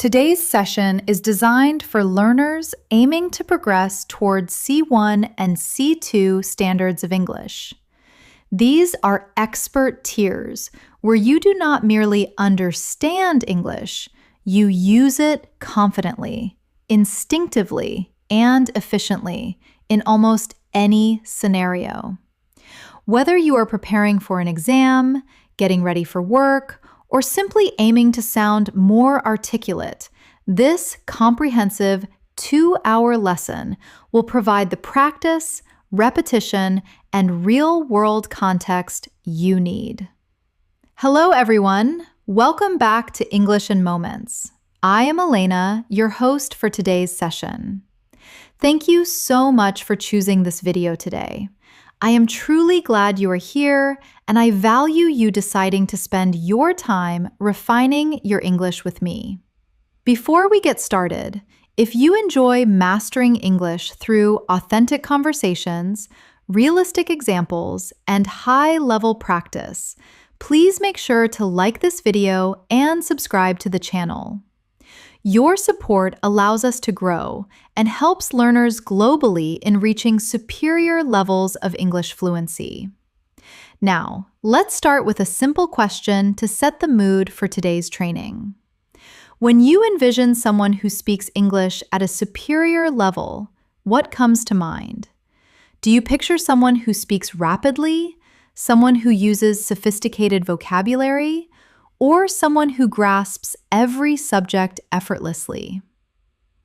Today's session is designed for learners aiming to progress towards C1 and C2 standards of English. These are expert tiers where you do not merely understand English, you use it confidently, instinctively, and efficiently in almost any scenario. Whether you are preparing for an exam, getting ready for work, or simply aiming to sound more articulate, this comprehensive 2-hour lesson will provide the practice, repetition, and real-world context you need. Hello, everyone. Welcome back to English in Moments. I am Elena, your host for today's session. Thank you so much for choosing this video today. I am truly glad you are here, and I value you deciding to spend your time refining your English with me. Before we get started, if you enjoy mastering English through authentic conversations, realistic examples, and high-level practice, please make sure to like this video and subscribe to the channel. Your support allows us to grow and helps learners globally in reaching superior levels of English fluency. Now, let's start with a simple question to set the mood for today's training. When you envision someone who speaks English at a superior level, what comes to mind? Do you picture someone who speaks rapidly, someone who uses sophisticated vocabulary, or someone who grasps every subject effortlessly?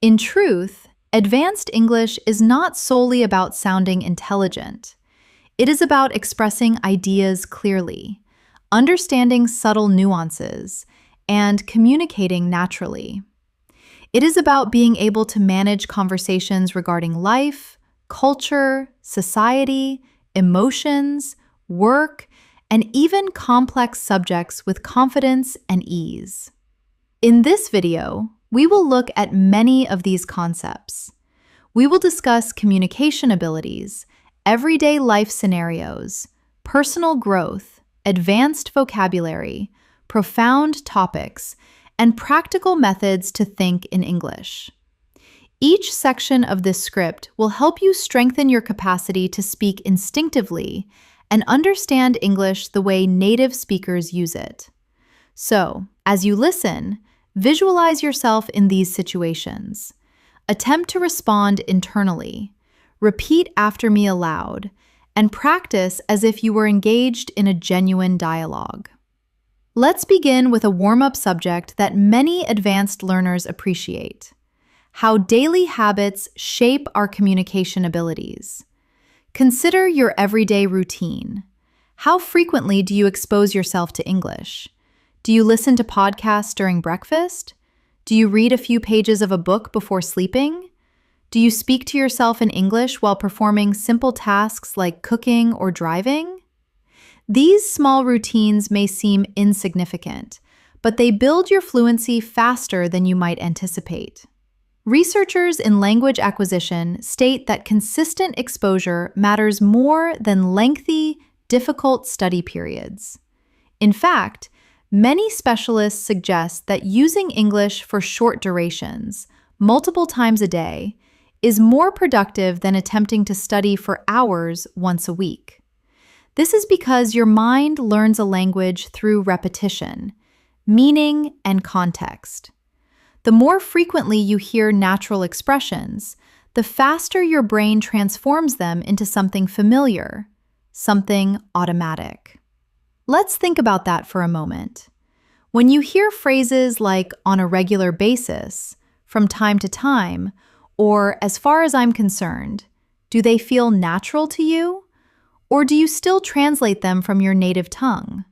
In truth, advanced English is not solely about sounding intelligent. It is about expressing ideas clearly, understanding subtle nuances, and communicating naturally. It is about being able to manage conversations regarding life, culture, society, emotions, work, and even complex subjects with confidence and ease. In this video, we will look at many of these concepts. We will discuss communication abilities, everyday life scenarios, personal growth, advanced vocabulary, profound topics, and practical methods to think in English. Each section of this script will help you strengthen your capacity to speak instinctively and understand English the way native speakers use it. So, as you listen, visualize yourself in these situations. Attempt to respond internally, repeat after me aloud, and practice as if you were engaged in a genuine dialogue. Let's begin with a warm-up subject that many advanced learners appreciate: how daily habits shape our communication abilities. Consider your everyday routine. How frequently do you expose yourself to English? Do you listen to podcasts during breakfast? Do you read a few pages of a book before sleeping? Do you speak to yourself in English while performing simple tasks like cooking or driving? These small routines may seem insignificant, but they build your fluency faster than you might anticipate. Researchers in language acquisition state that consistent exposure matters more than lengthy, difficult study periods. In fact, many specialists suggest that using English for short durations, multiple times a day, is more productive than attempting to study for hours once a week. This is because your mind learns a language through repetition, meaning, and context. The more frequently you hear natural expressions, the faster your brain transforms them into something familiar, something automatic. Let's think about that for a moment. When you hear phrases like "on a regular basis," "from time to time," or "as far as I'm concerned," do they feel natural to you? Or do you still translate them from your native tongue?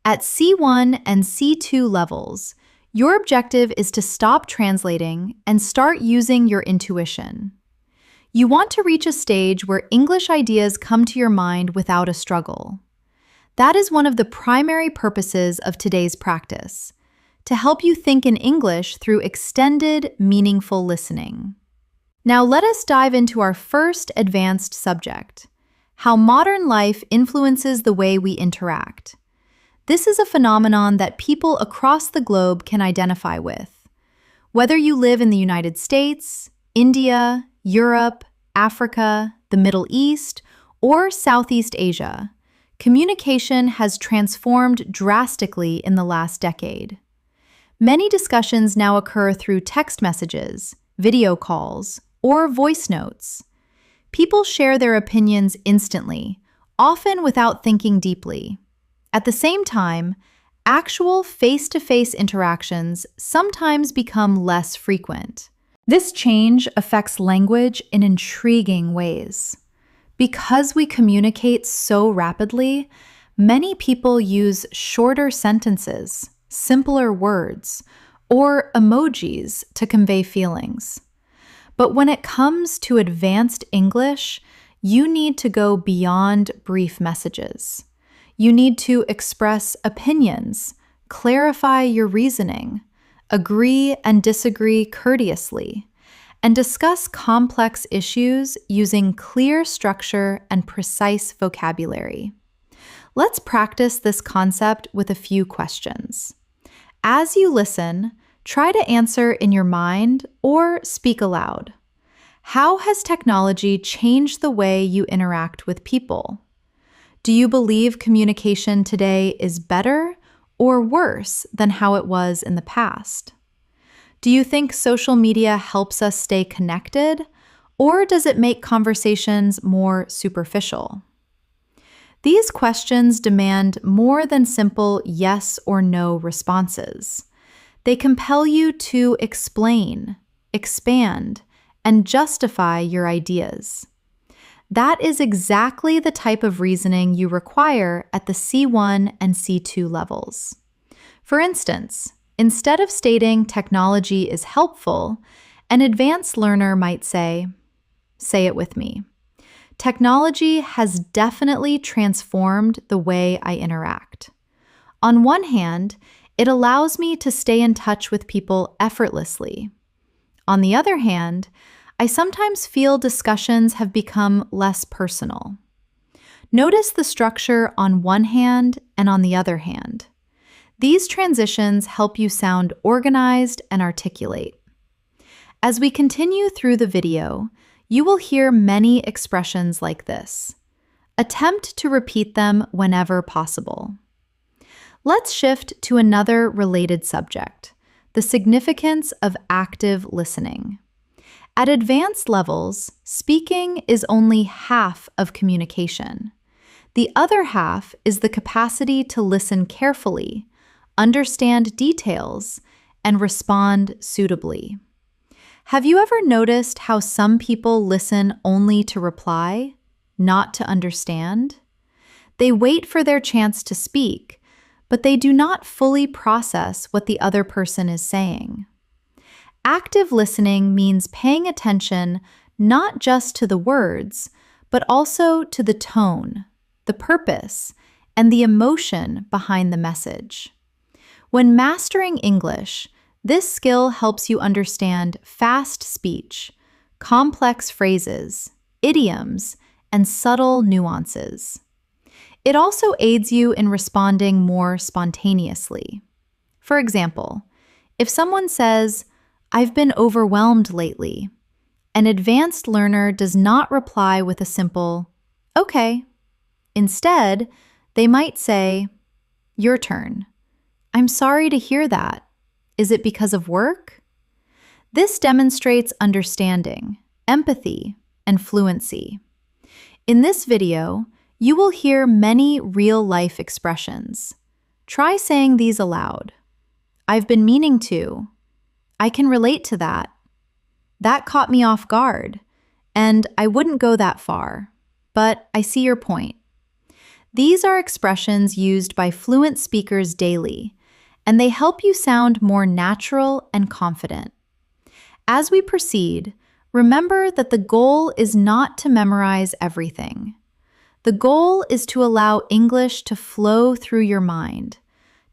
At C1 and C2 levels, your objective is to stop translating and start using your intuition. You want to reach a stage where English ideas come to your mind without a struggle. That is one of the primary purposes of today's practice, to help you think in English through extended, meaningful listening. Now let us dive into our first advanced subject: how modern life influences the way we interact. This is a phenomenon that people across the globe can identify with. Whether you live in the United States, India, Europe, Africa, the Middle East, or Southeast Asia, communication has transformed drastically in the last decade. Many discussions now occur through text messages, video calls, or voice notes. People share their opinions instantly, often without thinking deeply. At the same time, actual face-to-face interactions sometimes become less frequent. This change affects language in intriguing ways. Because we communicate so rapidly, many people use shorter sentences, simpler words, or emojis to convey feelings. But when it comes to advanced English, you need to go beyond brief messages. You need to express opinions, clarify your reasoning, agree and disagree courteously, and discuss complex issues using clear structure and precise vocabulary. Let's practice this concept with a few questions. As you listen, try to answer in your mind or speak aloud. How has technology changed the way you interact with people? Do you believe communication today is better or worse than how it was in the past? Do you think social media helps us stay connected, or does it make conversations more superficial? These questions demand more than simple yes or no responses. They compel you to explain, expand, and justify your ideas. That is exactly the type of reasoning you require at the C1 and C2 levels. For instance, instead of stating technology is helpful, an advanced learner might say it with me, technology has definitely transformed the way I interact. On one hand, it allows me to stay in touch with people effortlessly. On the other hand, I sometimes feel discussions have become less personal. Notice the structure on one hand and on the other hand. These transitions help you sound organized and articulate. As we continue through the video, you will hear many expressions like this. Attempt to repeat them whenever possible. Let's shift to another related subject, the significance of active listening. At advanced levels, speaking is only half of communication. The other half is the capacity to listen carefully, understand details, and respond suitably. Have you ever noticed how some people listen only to reply, not to understand? They wait for their chance to speak, but they do not fully process what the other person is saying. Active listening means paying attention not just to the words, but also to the tone, the purpose, and the emotion behind the message. When mastering English, this skill helps you understand fast speech, complex phrases, idioms, and subtle nuances. It also aids you in responding more spontaneously. For example, if someone says, "I've been overwhelmed lately," an advanced learner does not reply with a simple, "Okay." Instead, they might say, "Your turn. I'm sorry to hear that. Is it because of work?" This demonstrates understanding, empathy, and fluency. In this video, you will hear many real-life expressions. Try saying these aloud. "I've been meaning to." "I can relate to that." "That caught me off guard." And "I wouldn't go that far, but I see your point." These are expressions used by fluent speakers daily, and they help you sound more natural and confident. As we proceed, remember that the goal is not to memorize everything. The goal is to allow English to flow through your mind,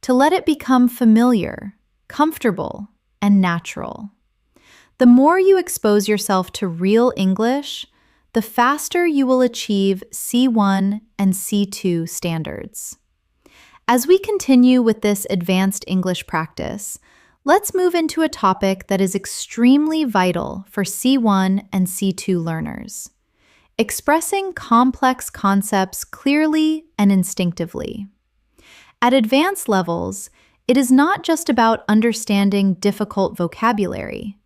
to let it become familiar, comfortable, and natural. The more you expose yourself to real English, the faster you will achieve C1 and C2 standards. As we continue with this advanced English practice, let's move into a topic that is extremely vital for C1 and C2 learners: expressing complex concepts clearly and instinctively. At advanced levels, it is not just about understanding difficult vocabulary.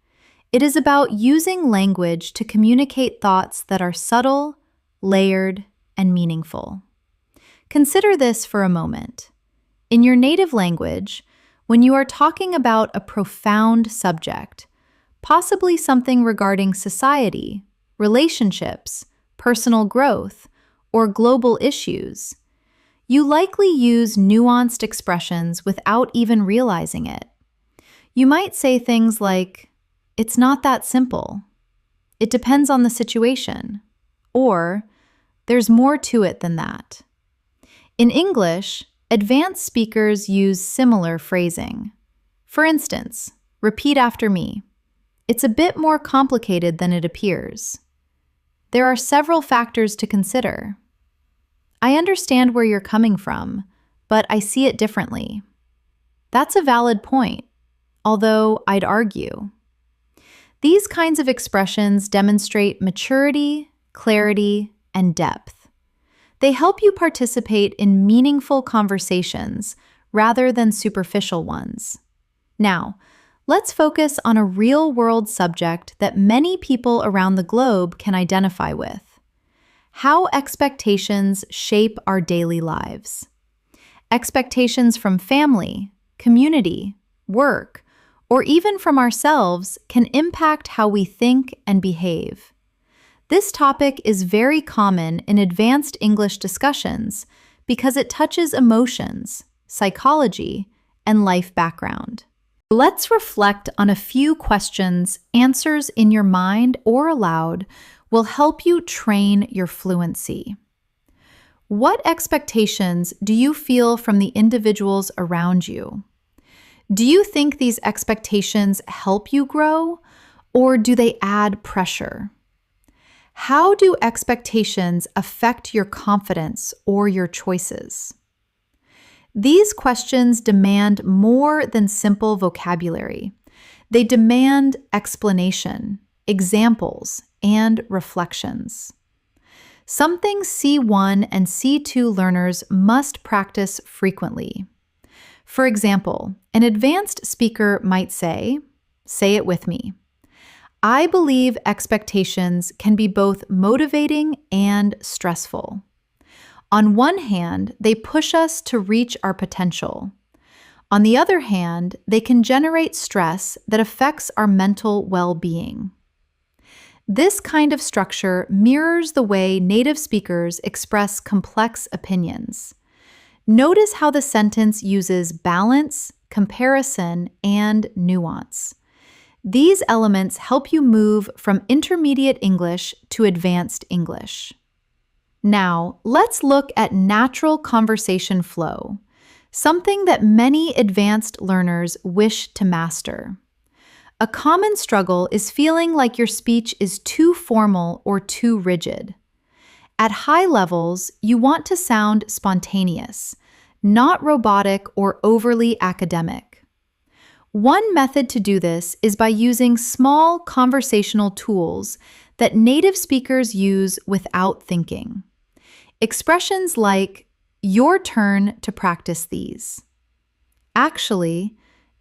It is about using language to communicate thoughts that are subtle, layered, and meaningful. Consider this for a moment. In your native language, when you are talking about a profound subject, possibly something regarding society, relationships, personal growth, or global issues, you likely use nuanced expressions without even realizing it. You might say things like, "It's not that simple," "It depends on the situation," or "There's more to it than that." In English, advanced speakers use similar phrasing. For instance, repeat after me. "It's a bit more complicated than it appears." "There are several factors to consider." "I understand where you're coming from, but I see it differently." "That's a valid point, although I'd argue." These kinds of expressions demonstrate maturity, clarity, and depth. They help you participate in meaningful conversations rather than superficial ones. Now, let's focus on a real-world subject that many people around the globe can identify with: how expectations shape our daily lives. Expectations from family, community, work, or even from ourselves can impact how we think and behave. This topic is very common in advanced English discussions because it touches emotions, psychology, and life background. Let's reflect on a few questions. Answers in your mind or aloud will help you train your fluency. What expectations do you feel from the individuals around you? Do you think these expectations help you grow, or do they add pressure? How do expectations affect your confidence or your choices? These questions demand more than simple vocabulary. They demand explanation, examples, and reflections. Something C1 and C2 learners must practice frequently. For example, an advanced speaker might say it with me, "I believe expectations can be both motivating and stressful. On one hand, they push us to reach our potential. On the other hand, they can generate stress that affects our mental well-being." This kind of structure mirrors the way native speakers express complex opinions. Notice how the sentence uses balance, comparison, and nuance. These elements help you move from intermediate English to advanced English. Now, let's look at natural conversation flow, something that many advanced learners wish to master. A common struggle is feeling like your speech is too formal or too rigid. At high levels, you want to sound spontaneous, not robotic or overly academic. One method to do this is by using small conversational tools that native speakers use without thinking. Expressions like, "Your turn to practice these." "Actually,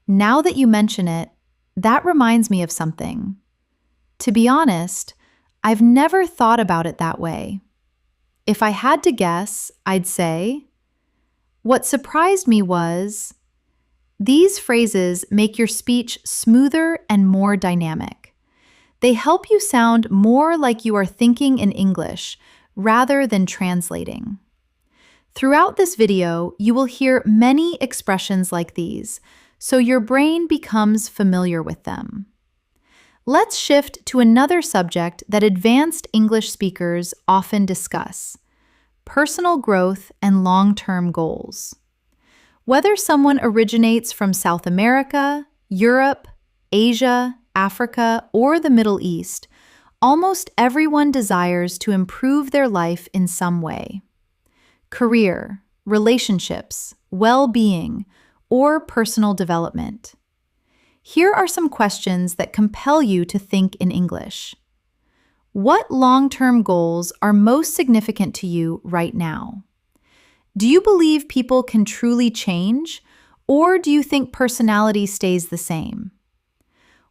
now that you mention it, that reminds me of something. To be honest, I've never thought about it that way. If I had to guess, I'd say," "What surprised me was..." These phrases make your speech smoother and more dynamic. They help you sound more like you are thinking in English rather than translating. Throughout this video, you will hear many expressions like these, so your brain becomes familiar with them. Let's shift to another subject that advanced English speakers often discuss: personal growth and long-term goals. Whether someone originates from South America, Europe, Asia, Africa, or the Middle East, almost everyone desires to improve their life in some way. Career, relationships, well-being, or personal development. Here are some questions that compel you to think in English. What long-term goals are most significant to you right now? Do you believe people can truly change, or do you think personality stays the same?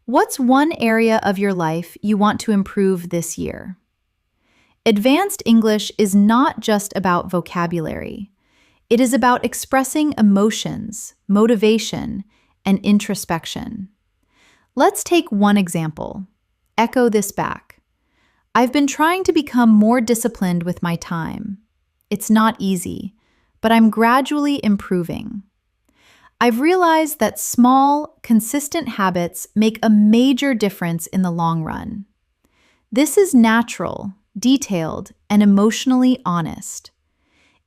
What's one area of your life you want to improve this year? Advanced English is not just about vocabulary. It is about expressing emotions, motivation, and introspection. Let's take one example. Echo this back. I've been trying to become more disciplined with my time. It's not easy, but I'm gradually improving. I've realized that small, consistent habits make a major difference in the long run. This is natural, detailed, and emotionally honest.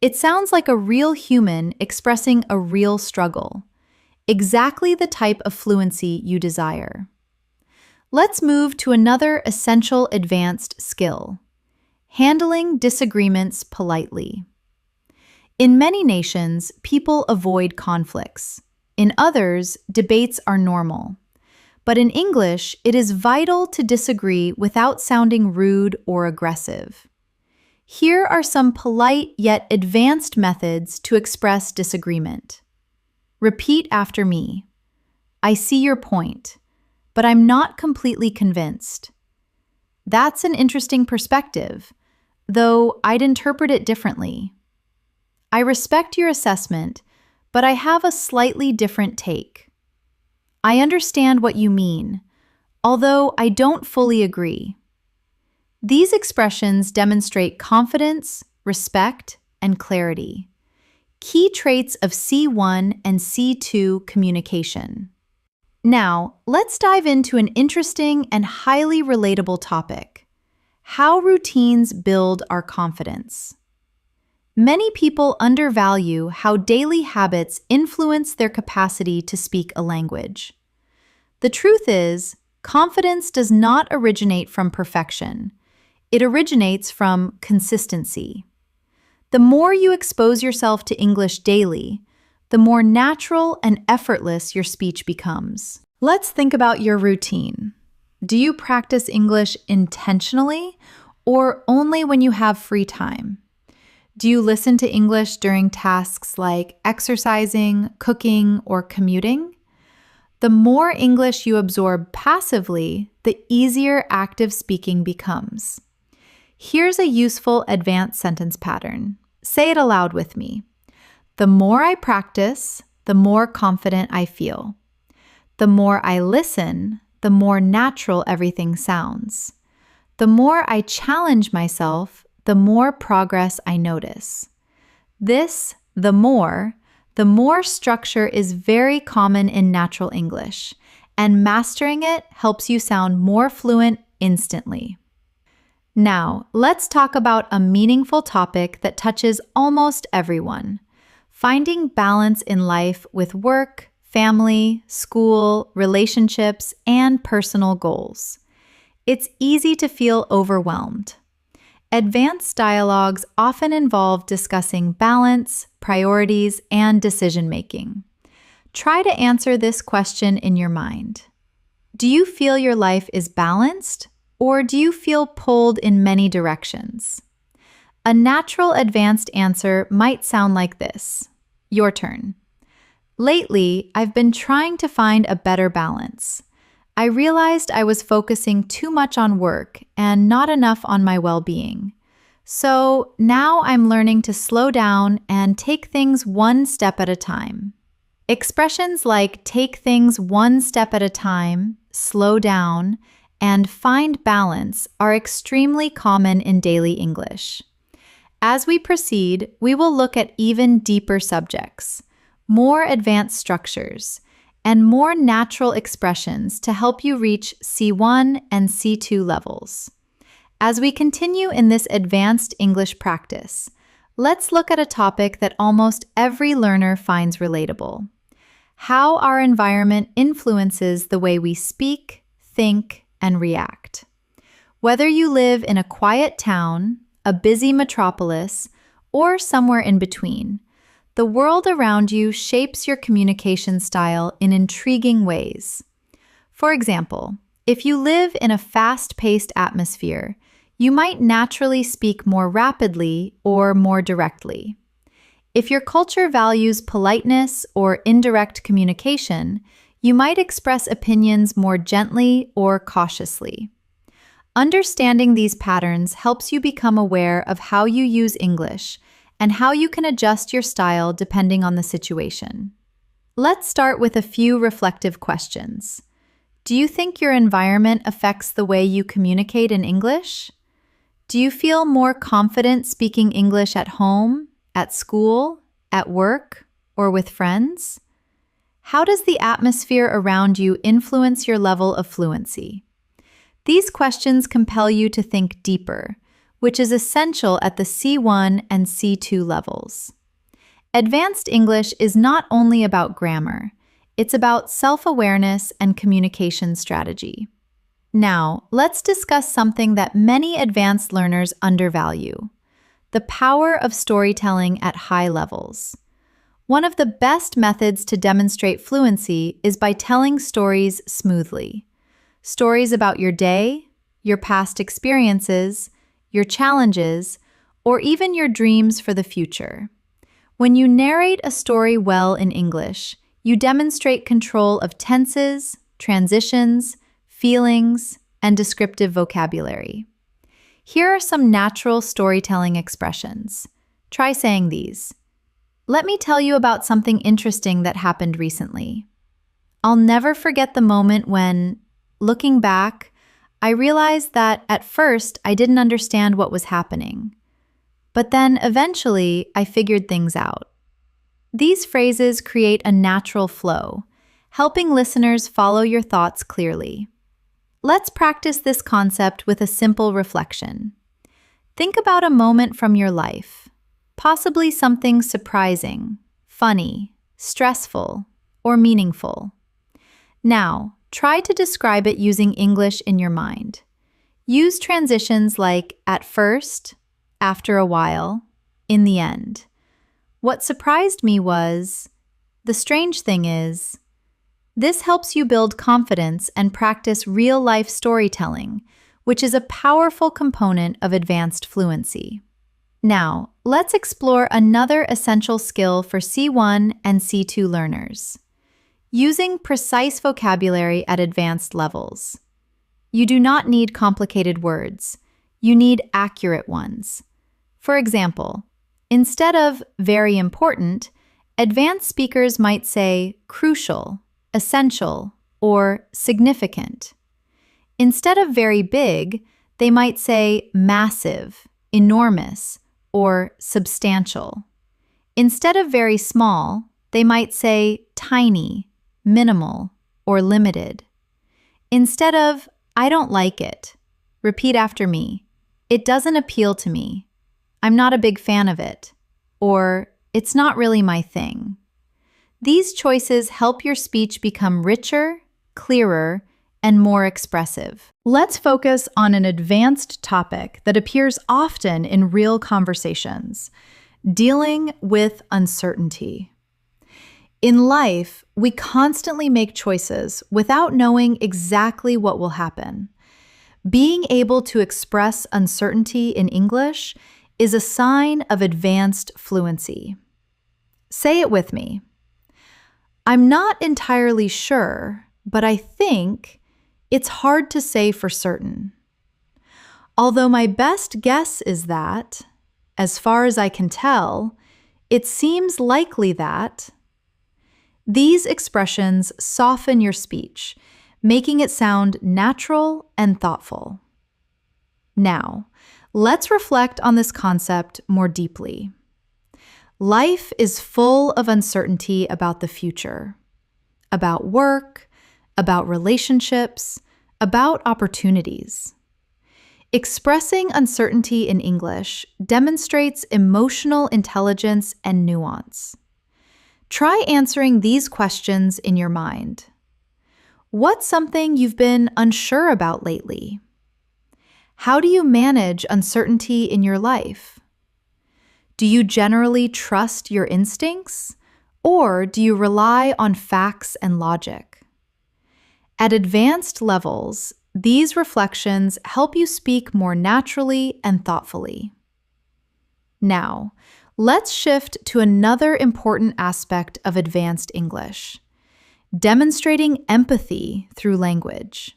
It sounds like a real human expressing a real struggle, exactly the type of fluency you desire. Let's move to another essential advanced skill: handling disagreements politely. In many nations, people avoid conflicts. In others, debates are normal. But in English, it is vital to disagree without sounding rude or aggressive. Here are some polite yet advanced methods to express disagreement. Repeat after me. I see your point, but I'm not completely convinced. That's an interesting perspective, though I'd interpret it differently. I respect your assessment, but I have a slightly different take. I understand what you mean, although I don't fully agree. These expressions demonstrate confidence, respect, and clarity, key traits of C1 and C2 communication. Now, let's dive into an interesting and highly relatable topic: how routines build our confidence. Many people undervalue how daily habits influence their capacity to speak a language. The truth is, confidence does not originate from perfection. It originates from consistency. The more you expose yourself to English daily, the more natural and effortless your speech becomes. Let's think about your routine. Do you practice English intentionally or only when you have free time? Do you listen to English during tasks like exercising, cooking, or commuting? The more English you absorb passively, the easier active speaking becomes. Here's a useful advanced sentence pattern. Say it aloud with me. The more I practice, the more confident I feel. The more I listen, the more natural everything sounds. The more I challenge myself, the more progress I notice. This, the more structure is very common in natural English, and mastering it helps you sound more fluent instantly. Now, let's talk about a meaningful topic that touches almost everyone: finding balance in life with work, family, school, relationships, and personal goals. It's easy to feel overwhelmed. Advanced dialogues often involve discussing balance, priorities, and decision-making. Try to answer this question in your mind. Do you feel your life is balanced, or do you feel pulled in many directions? A natural advanced answer might sound like this. Your turn. Lately, I've been trying to find a better balance. I realized I was focusing too much on work and not enough on my well-being. So now I'm learning to slow down and take things one step at a time. Expressions like take things one step at a time, slow down, and find balance are extremely common in daily English. As we proceed, we will look at even deeper subjects, more advanced structures, and more natural expressions to help you reach C1 and C2 levels. As we continue in this advanced English practice, let's look at a topic that almost every learner finds relatable: how our environment influences the way we speak, think, and react. Whether you live in a quiet town, a busy metropolis, or somewhere in between, the world around you shapes your communication style in intriguing ways. For example, if you live in a fast-paced atmosphere, you might naturally speak more rapidly or more directly. If your culture values politeness or indirect communication, you might express opinions more gently or cautiously. Understanding these patterns helps you become aware of how you use English and how you can adjust your style depending on the situation. Let's start with a few reflective questions. Do you think your environment affects the way you communicate in English? Do you feel more confident speaking English at home, at school, at work, or with friends? How does the atmosphere around you influence your level of fluency? These questions compel you to think deeper, which is essential at the C1 and C2 levels. Advanced English is not only about grammar, it's about self-awareness and communication strategy. Now, let's discuss something that many advanced learners undervalue: the power of storytelling at high levels. One of the best methods to demonstrate fluency is by telling stories smoothly. Stories about your day, your past experiences, your challenges, or even your dreams for the future. When you narrate a story well in English, you demonstrate control of tenses, transitions, feelings, and descriptive vocabulary. Here are some natural storytelling expressions. Try saying these. Let me tell you about something interesting that happened recently. I'll never forget the moment when, looking back, I realized that at first I didn't understand what was happening. But then eventually I figured things out. These phrases create a natural flow, helping listeners follow your thoughts clearly. Let's practice this concept with a simple reflection. Think about a moment from your life, possibly something surprising, funny, stressful, or meaningful. Now, try to describe it using English in your mind. Use transitions like at first, after a while, in the end. What surprised me was, the strange thing is. This helps you build confidence and practice real-life storytelling, which is a powerful component of advanced fluency. Now, let's explore another essential skill for C1 and C2 learners: using precise vocabulary at advanced levels. You do not need complicated words. You need accurate ones. For example, instead of very important, advanced speakers might say crucial, essential, or significant. Instead of very big, they might say massive, enormous, or substantial. Instead of very small, they might say tiny, minimal, or limited. Instead of I don't like it, repeat after me. It doesn't appeal to me. I'm not a big fan of it. Or it's not really my thing. These choices help your speech become richer, clearer, and more expressive. Let's focus on an advanced topic that appears often in real conversations: dealing with uncertainty. In life, we constantly make choices without knowing exactly what will happen. Being able to express uncertainty in English is a sign of advanced fluency. Say it with me. I'm not entirely sure, but I think it's hard to say for certain. Although my best guess is that, as far as I can tell, it seems likely that. These expressions soften your speech, making it sound natural and thoughtful. Now, let's reflect on this concept more deeply. Life is full of uncertainty about the future, about work, about relationships, about opportunities. Expressing uncertainty in English demonstrates emotional intelligence and nuance. Try answering these questions in your mind. What's something you've been unsure about lately? How do you manage uncertainty in your life? Do you generally trust your instincts, or do you rely on facts and logic? At advanced levels, these reflections help you speak more naturally and thoughtfully. Now, let's shift to another important aspect of advanced English: demonstrating empathy through language.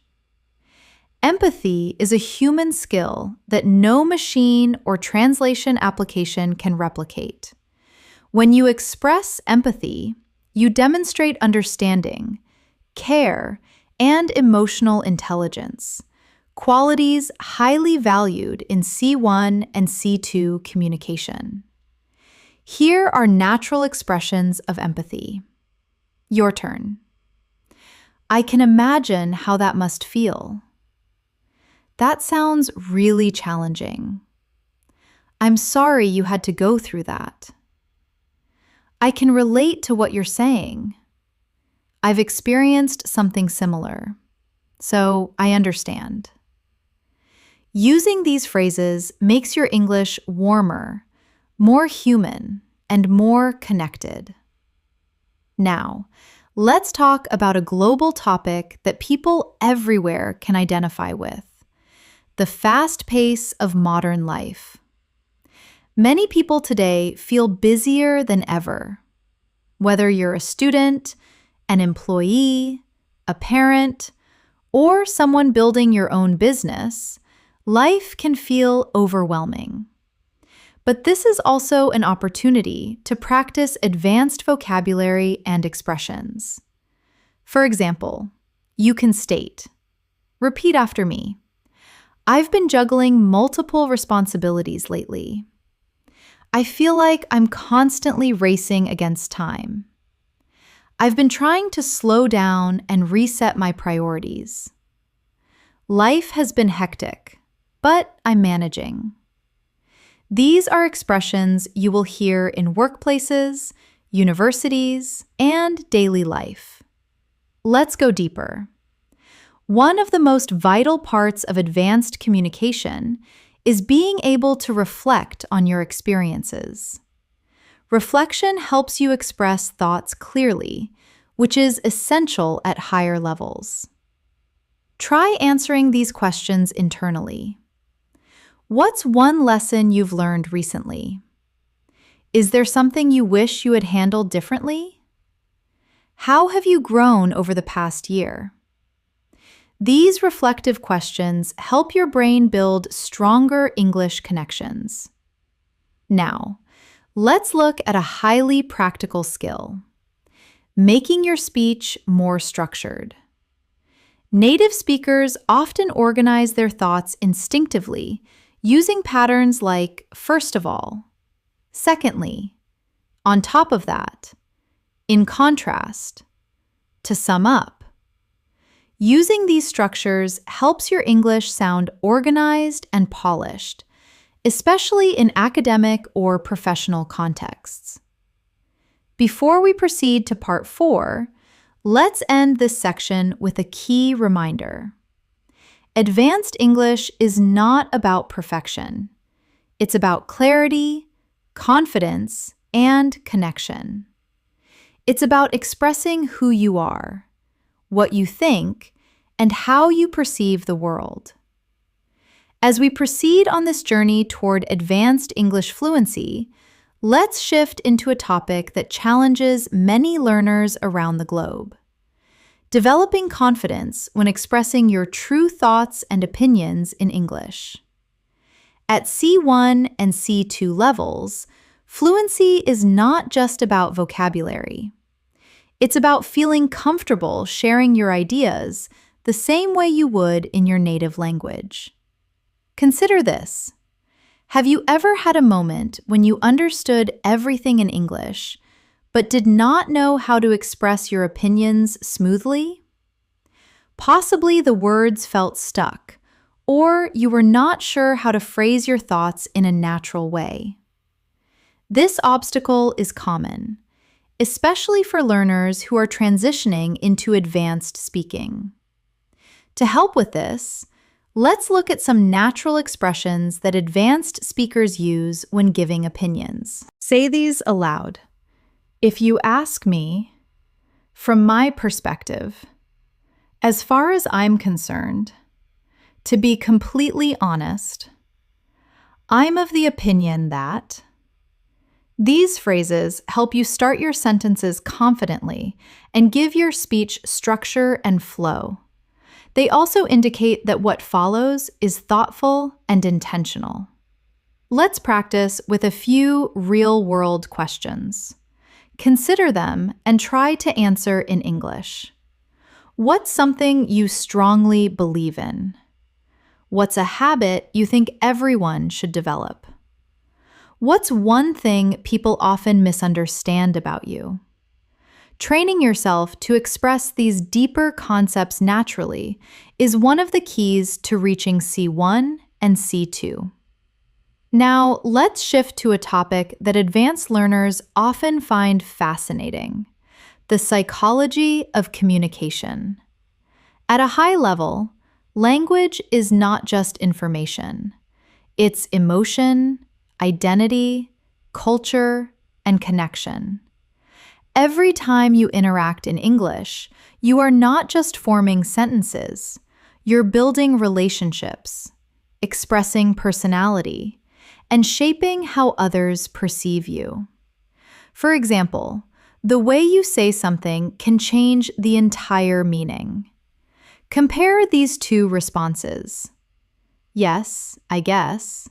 Empathy is a human skill that no machine or translation application can replicate. When you express empathy, you demonstrate understanding, care, and emotional intelligence, qualities highly valued in C1 and C2 communication. Here are natural expressions of empathy. Your turn. I can imagine how that must feel. That sounds really challenging. I'm sorry you had to go through that. I can relate to what you're saying. I've experienced something similar, so I understand. Using these phrases makes your English warmer, more human, and more connected. Now, let's talk about a global topic that people everywhere can identify with: the fast pace of modern life. Many people today feel busier than ever. Whether you're a student, an employee, a parent, or someone building your own business, life can feel overwhelming. But this is also an opportunity to practice advanced vocabulary and expressions. For example, you can state, repeat after me, I've been juggling multiple responsibilities lately. I feel like I'm constantly racing against time. I've been trying to slow down and reset my priorities. Life has been hectic, but I'm managing. These are expressions you will hear in workplaces, universities, and daily life. Let's go deeper. One of the most vital parts of advanced communication is being able to reflect on your experiences. Reflection helps you express thoughts clearly, which is essential at higher levels. Try answering these questions internally. What's one lesson you've learned recently? Is there something you wish you had handled differently? How have you grown over the past year? These reflective questions help your brain build stronger English connections. Now, let's look at a highly practical skill: making your speech more structured. Native speakers often organize their thoughts instinctively using patterns like first of all, secondly, on top of that, in contrast, to sum up. Using these structures helps your English sound organized and polished, especially in academic or professional contexts. Before we proceed to part 4, let's end this section with a key reminder. Advanced English is not about perfection. It's about clarity, confidence, and connection. It's about expressing who you are, what you think, and how you perceive the world. As we proceed on this journey toward advanced English fluency, let's shift into a topic that challenges many learners around the globe: developing confidence when expressing your true thoughts and opinions in English. At C1 and C2 levels, fluency is not just about vocabulary. It's about feeling comfortable sharing your ideas the same way you would in your native language. Consider this. Have you ever had a moment when you understood everything in English, but did not know how to express your opinions smoothly? Possibly the words felt stuck, or you were not sure how to phrase your thoughts in a natural way. This obstacle is common, especially for learners who are transitioning into advanced speaking. To help with this, let's look at some natural expressions that advanced speakers use when giving opinions. Say these aloud. If you ask me, from my perspective, As far as I'm concerned, to be completely honest, I'm of the opinion that these phrases help you start your sentences confidently and give your speech structure and flow. They also indicate that what follows is thoughtful and intentional. Let's practice with a few real-world questions. Consider them and try to answer in English. What's something you strongly believe in? What's a habit you think everyone should develop? What's one thing people often misunderstand about you? Training yourself to express these deeper concepts naturally is one of the keys to reaching C1 and C2. Now, let's shift to a topic that advanced learners often find fascinating: the psychology of communication. At a high level, language is not just information. It's emotion, identity, culture, and connection. Every time you interact in English, you are not just forming sentences, you're building relationships, expressing personality, and shaping how others perceive you. For example, the way you say something can change the entire meaning. Compare these two responses. Yes, I guess,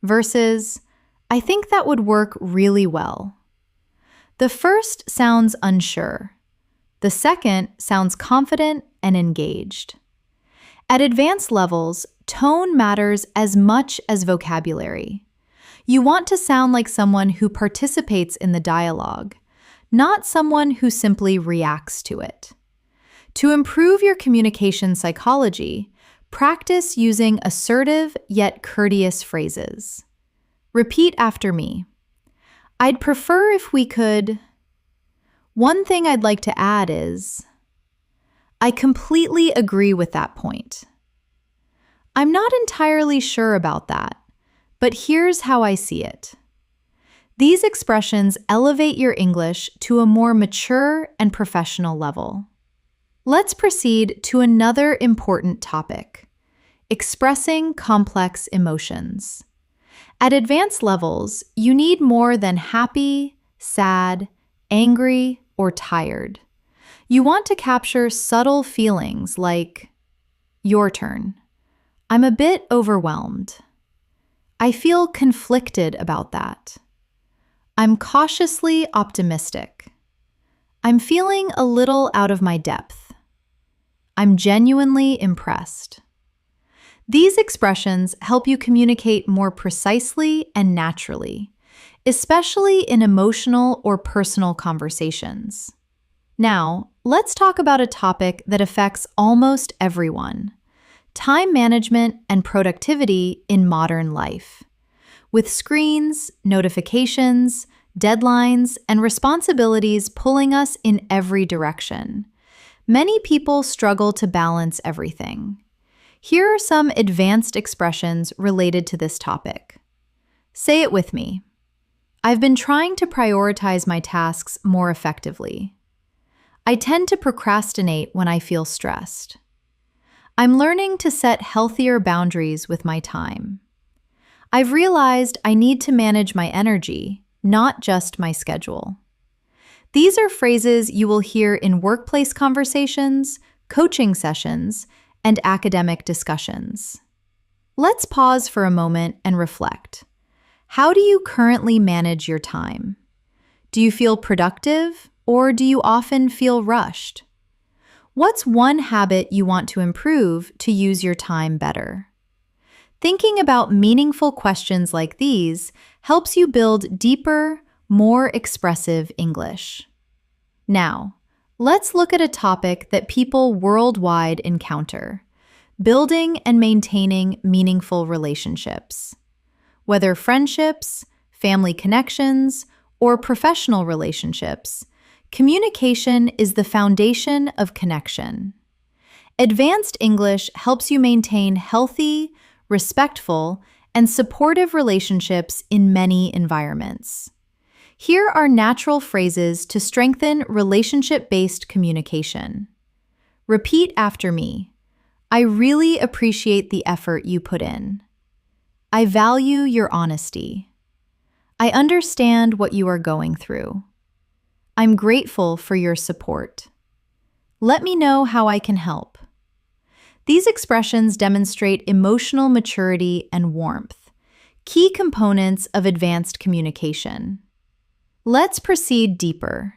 versus I think that would work really well. The first sounds unsure. The second sounds confident and engaged. At advanced levels, tone matters as much as vocabulary. You want to sound like someone who participates in the dialogue, not someone who simply reacts to it. To improve your communication psychology, practice using assertive yet courteous phrases. Repeat after me. I'd prefer if we could. One thing I'd like to add is, I completely agree with that point. I'm not entirely sure about that, but here's how I see it. These expressions elevate your English to a more mature and professional level. Let's proceed to another important topic: expressing complex emotions. At advanced levels, you need more than happy, sad, angry, or tired. You want to capture subtle feelings like, your turn. I'm a bit overwhelmed. I feel conflicted about that. I'm cautiously optimistic. I'm feeling a little out of my depth. I'm genuinely impressed. These expressions help you communicate more precisely and naturally, especially in emotional or personal conversations. Now, let's talk about a topic that affects almost everyone: time management and productivity in modern life. With screens, notifications, deadlines, and responsibilities pulling us in every direction, many people struggle to balance everything. Here are some advanced expressions related to this topic. Say it with me. I've been trying to prioritize my tasks more effectively. I tend to procrastinate when I feel stressed. I'm learning to set healthier boundaries with my time. I've realized I need to manage my energy, not just my schedule. These are phrases you will hear in workplace conversations, coaching sessions, and academic discussions. Let's pause for a moment and reflect. How do you currently manage your time? Do you feel productive, or do you often feel rushed? What's one habit you want to improve to use your time better? Thinking about meaningful questions like these helps you build deeper, more expressive English. Now, let's look at a topic that people worldwide encounter: building and maintaining meaningful relationships. Whether friendships, family connections, or professional relationships, communication is the foundation of connection. Advanced English helps you maintain healthy, respectful, and supportive relationships in many environments. Here are natural phrases to strengthen relationship-based communication. Repeat after me. I really appreciate the effort you put in. I value your honesty. I understand what you are going through. I'm grateful for your support. Let me know how I can help. These expressions demonstrate emotional maturity and warmth, key components of advanced communication. Let's proceed deeper.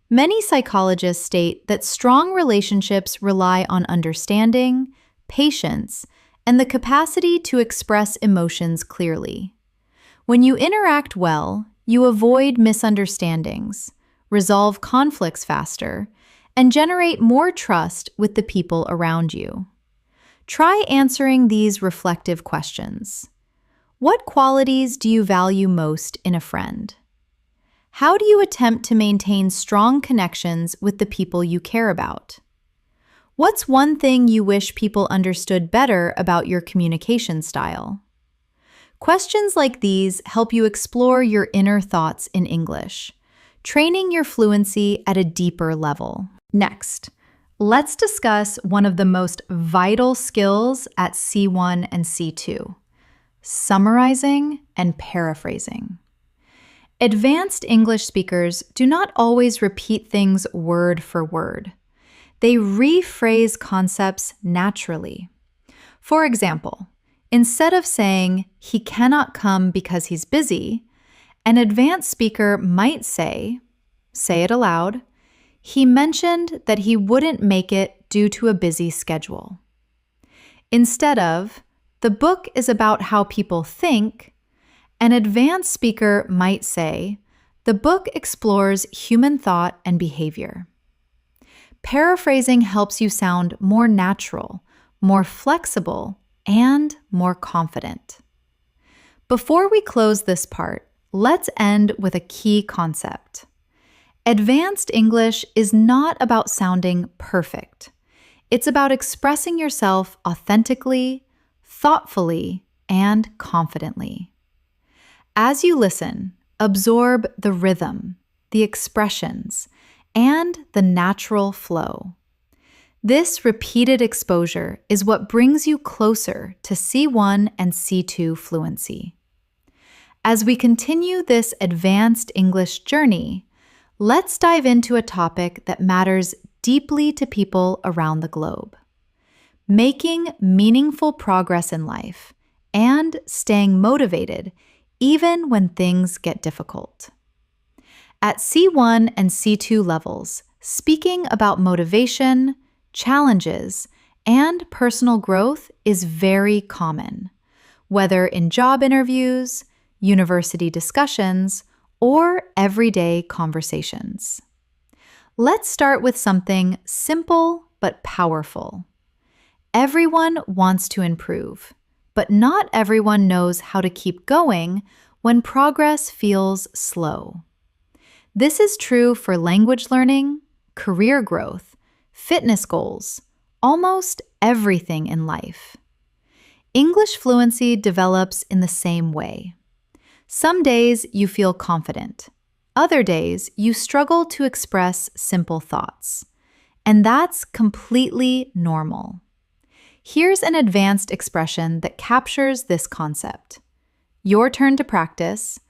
Many psychologists state that strong relationships rely on understanding, patience, and the capacity to express emotions clearly. When you interact well, you avoid misunderstandings, resolve conflicts faster, and generate more trust with the people around you. Try answering these reflective questions. What qualities do you value most in a friend? How do you attempt to maintain strong connections with the people you care about? What's one thing you wish people understood better about your communication style? Questions like these help you explore your inner thoughts in English, training your fluency at a deeper level. Next, let's discuss one of the most vital skills at C1 and C2, summarizing and paraphrasing. Advanced English speakers do not always repeat things word for word. They rephrase concepts naturally. For example, instead of saying, "He cannot come because he's busy," an advanced speaker might say it aloud, "He mentioned that he wouldn't make it due to a busy schedule." Instead of, "The book is about how people think," an advanced speaker might say, "The book explores human thought and behavior." Paraphrasing helps you sound more natural, more flexible, and more confident. Before we close this part, let's end with a key concept. Advanced English is not about sounding perfect. It's about expressing yourself authentically, thoughtfully, and confidently. As you listen, absorb the rhythm, the expressions, and the natural flow. This repeated exposure is what brings you closer to C1 and C2 fluency. As we continue this advanced English journey, let's dive into a topic that matters deeply to people around the globe: making meaningful progress in life and staying motivated even when things get difficult. At C1 and C2 levels, speaking about motivation, challenges, and personal growth is very common, whether in job interviews, university discussions, or everyday conversations. Let's start with something simple but powerful. Everyone wants to improve, but not everyone knows how to keep going when progress feels slow. This is true for language learning, career growth, fitness goals, almost everything in life. English fluency develops in the same way. Some days you feel confident. Other days you struggle to express simple thoughts. And that's completely normal. Here's an advanced expression that captures this concept. Your turn to practice.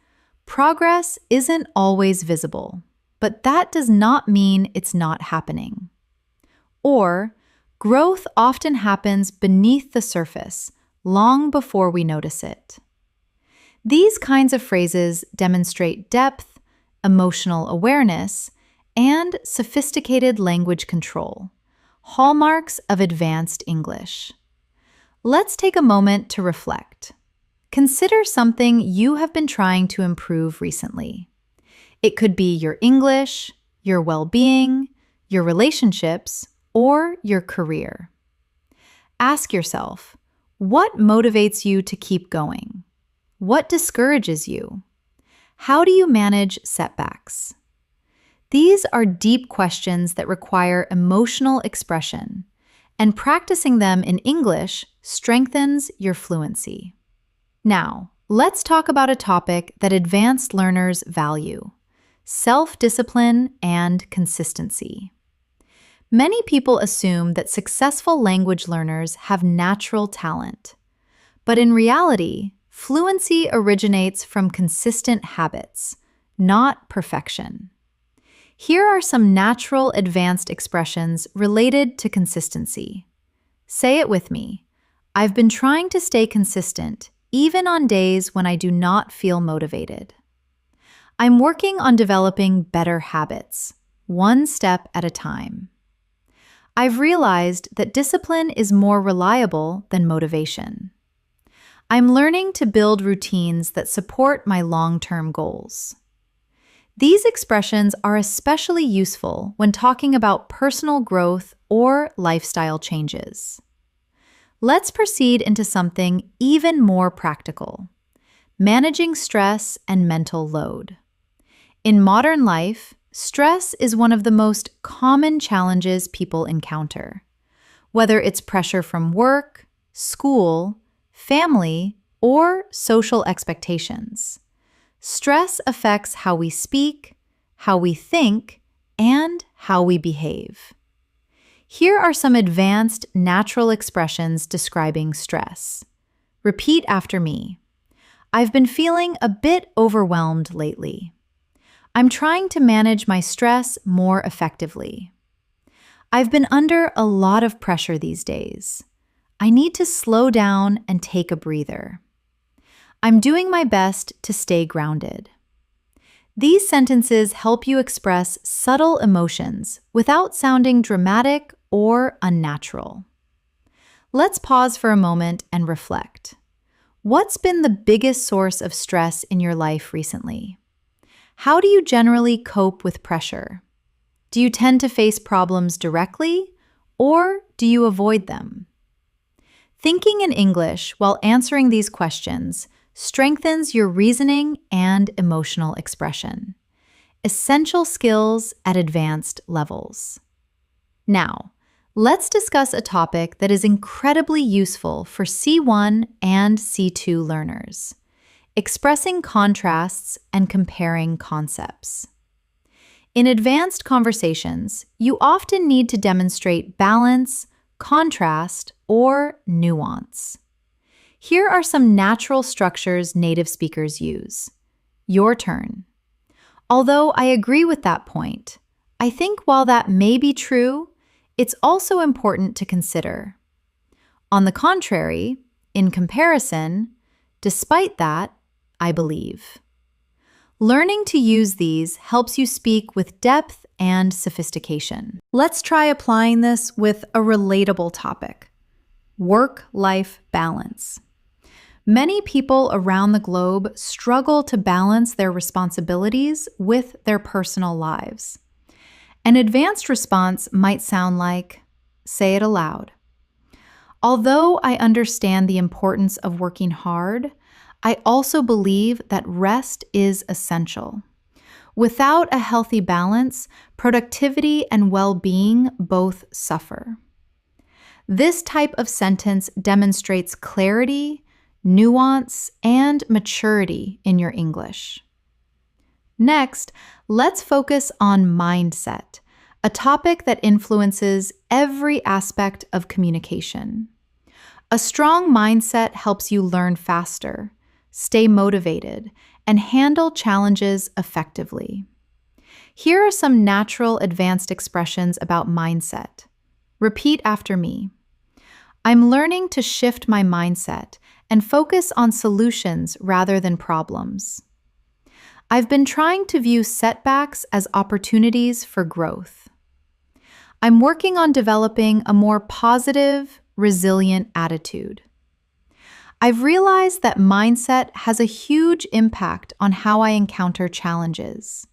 Progress isn't always visible, but that does not mean it's not happening. Or, growth often happens beneath the surface, long before we notice it. These kinds of phrases demonstrate depth, emotional awareness, and sophisticated language control, hallmarks of advanced English. Let's take a moment to reflect. Consider something you have been trying to improve recently. It could be your English, your well-being, your relationships, or your career. Ask yourself, what motivates you to keep going? What discourages you? How do you manage setbacks? These are deep questions that require emotional expression, and practicing them in English strengthens your fluency. Now, let's talk about a topic that advanced learners value: self-discipline and consistency. Many people assume that successful language learners have natural talent. But in reality, fluency originates from consistent habits, not perfection. Here are some natural advanced expressions related to consistency. Say it with me. I've been trying to stay consistent, even on days when I do not feel motivated. I'm working on developing better habits, one step at a time. I've realized that discipline is more reliable than motivation. I'm learning to build routines that support my long-term goals. These expressions are especially useful when talking about personal growth or lifestyle changes. Let's proceed into something even more practical: managing stress and mental load. In modern life, stress is one of the most common challenges people encounter. Whether it's pressure from work, school, family, or social expectations, stress affects how we speak, how we think, and how we behave. Here are some advanced natural expressions describing stress. Repeat after me. I've been feeling a bit overwhelmed lately. I'm trying to manage my stress more effectively. I've been under a lot of pressure these days. I need to slow down and take a breather. I'm doing my best to stay grounded. These sentences help you express subtle emotions without sounding dramatic or unnatural. Let's pause for a moment and reflect. What's been the biggest source of stress in your life recently? How do you generally cope with pressure? Do you tend to face problems directly, or do you avoid them? Thinking in English while answering these questions strengthens your reasoning and emotional expression, essential skills at advanced levels. Now, let's discuss a topic that is incredibly useful for C1 and C2 learners: expressing contrasts and comparing concepts. In advanced conversations, you often need to demonstrate balance, contrast, or nuance. Here are some natural structures native speakers use. Your turn. Although I agree with that point, I think while that may be true, it's also important to consider. On the contrary, in comparison, despite that, I believe. Learning to use these helps you speak with depth and sophistication. Let's try applying this with a relatable topic: work-life balance. Many people around the globe struggle to balance their responsibilities with their personal lives. An advanced response might sound like, say it aloud. Although I understand the importance of working hard, I also believe that rest is essential. Without a healthy balance, productivity and well-being both suffer. This type of sentence demonstrates clarity, nuance, and maturity in your English. Next, let's focus on mindset, a topic that influences every aspect of communication. A strong mindset helps you learn faster, stay motivated, and handle challenges effectively. Here are some natural advanced expressions about mindset. Repeat after me. I'm learning to shift my mindset and focus on solutions rather than problems. I've been trying to view setbacks as opportunities for growth. I'm working on developing a more positive, resilient attitude. I've realized that mindset has a huge impact on how I encounter challenges.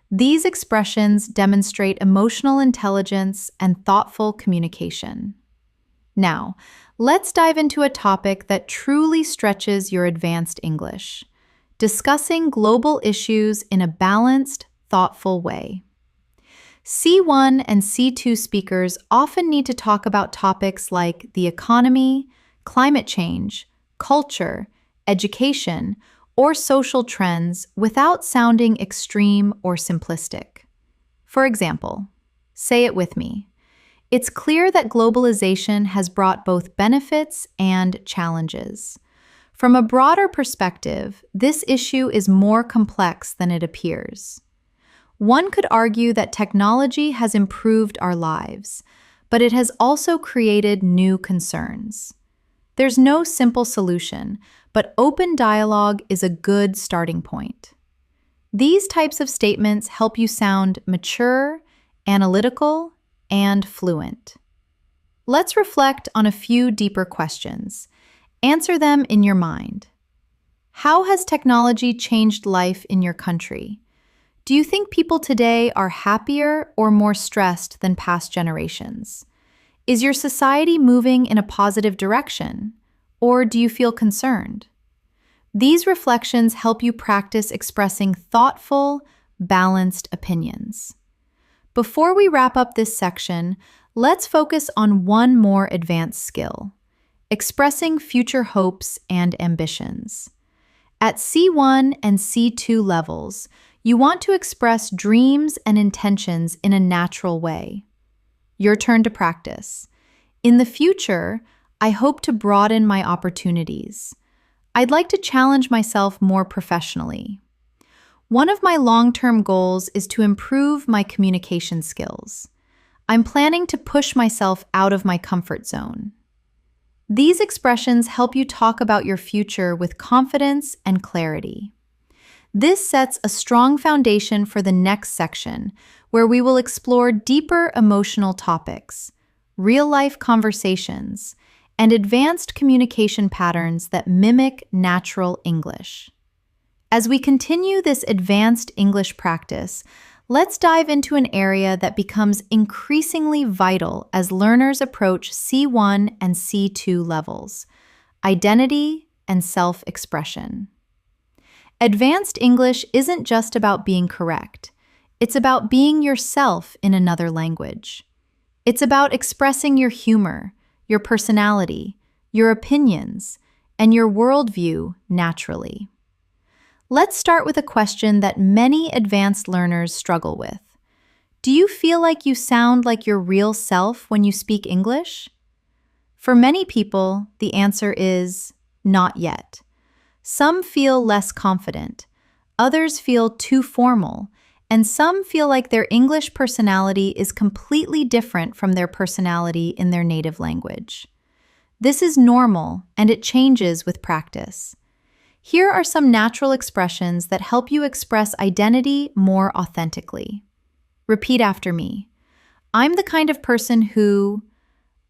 These expressions demonstrate emotional intelligence and thoughtful communication. Now, let's dive into a topic that truly stretches your advanced English: discussing global issues in a balanced, thoughtful way. C1 and C2 speakers often need to talk about topics like the economy, climate change, culture, education, or social trends without sounding extreme or simplistic. For example, Say it with me. It's clear that globalization has brought both benefits and challenges. From a broader perspective, this issue is more complex than it appears. One could argue that technology has improved our lives, but it has also created new concerns. There's no simple solution, but open dialogue is a good starting point. These types of statements help you sound mature, analytical, and fluent. Let's reflect on a few deeper questions. Answer them in your mind. How has technology changed life in your country? Do you think people today are happier or more stressed than past generations? Is your society moving in a positive direction, or do you feel concerned? These reflections help you practice expressing thoughtful, balanced opinions. Before we wrap up this section, let's focus on one more advanced skill: expressing future hopes and ambitions. At C1 and C2 levels, you want to express dreams and intentions in a natural way. Your turn to practice. In the future, I hope to broaden my opportunities. I'd like to challenge myself more professionally. One of my long-term goals is to improve my communication skills. I'm planning to push myself out of my comfort zone. These expressions help you talk about your future with confidence and clarity. This sets a strong foundation for the next section, where we will explore deeper emotional topics, real-life conversations, and advanced communication patterns that mimic natural English. As we continue this advanced English practice, let's dive into an area that becomes increasingly vital as learners approach C1 and C2 levels: identity and self-expression. Advanced English isn't just about being correct. It's about being yourself in another language. It's about expressing your humor, your personality, your opinions, and your worldview naturally. Let's start with a question that many advanced learners struggle with. Do you feel like you sound like your real self when you speak English? For many people, the answer is not yet. Some feel less confident, others feel too formal, and some feel like their English personality is completely different from their personality in their native language. This is normal, and it changes with practice. Here are some natural expressions that help you express identity more authentically. Repeat after me. I'm the kind of person who...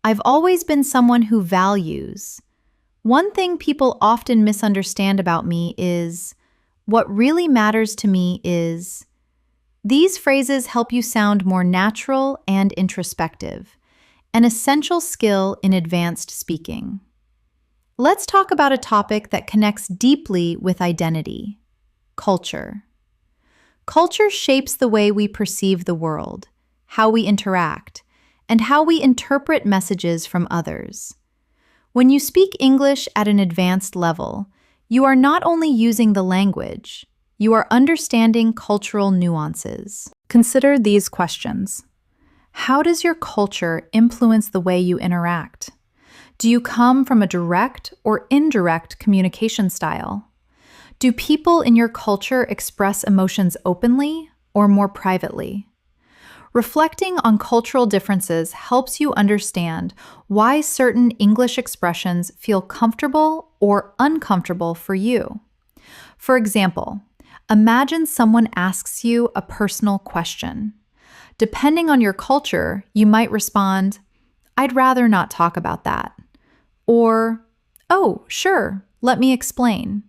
I've always been someone who values... One thing people often misunderstand about me is, what really matters to me is... These phrases help you sound more natural and introspective, an essential skill in advanced speaking. Let's talk about a topic that connects deeply with identity: culture. Culture shapes the way we perceive the world, how we interact, and how we interpret messages from others. When you speak English at an advanced level, you are not only using the language, you are understanding cultural nuances. Consider these questions. How does your culture influence the way you interact? Do you come from a direct or indirect communication style? Do people in your culture express emotions openly or more privately? Reflecting on cultural differences helps you understand why certain English expressions feel comfortable or uncomfortable for you. For example, imagine someone asks you a personal question. Depending on your culture, you might respond, "I'd rather not talk about that." Or, "Oh, sure, let me explain."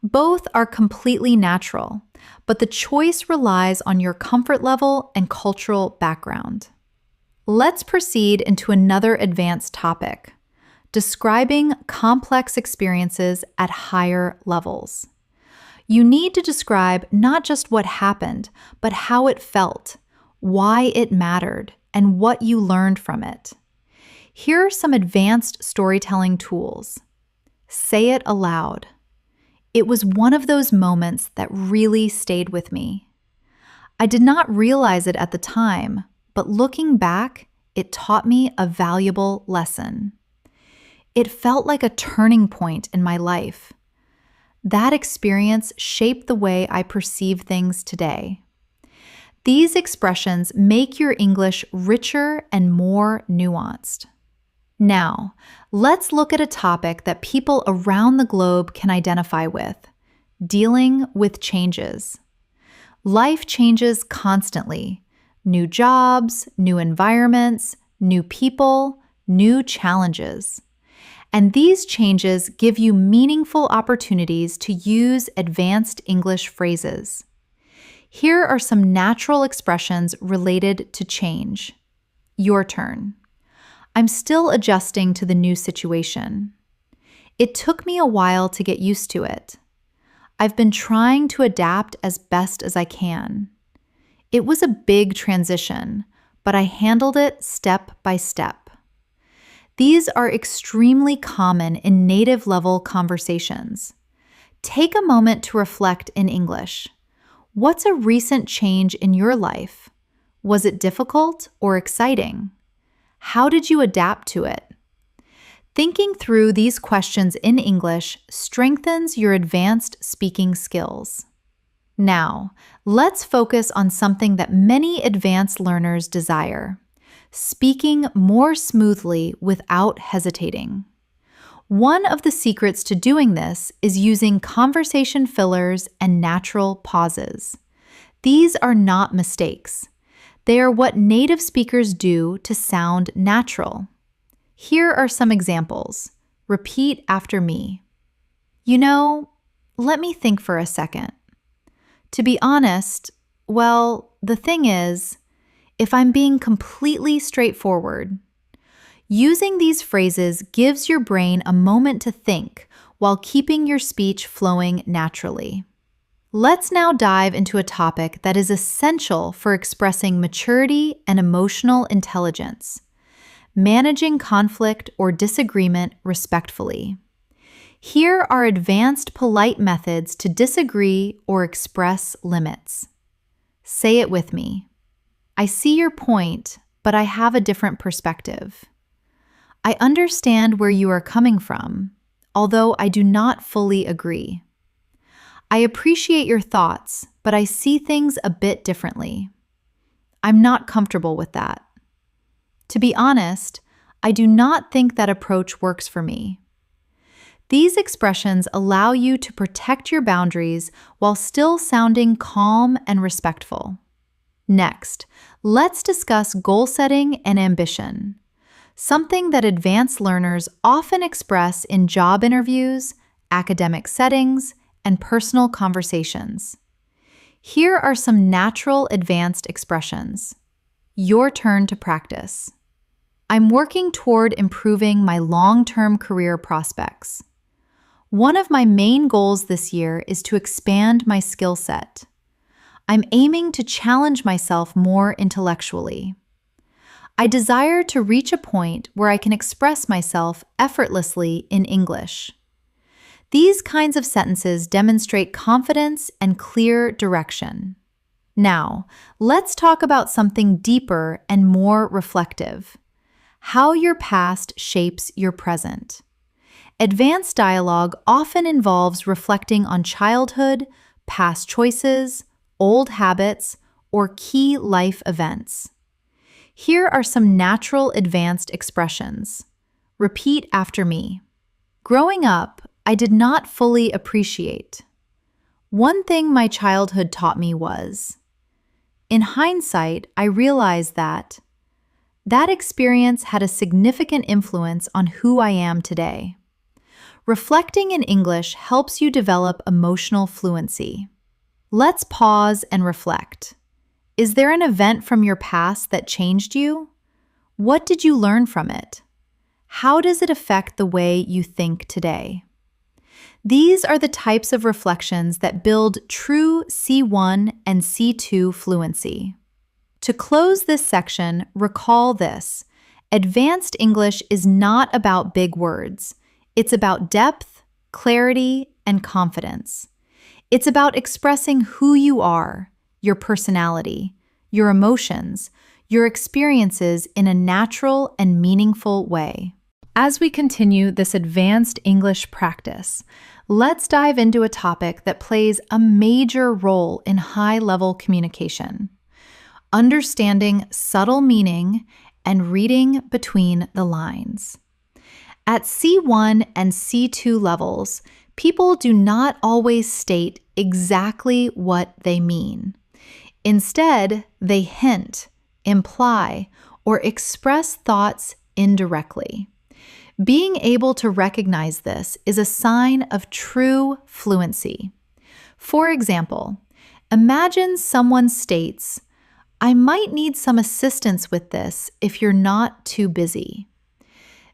Both are completely natural, but the choice relies on your comfort level and cultural background. Let's proceed into another advanced topic: describing complex experiences at higher levels. You need to describe not just what happened, but how it felt, why it mattered, and what you learned from it. Here are some advanced storytelling tools. Say it aloud. It was one of those moments that really stayed with me. I did not realize it at the time, but looking back, it taught me a valuable lesson. It felt like a turning point in my life. That experience shaped the way I perceive things today. These expressions make your English richer and more nuanced. Now, let's look at a topic that people around the globe can identify with: dealing with changes. Life changes constantly. New jobs, new environments, new people, new challenges. And these changes give you meaningful opportunities to use advanced English phrases. Here are some natural expressions related to change. Your turn. I'm still adjusting to the new situation. It took me a while to get used to it. I've been trying to adapt as best as I can. It was a big transition, but I handled it step by step. These are extremely common in native-level conversations. Take a moment to reflect in English. What's a recent change in your life? Was it difficult or exciting? How did you adapt to it? Thinking through these questions in English strengthens your advanced speaking skills. Now, let's focus on something that many advanced learners desire: speaking more smoothly without hesitating. One of the secrets to doing this is using conversation fillers and natural pauses. These are not mistakes. They are what native speakers do to sound natural. Here are some examples. Repeat after me. Let me think for a second. To be honest, the thing is, if I'm being completely straightforward. Using these phrases gives your brain a moment to think while keeping your speech flowing naturally. Let's now dive into a topic that is essential for expressing maturity and emotional intelligence: managing conflict or disagreement respectfully. Here are advanced polite methods to disagree or express limits. Say it with me. I see your point, but I have a different perspective. I understand where you are coming from, although I do not fully agree. I appreciate your thoughts, but I see things a bit differently. I'm not comfortable with that. To be honest, I do not think that approach works for me. These expressions allow you to protect your boundaries while still sounding calm and respectful. Next, let's discuss goal setting and ambition, something that advanced learners often express in job interviews, academic settings, and personal conversations. Here are some natural advanced expressions. Your turn to practice. I'm working toward improving my long-term career prospects. One of my main goals this year is to expand my skill set. I'm aiming to challenge myself more intellectually. I desire to reach a point where I can express myself effortlessly in English. These kinds of sentences demonstrate confidence and clear direction. Now, let's talk about something deeper and more reflective: how your past shapes your present. Advanced dialogue often involves reflecting on childhood, past choices, old habits, or key life events. Here are some natural advanced expressions. Repeat after me. Growing up, I did not fully appreciate. One thing my childhood taught me was. In hindsight, I realized that experience had a significant influence on who I am today. Reflecting in English helps you develop emotional fluency. Let's pause and reflect. Is there an event from your past that changed you? What did you learn from it? How does it affect the way you think today? These are the types of reflections that build true C1 and C2 fluency. To close this section, recall this: advanced English is not about big words. It's about depth, clarity, and confidence. It's about expressing who you are, your personality, your emotions, your experiences in a natural and meaningful way. As we continue this advanced English practice, let's dive into a topic that plays a major role in high-level communication: understanding subtle meaning and reading between the lines. At C1 and C2 levels, people do not always state exactly what they mean. Instead, they hint, imply, or express thoughts indirectly. Being able to recognize this is a sign of true fluency. For example, imagine someone states, "I might need some assistance with this if you're not too busy."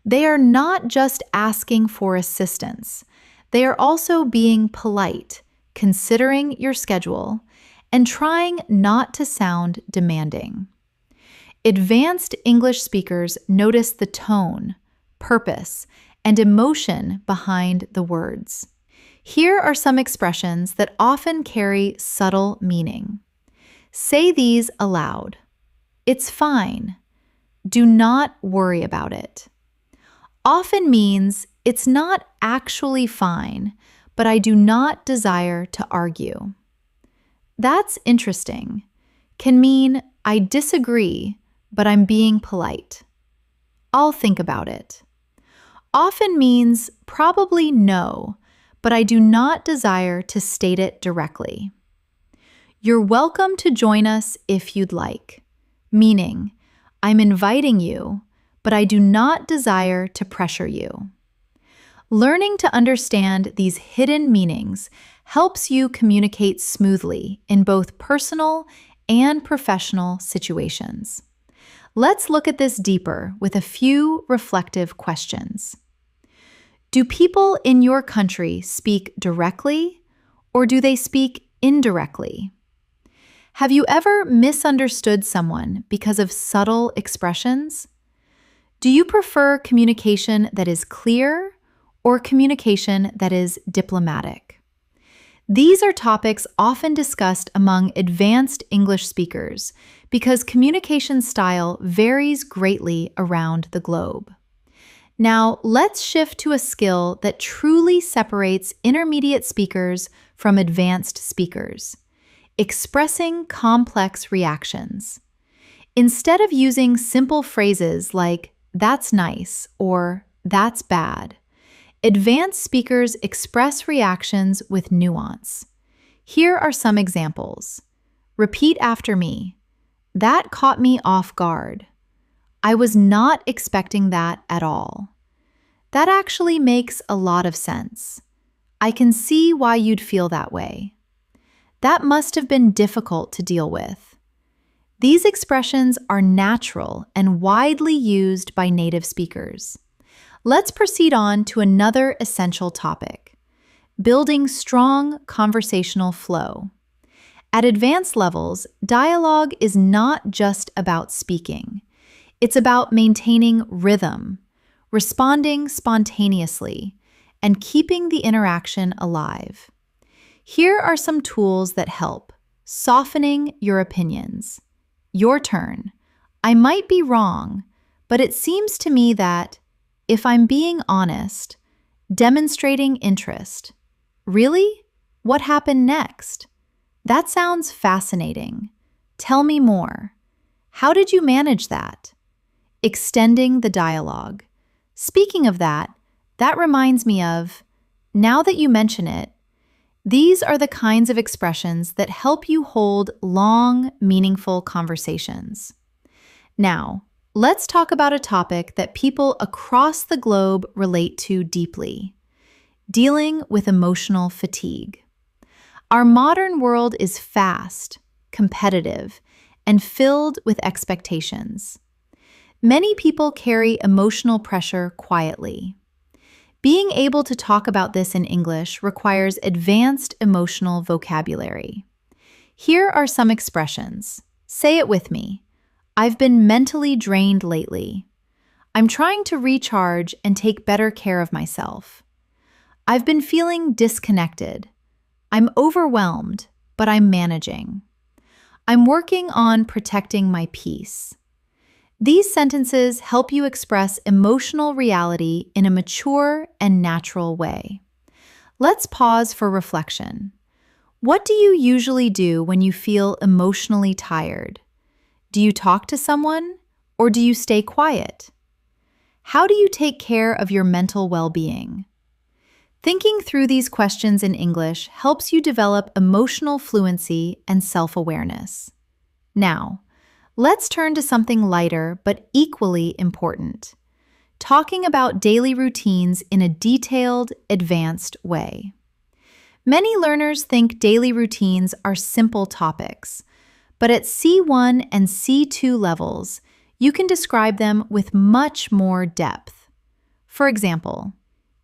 They are not just asking for assistance. They are also being polite, considering your schedule, and trying not to sound demanding. Advanced English speakers notice the tone, purpose, and emotion behind the words. Here are some expressions that often carry subtle meaning. Say these aloud. "It's fine." "Do not worry about it." Often means it's not actually fine, but I do not desire to argue. "That's interesting." Can mean I disagree, but I'm being polite. "I'll think about it." Often means probably no, but I do not desire to state it directly. "You're welcome to join us if you'd like," meaning I'm inviting you, but I do not desire to pressure you. Learning to understand these hidden meanings helps you communicate smoothly in both personal and professional situations. Let's look at this deeper with a few reflective questions. Do people in your country speak directly, or do they speak indirectly? Have you ever misunderstood someone because of subtle expressions? Do you prefer communication that is clear or communication that is diplomatic? These are topics often discussed among advanced English speakers because communication style varies greatly around the globe. Now, let's shift to a skill that truly separates intermediate speakers from advanced speakers: expressing complex reactions. Instead of using simple phrases like "that's nice" or "that's bad," advanced speakers express reactions with nuance. Here are some examples. Repeat after me. "That caught me off guard." "I was not expecting that at all." "That actually makes a lot of sense." "I can see why you'd feel that way." "That must have been difficult to deal with." These expressions are natural and widely used by native speakers. Let's proceed on to another essential topic: building strong conversational flow. At advanced levels, dialogue is not just about speaking. It's about maintaining rhythm, responding spontaneously, and keeping the interaction alive. Here are some tools that help: softening your opinions. Your turn. "I might be wrong, but it seems to me that," if I'm being honest. Demonstrating interest. "Really? What happened next?" "That sounds fascinating. Tell me more." "How did you manage that?" Extending the dialogue. "Speaking of that, that reminds me of," "now that you mention it." These are the kinds of expressions that help you hold long, meaningful conversations. Now, let's talk about a topic that people across the globe relate to deeply: dealing with emotional fatigue. Our modern world is fast, competitive, and filled with expectations. Many people carry emotional pressure quietly. Being able to talk about this in English requires advanced emotional vocabulary. Here are some expressions. Say it with me. "I've been mentally drained lately." "I'm trying to recharge and take better care of myself." "I've been feeling disconnected." "I'm overwhelmed, but I'm managing." "I'm working on protecting my peace." These sentences help you express emotional reality in a mature and natural way. Let's pause for reflection. What do you usually do when you feel emotionally tired? Do you talk to someone or do you stay quiet? How do you take care of your mental well-being? Thinking through these questions in English helps you develop emotional fluency and self-awareness. Now, let's turn to something lighter but equally important, talking about daily routines in a detailed, advanced way. Many learners think daily routines are simple topics, but at C1 and C2 levels, you can describe them with much more depth. For example,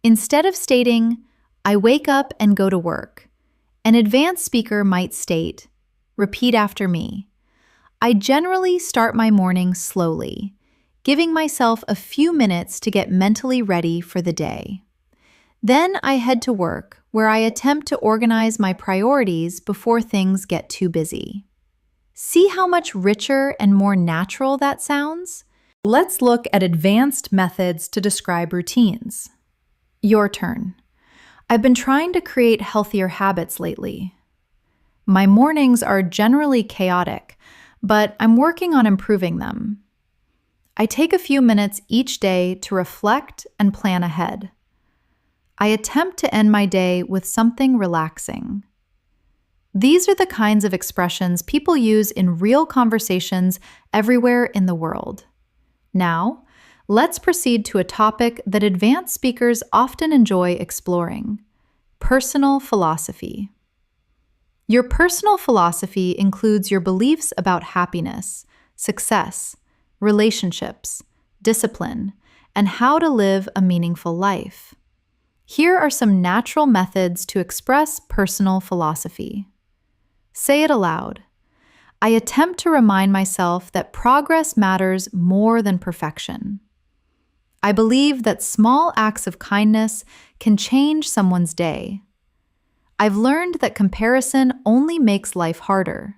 instead of stating, "I wake up and go to work," an advanced speaker might state, "Repeat after me. I generally start my morning slowly, giving myself a few minutes to get mentally ready for the day. Then I head to work, where I attempt to organize my priorities before things get too busy." See how much richer and more natural that sounds? Let's look at advanced methods to describe routines. Your turn. I've been trying to create healthier habits lately. My mornings are generally chaotic, but I'm working on improving them. I take a few minutes each day to reflect and plan ahead. I attempt to end my day with something relaxing. These are the kinds of expressions people use in real conversations everywhere in the world. Now, let's proceed to a topic that advanced speakers often enjoy exploring: personal philosophy. Your personal philosophy includes your beliefs about happiness, success, relationships, discipline, and how to live a meaningful life. Here are some natural methods to express personal philosophy. Say it aloud. I attempt to remind myself that progress matters more than perfection. I believe that small acts of kindness can change someone's day. I've learned that comparison only makes life harder.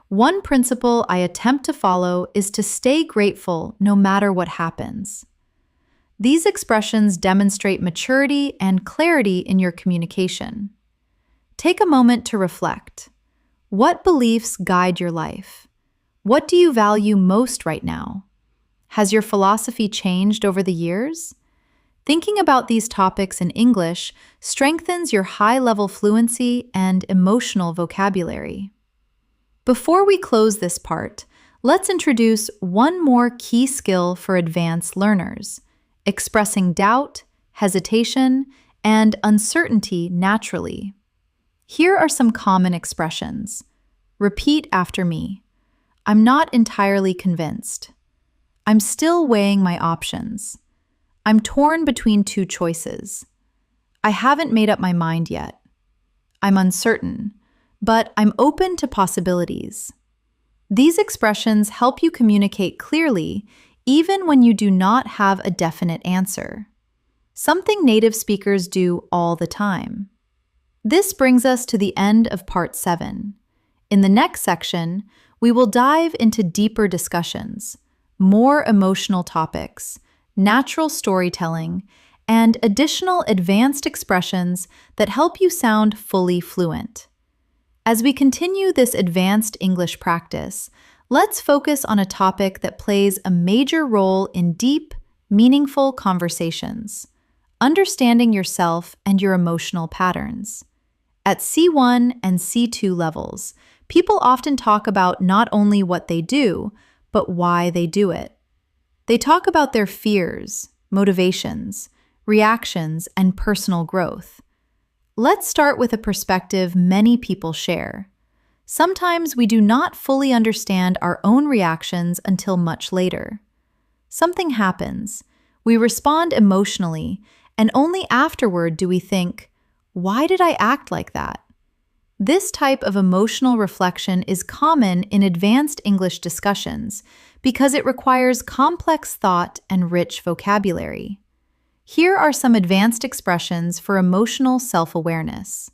One principle I attempt to follow is to stay grateful no matter what happens. These expressions demonstrate maturity and clarity in your communication. Take a moment to reflect. What beliefs guide your life? What do you value most right now? Has your philosophy changed over the years? Thinking about these topics in English strengthens your high-level fluency and emotional vocabulary. Before we close this part, let's introduce one more key skill for advanced learners: expressing doubt, hesitation, and uncertainty naturally. Here are some common expressions. Repeat after me. I'm not entirely convinced. I'm still weighing my options. I'm torn between two choices. I haven't made up my mind yet. I'm uncertain, but I'm open to possibilities. These expressions help you communicate clearly even when you do not have a definite answer, something native speakers do all the time. This brings us to the end of Part 7. In the next section, we will dive into deeper discussions, more emotional topics, natural storytelling, and additional advanced expressions that help you sound fully fluent. As we continue this advanced English practice, let's focus on a topic that plays a major role in deep, meaningful conversations: understanding yourself and your emotional patterns. At C1 and C2 levels, people often talk about not only what they do, but why they do it. They talk about their fears, motivations, reactions, and personal growth. Let's start with a perspective many people share. Sometimes we do not fully understand our own reactions until much later. Something happens, we respond emotionally, and only afterward do we think, "Why did I act like that?" This type of emotional reflection is common in advanced English discussions because it requires complex thought and rich vocabulary. Here are some advanced expressions for emotional self-awareness.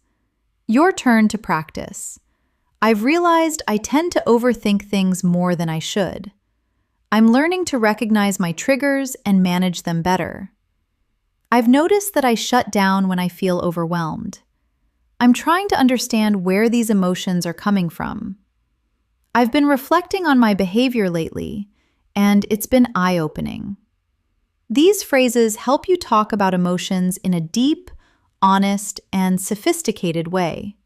Your turn to practice. I've realized I tend to overthink things more than I should. I'm learning to recognize my triggers and manage them better. I've noticed that I shut down when I feel overwhelmed. I'm trying to understand where these emotions are coming from. I've been reflecting on my behavior lately, and it's been eye-opening. These phrases help you talk about emotions in a deep, honest, and sophisticated way.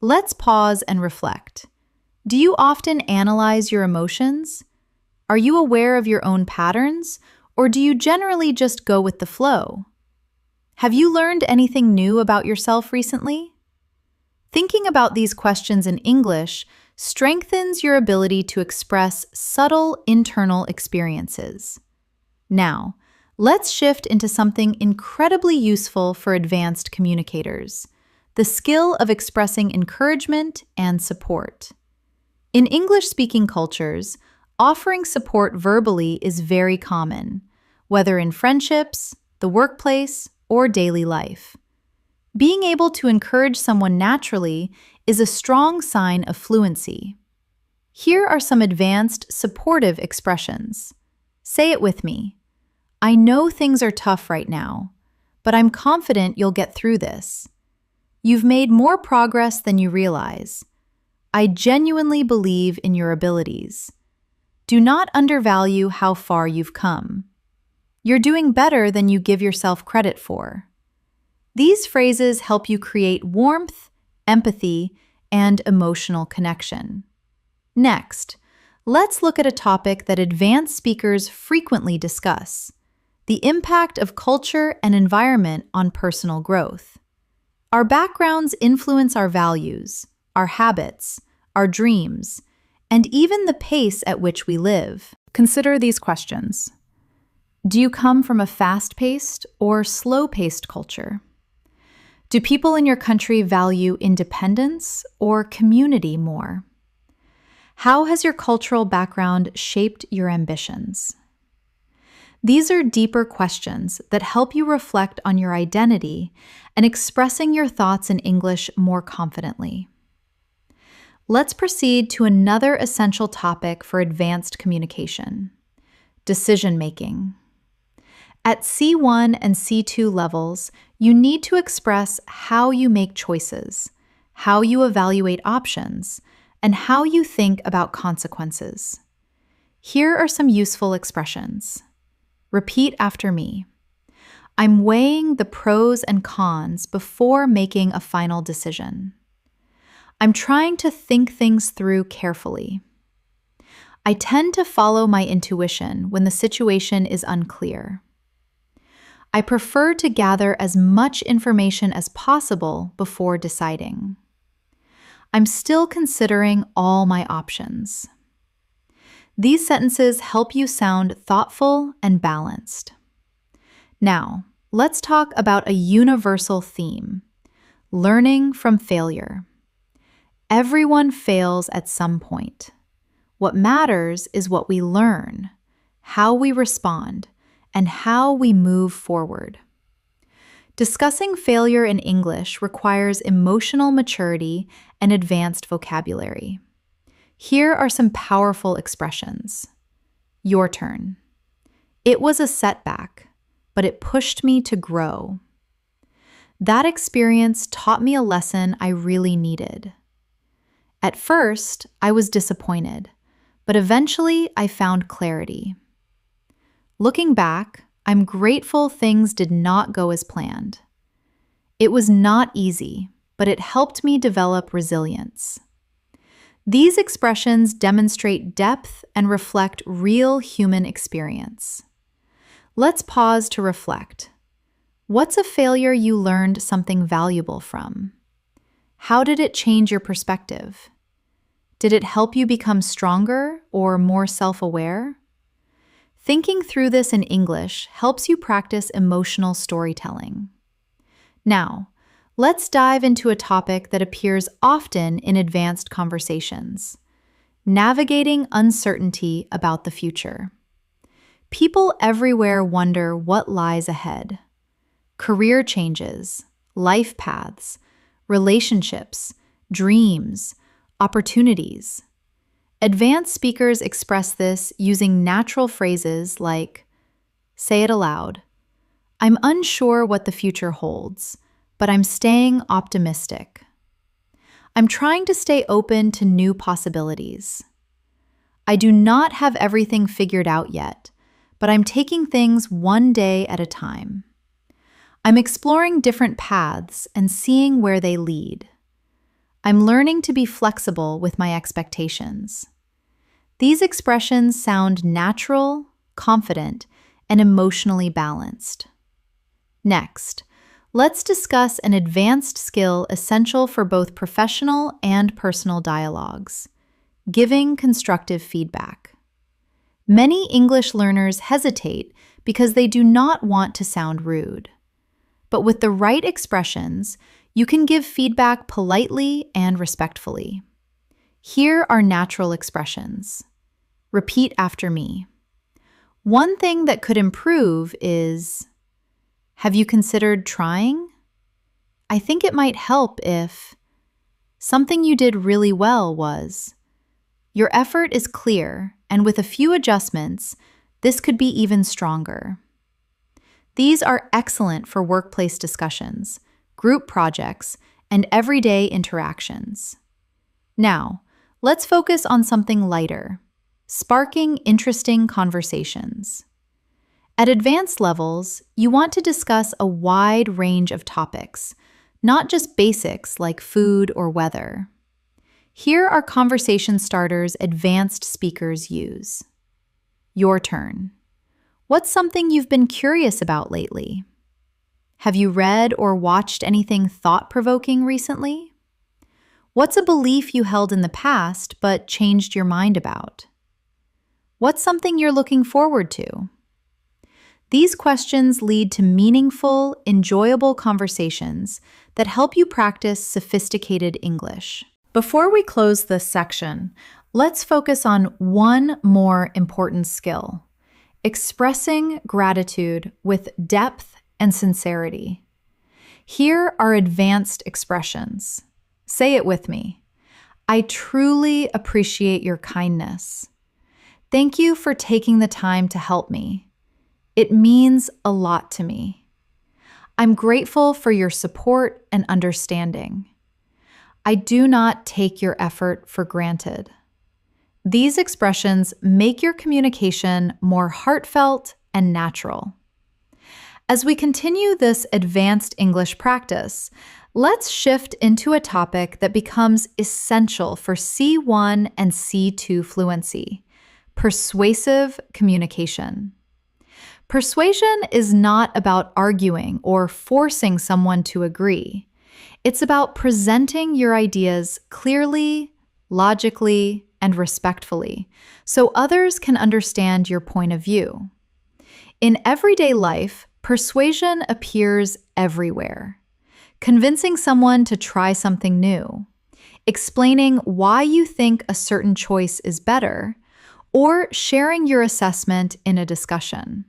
Let's pause and reflect. Do you often analyze your emotions? Are you aware of your own patterns, or do you generally just go with the flow? Have you learned anything new about yourself recently? Thinking about these questions in English strengthens your ability to express subtle internal experiences. Now, let's shift into something incredibly useful for advanced communicators: the skill of expressing encouragement and support. In English-speaking cultures, offering support verbally is very common, whether in friendships, the workplace, or daily life. Being able to encourage someone naturally is a strong sign of fluency. Here are some advanced, supportive expressions. Say it with me. I know things are tough right now, but I'm confident you'll get through this. You've made more progress than you realize. I genuinely believe in your abilities. Do not undervalue how far you've come. You're doing better than you give yourself credit for. These phrases help you create warmth, empathy, and emotional connection. Next, let's look at a topic that advanced speakers frequently discuss: the impact of culture and environment on personal growth. Our backgrounds influence our values, our habits, our dreams, and even the pace at which we live. Consider these questions. Do you come from a fast-paced or slow-paced culture? Do people in your country value independence or community more? How has your cultural background shaped your ambitions? These are deeper questions that help you reflect on your identity and expressing your thoughts in English more confidently. Let's proceed to another essential topic for advanced communication: decision-making. At C1 and C2 levels, you need to express how you make choices, how you evaluate options, and how you think about consequences. Here are some useful expressions. Repeat after me. I'm weighing the pros and cons before making a final decision. I'm trying to think things through carefully. I tend to follow my intuition when the situation is unclear. I prefer to gather as much information as possible before deciding. I'm still considering all my options. These sentences help you sound thoughtful and balanced. Now, let's talk about a universal theme: learning from failure. Everyone fails at some point. What matters is what we learn, how we respond, and how we move forward. Discussing failure in English requires emotional maturity and advanced vocabulary. Here are some powerful expressions. Your turn. It was a setback, but it pushed me to grow. That experience taught me a lesson I really needed. At first, I was disappointed, but eventually I found clarity. Looking back, I'm grateful things did not go as planned. It was not easy, but it helped me develop resilience. These expressions demonstrate depth and reflect real human experience. Let's pause to reflect. What's a failure you learned something valuable from? How did it change your perspective? Did it help you become stronger or more self-aware? Thinking through this in English helps you practice emotional storytelling. Now, let's dive into a topic that appears often in advanced conversations: navigating uncertainty about the future. People everywhere wonder what lies ahead. Career changes, life paths, relationships, dreams, opportunities. Advanced speakers express this using natural phrases like, say it aloud. I'm unsure what the future holds, but I'm staying optimistic. I'm trying to stay open to new possibilities. I do not have everything figured out yet, but I'm taking things one day at a time. I'm exploring different paths and seeing where they lead. I'm learning to be flexible with my expectations. These expressions sound natural, confident, and emotionally balanced. Next, let's discuss an advanced skill essential for both professional and personal dialogues: giving constructive feedback. Many English learners hesitate because they do not want to sound rude. But with the right expressions, you can give feedback politely and respectfully. Here are natural expressions. Repeat after me. One thing that could improve is, have you considered trying? I think it might help if. Something you did really well was. Your effort is clear, and with a few adjustments, this could be even stronger. These are excellent for workplace discussions, group projects, and everyday interactions. Now, let's focus on something lighter: sparking interesting conversations. At advanced levels, you want to discuss a wide range of topics, not just basics like food or weather. Here are conversation starters advanced speakers use. Your turn. What's something you've been curious about lately? Have you read or watched anything thought-provoking recently? What's a belief you held in the past but changed your mind about? What's something you're looking forward to? These questions lead to meaningful, enjoyable conversations that help you practice sophisticated English. Before we close this section, let's focus on one more important skill: expressing gratitude with depth and sincerity. Here are advanced expressions. Say it with me. I truly appreciate your kindness. Thank you for taking the time to help me. It means a lot to me. I'm grateful for your support and understanding. I do not take your effort for granted. These expressions make your communication more heartfelt and natural. As we continue this advanced English practice, let's shift into a topic that becomes essential for C1 and C2 fluency: persuasive communication. Persuasion is not about arguing or forcing someone to agree. It's about presenting your ideas clearly, logically, and respectfully, so others can understand your point of view. In everyday life, persuasion appears everywhere. Convincing someone to try something new, explaining why you think a certain choice is better, or sharing your assessment in a discussion.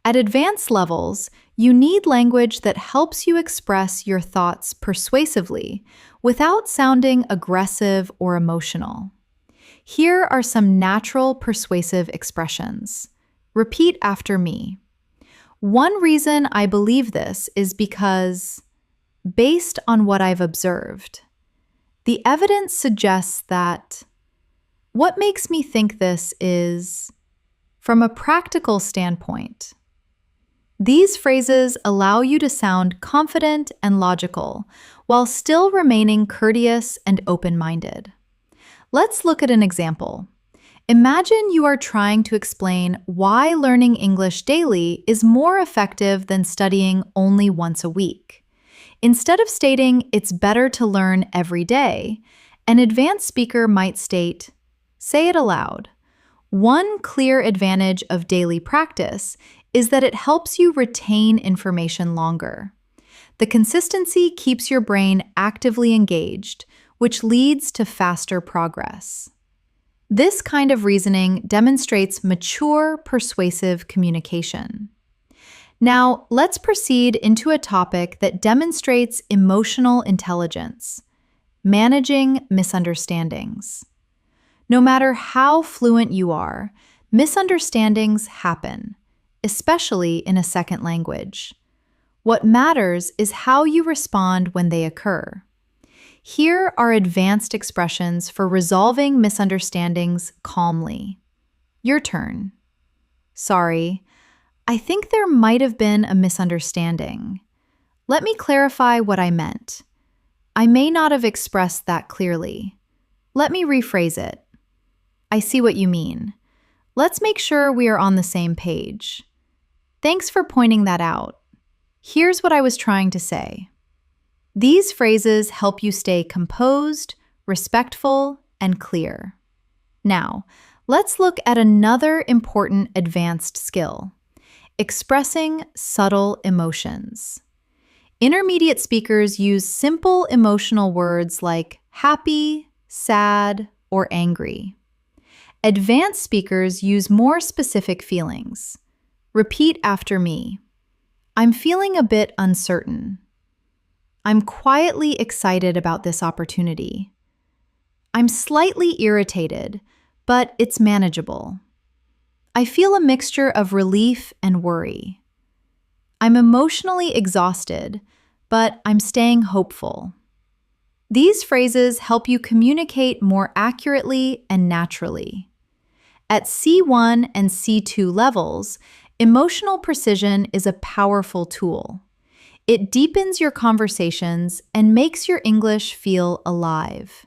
At advanced levels, you need language that helps you express your thoughts persuasively without sounding aggressive or emotional. Here are some natural persuasive expressions. Repeat after me. One reason I believe this is because, based on what I've observed, the evidence suggests that. What makes me think this is, from a practical standpoint. These phrases allow you to sound confident and logical while still remaining courteous and open-minded. Let's look at an example. Imagine you are trying to explain why learning English daily is more effective than studying only once a week. Instead of stating it's better to learn every day, an advanced speaker might state, say it aloud. One clear advantage of daily practice is that it helps you retain information longer. The consistency keeps your brain actively engaged, which leads to faster progress. This kind of reasoning demonstrates mature, persuasive communication. Now, let's proceed into a topic that demonstrates emotional intelligence: managing misunderstandings. No matter how fluent you are, misunderstandings happen, especially in a second language. What matters is how you respond when they occur. Here are advanced expressions for resolving misunderstandings calmly. Your turn. Sorry, I think there might have been a misunderstanding. Let me clarify what I meant. I may not have expressed that clearly. Let me rephrase it. I see what you mean. Let's make sure we are on the same page. Thanks for pointing that out. Here's what I was trying to say. These phrases help you stay composed, respectful, and clear. Now, let's look at another important advanced skill: expressing subtle emotions. Intermediate speakers use simple emotional words like happy, sad, or angry. Advanced speakers use more specific feelings. Repeat after me. I'm feeling a bit uncertain. I'm quietly excited about this opportunity. I'm slightly irritated, but it's manageable. I feel a mixture of relief and worry. I'm emotionally exhausted, but I'm staying hopeful. These phrases help you communicate more accurately and naturally. At C1 and C2 levels, emotional precision is a powerful tool. It deepens your conversations and makes your English feel alive.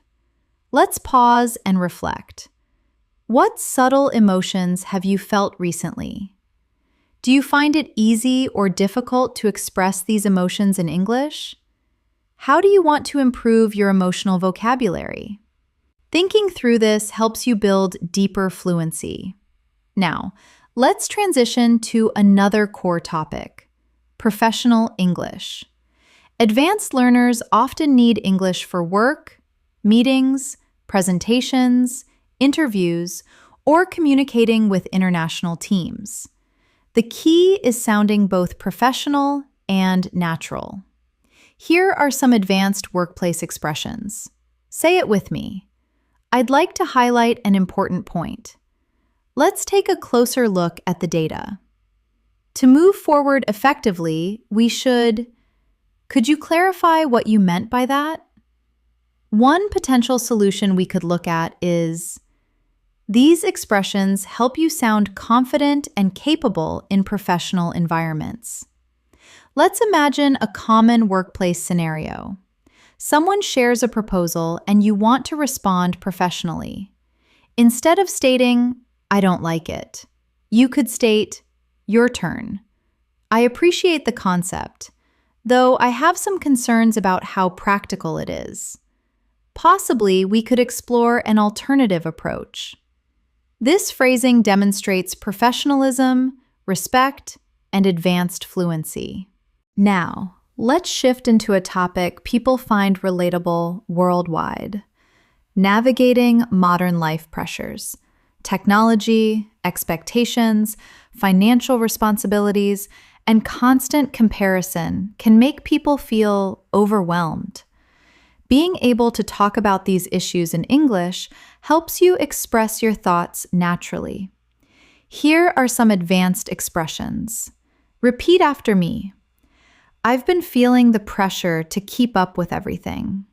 Let's pause and reflect. What subtle emotions have you felt recently? Do you find it easy or difficult to express these emotions in English? How do you want to improve your emotional vocabulary? Thinking through this helps you build deeper fluency. Now, let's transition to another core topic: professional English. Advanced learners often need English for work, meetings, presentations, interviews, or communicating with international teams. The key is sounding both professional and natural. Here are some advanced workplace expressions. Say it with me. I'd like to highlight an important point. Let's take a closer look at the data. To move forward effectively, we should... Could you clarify what you meant by that? One potential solution we could look at is... These expressions help you sound confident and capable in professional environments. Let's imagine a common workplace scenario. Someone shares a proposal and you want to respond professionally. Instead of stating, "I don't like it," you could state, "Your turn. I appreciate the concept, though I have some concerns about how practical it is. Possibly we could explore an alternative approach." This phrasing demonstrates professionalism, respect, and advanced fluency. Now, let's shift into a topic people find relatable worldwide: navigating modern life pressures. Technology, expectations, financial responsibilities, and constant comparison can make people feel overwhelmed. Being able to talk about these issues in English helps you express your thoughts naturally. Here are some advanced expressions. Repeat after me. I've been feeling the pressure to keep up with everything.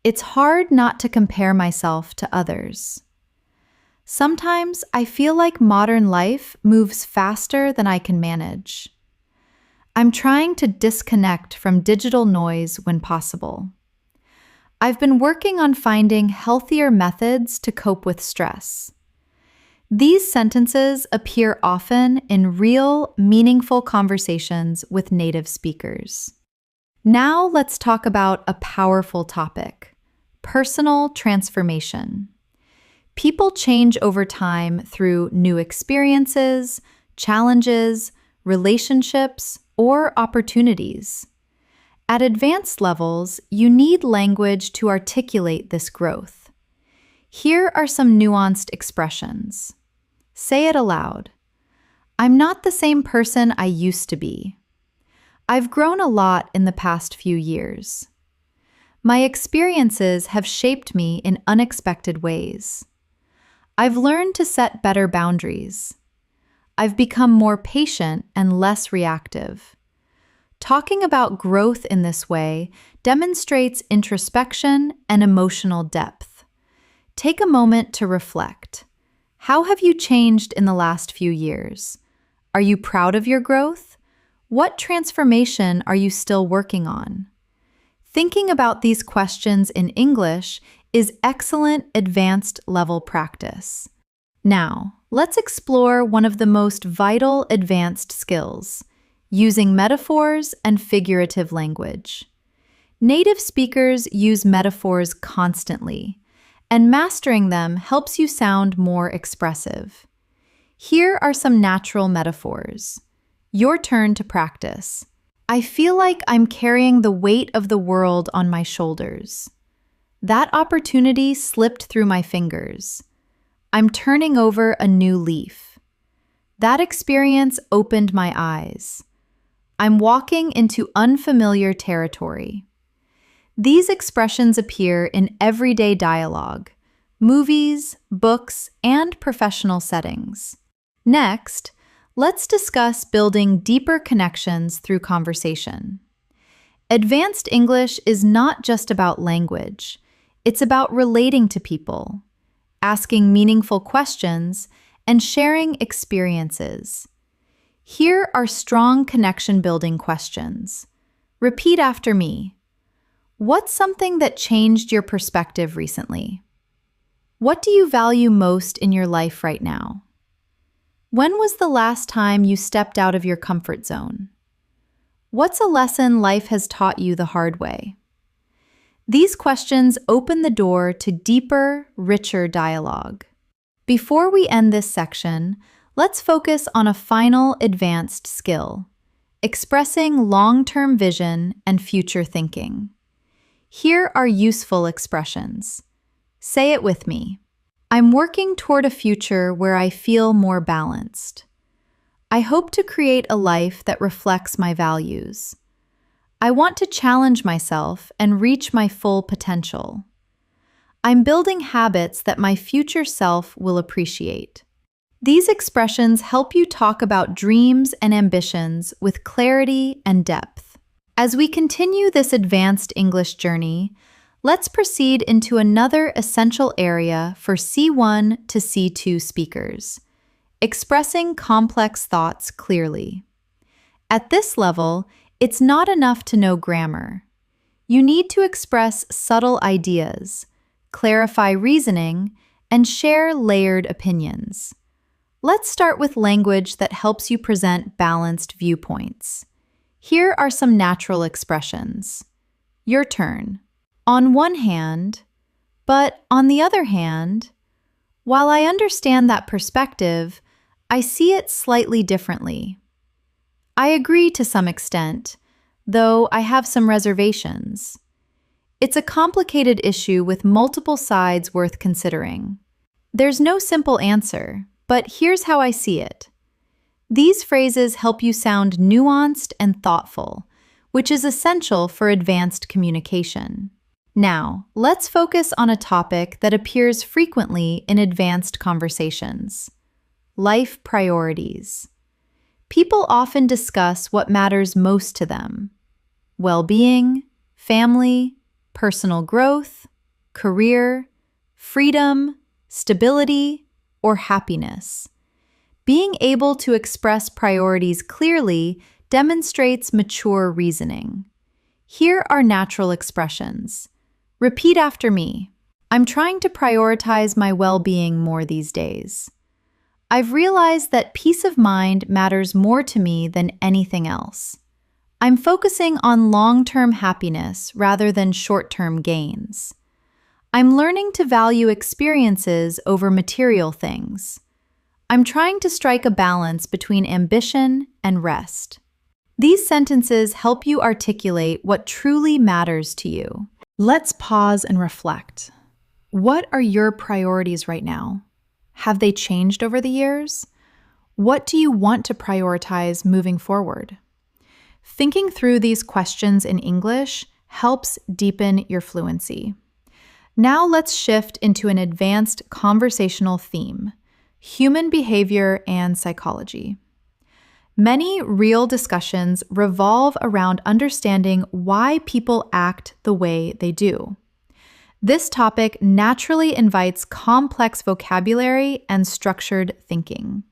It's hard not to compare myself to others. Sometimes I feel like modern life moves faster than I can manage. I'm trying to disconnect from digital noise when possible. I've been working on finding healthier methods to cope with stress. These sentences appear often in real, meaningful conversations with native speakers. Now let's talk about a powerful topic: personal transformation. People change over time through new experiences, challenges, relationships, or opportunities. At advanced levels, you need language to articulate this growth. Here are some nuanced expressions. Say it aloud. I'm not the same person I used to be. I've grown a lot in the past few years. My experiences have shaped me in unexpected ways. I've learned to set better boundaries. I've become more patient and less reactive. Talking about growth in this way demonstrates introspection and emotional depth. Take a moment to reflect. How have you changed in the last few years? Are you proud of your growth? What transformation are you still working on? Thinking about these questions in English is excellent advanced level practice. Now, let's explore one of the most vital advanced skills, using metaphors and figurative language. Native speakers use metaphors constantly, and mastering them helps you sound more expressive. Here are some natural metaphors. Your turn to practice. I feel like I'm carrying the weight of the world on my shoulders. That opportunity slipped through my fingers. I'm turning over a new leaf. That experience opened my eyes. I'm walking into unfamiliar territory. These expressions appear in everyday dialogue, movies, books, and professional settings. Next, let's discuss building deeper connections through conversation. Advanced English is not just about language. It's about relating to people, asking meaningful questions, and sharing experiences. Here are strong connection-building questions. Repeat after me. What's something that changed your perspective recently? What do you value most in your life right now? When was the last time you stepped out of your comfort zone? What's a lesson life has taught you the hard way? These questions open the door to deeper, richer dialogue. Before we end this section, let's focus on a final advanced skill, expressing long-term vision and future thinking. Here are useful expressions. Say it with me. I'm working toward a future where I feel more balanced. I hope to create a life that reflects my values. I want to challenge myself and reach my full potential. I'm building habits that my future self will appreciate. These expressions help you talk about dreams and ambitions with clarity and depth. As we continue this advanced English journey, let's proceed into another essential area for C1 to C2 speakers, expressing complex thoughts clearly. At this level, it's not enough to know grammar. You need to express subtle ideas, clarify reasoning, and share layered opinions. Let's start with language that helps you present balanced viewpoints. Here are some natural expressions. Your turn. On one hand, but on the other hand, while I understand that perspective, I see it slightly differently. I agree to some extent, though I have some reservations. It's a complicated issue with multiple sides worth considering. There's no simple answer, but here's how I see it. These phrases help you sound nuanced and thoughtful, which is essential for advanced communication. Now, let's focus on a topic that appears frequently in advanced conversations: life priorities. People often discuss what matters most to them: well-being, family, personal growth, career, freedom, stability, or happiness. Being able to express priorities clearly demonstrates mature reasoning. Here are natural expressions. Repeat after me. I'm trying to prioritize my well-being more these days. I've realized that peace of mind matters more to me than anything else. I'm focusing on long-term happiness rather than short-term gains. I'm learning to value experiences over material things. I'm trying to strike a balance between ambition and rest. These sentences help you articulate what truly matters to you. Let's pause and reflect. What are your priorities right now? Have they changed over the years? What do you want to prioritize moving forward? Thinking through these questions in English helps deepen your fluency. Now let's shift into an advanced conversational theme: human behavior and psychology. Many real discussions revolve around understanding why people act the way they do. This topic naturally invites complex vocabulary and structured thinking.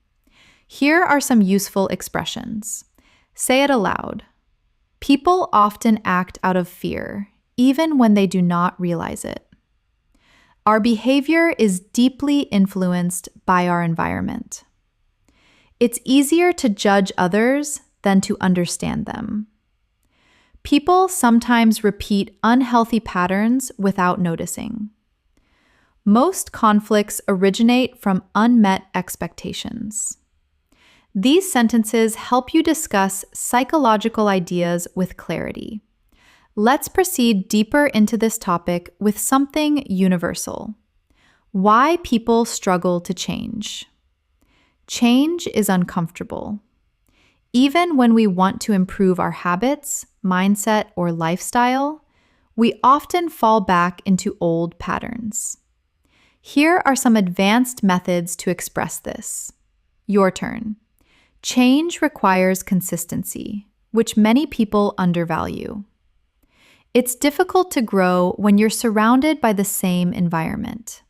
Here are some useful expressions. Say it aloud. People often act out of fear, even when they do not realize it. Our behavior is deeply influenced by our environment. It's easier to judge others than to understand them. People sometimes repeat unhealthy patterns without noticing. Most conflicts originate from unmet expectations. These sentences help you discuss psychological ideas with clarity. Let's proceed deeper into this topic with something universal: why people struggle to change. Change is uncomfortable. Even when we want to improve our habits, mindset, or lifestyle, we often fall back into old patterns. Here are some advanced methods to express this. Your turn. Change requires consistency, which many people undervalue. It's difficult to grow when you're surrounded by the same environment.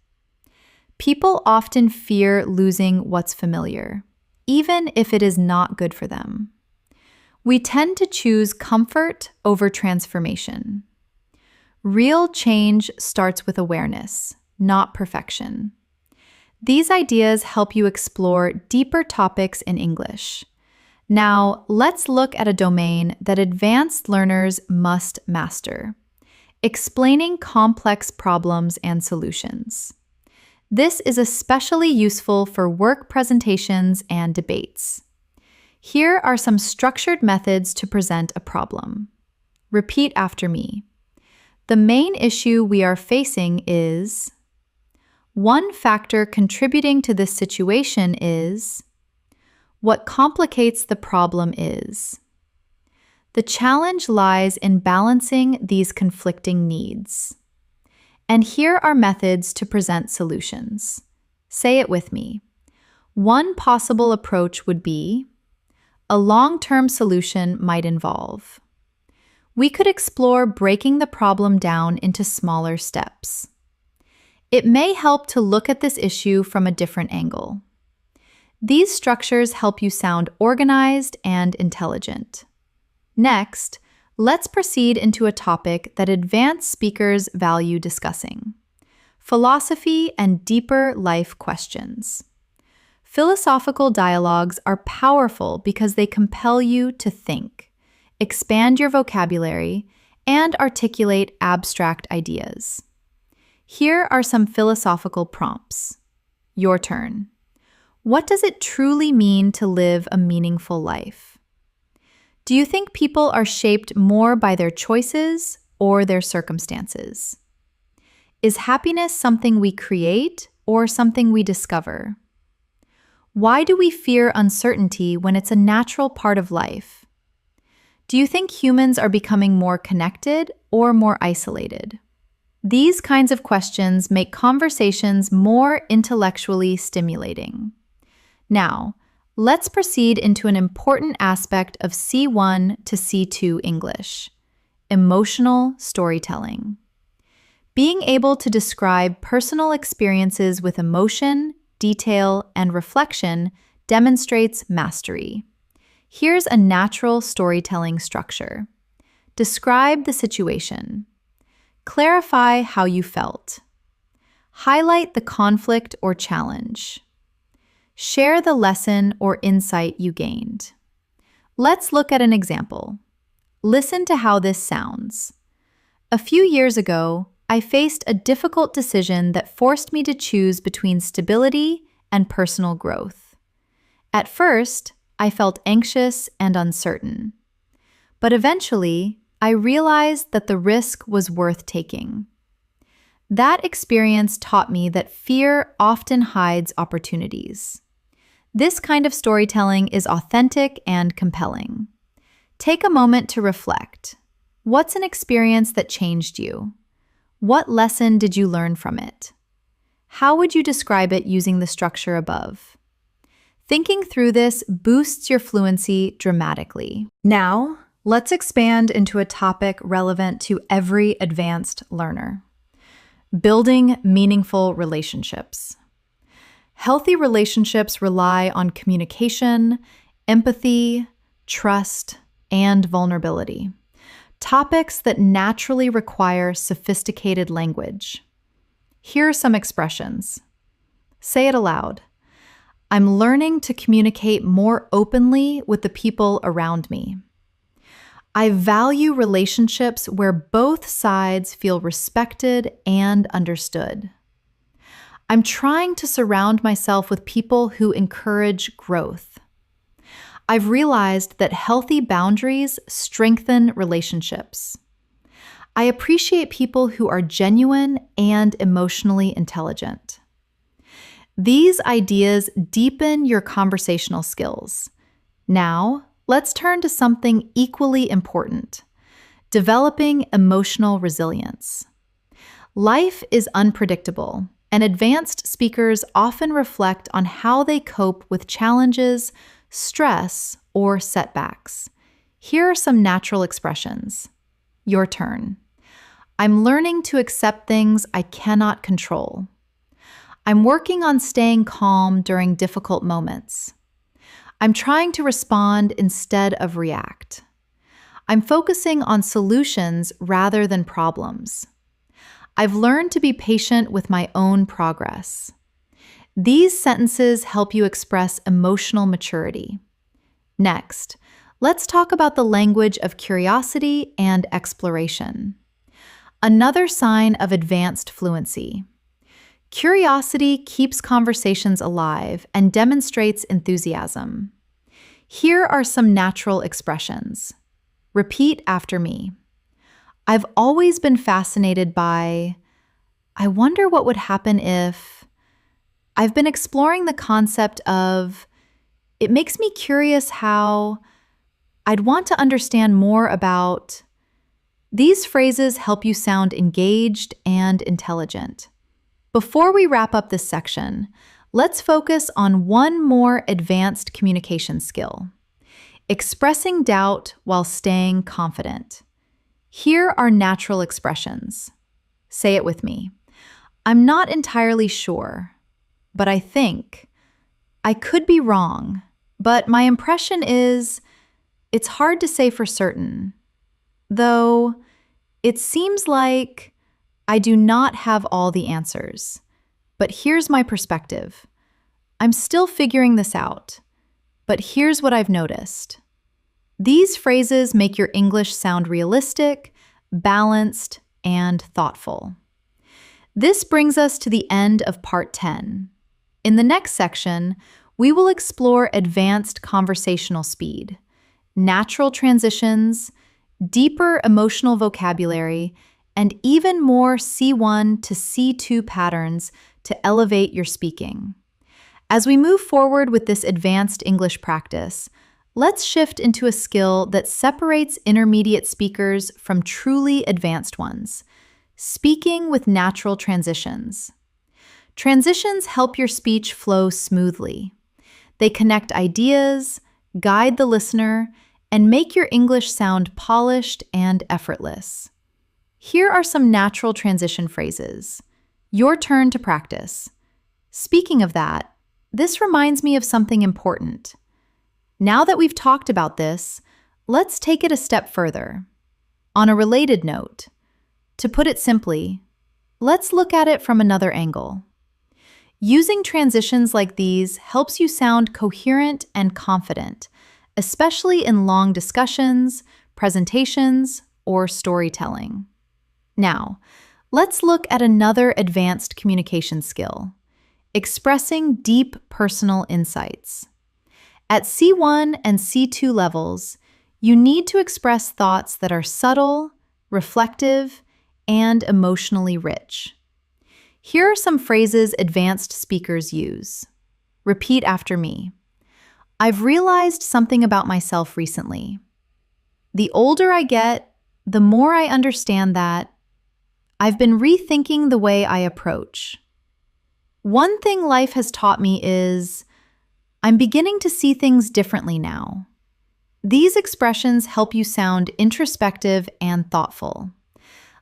People often fear losing what's familiar, even if it is not good for them. We tend to choose comfort over transformation. Real change starts with awareness, not perfection. These ideas help you explore deeper topics in English. Now, let's look at a domain that advanced learners must master: explaining complex problems and solutions. This is especially useful for work presentations and debates. Here are some structured methods to present a problem. Repeat after me. The main issue we are facing is... One factor contributing to this situation is... What complicates the problem is... The challenge lies in balancing these conflicting needs. And here are methods to present solutions. Say it with me. One possible approach would be: a long-term solution might involve. We could explore breaking the problem down into smaller steps. It may help to look at this issue from a different angle. These structures help you sound organized and intelligent. Next, let's proceed into a topic that advanced speakers value discussing: philosophy and deeper life questions. Philosophical dialogues are powerful because they compel you to think, expand your vocabulary, and articulate abstract ideas. Here are some philosophical prompts. Your turn. What does it truly mean to live a meaningful life? Do you think people are shaped more by their choices or their circumstances? Is happiness something we create or something we discover? Why do we fear uncertainty when it's a natural part of life? Do you think humans are becoming more connected or more isolated? These kinds of questions make conversations more intellectually stimulating. Now, let's proceed into an important aspect of C1 to C2 English: emotional storytelling. Being able to describe personal experiences with emotion, detail, and reflection demonstrates mastery. Here's a natural storytelling structure. Describe the situation. Clarify how you felt. Highlight the conflict or challenge. Share the lesson or insight you gained. Let's look at an example. Listen to how this sounds. A few years ago, I faced a difficult decision that forced me to choose between stability and personal growth. At first, I felt anxious and uncertain. But eventually, I realized that the risk was worth taking. That experience taught me that fear often hides opportunities. This kind of storytelling is authentic and compelling. Take a moment to reflect. What's an experience that changed you? What lesson did you learn from it? How would you describe it using the structure above? Thinking through this boosts your fluency dramatically. Now, let's expand into a topic relevant to every advanced learner: building meaningful relationships. Healthy relationships rely on communication, empathy, trust, and vulnerability, topics that naturally require sophisticated language. Here are some expressions. Say it aloud. I'm learning to communicate more openly with the people around me. I value relationships where both sides feel respected and understood. I'm trying to surround myself with people who encourage growth. I've realized that healthy boundaries strengthen relationships. I appreciate people who are genuine and emotionally intelligent. These ideas deepen your conversational skills. Now, let's turn to something equally important: developing emotional resilience. Life is unpredictable, and advanced speakers often reflect on how they cope with challenges, stress, or setbacks. Here are some natural expressions. Your turn. I'm learning to accept things I cannot control. I'm working on staying calm during difficult moments. I'm trying to respond instead of react. I'm focusing on solutions rather than problems. I've learned to be patient with my own progress. These sentences help you express emotional maturity. Next, let's talk about the language of curiosity and exploration. Another sign of advanced fluency. Curiosity keeps conversations alive and demonstrates enthusiasm. Here are some natural expressions. Repeat after me. I've always been fascinated by. I wonder what would happen if. I've been exploring the concept of. It makes me curious how. I'd want to understand more about. These phrases help you sound engaged and intelligent. Before we wrap up this section, let's focus on one more advanced communication skill: expressing doubt while staying confident. Here are natural expressions. Say it with me. I'm not entirely sure, but I think. I could be wrong, but my impression is. It's hard to say for certain. Though, it seems like. I do not have all the answers, but here's my perspective. I'm still figuring this out, but here's what I've noticed. These phrases make your English sound realistic, balanced, and thoughtful. This brings us to the end of Part 10. In the next section, we will explore advanced conversational speed, natural transitions, deeper emotional vocabulary, and even more C1 to C2 patterns to elevate your speaking. As we move forward with this advanced English practice, let's shift into a skill that separates intermediate speakers from truly advanced ones: speaking with natural transitions. Transitions help your speech flow smoothly. They connect ideas, guide the listener, and make your English sound polished and effortless. Here are some natural transition phrases. Your turn to practice. Speaking of that, this reminds me of something important. Now that we've talked about this, let's take it a step further. On a related note, to put it simply, let's look at it from another angle. Using transitions like these helps you sound coherent and confident, especially in long discussions, presentations, or storytelling. Now, let's look at another advanced communication skill: expressing deep personal insights. At C1 and C2 levels, you need to express thoughts that are subtle, reflective, and emotionally rich. Here are some phrases advanced speakers use. Repeat after me. I've realized something about myself recently. The older I get, the more I understand that. I've been rethinking the way I approach. One thing life has taught me is I'm beginning to see things differently now. These expressions help you sound introspective and thoughtful.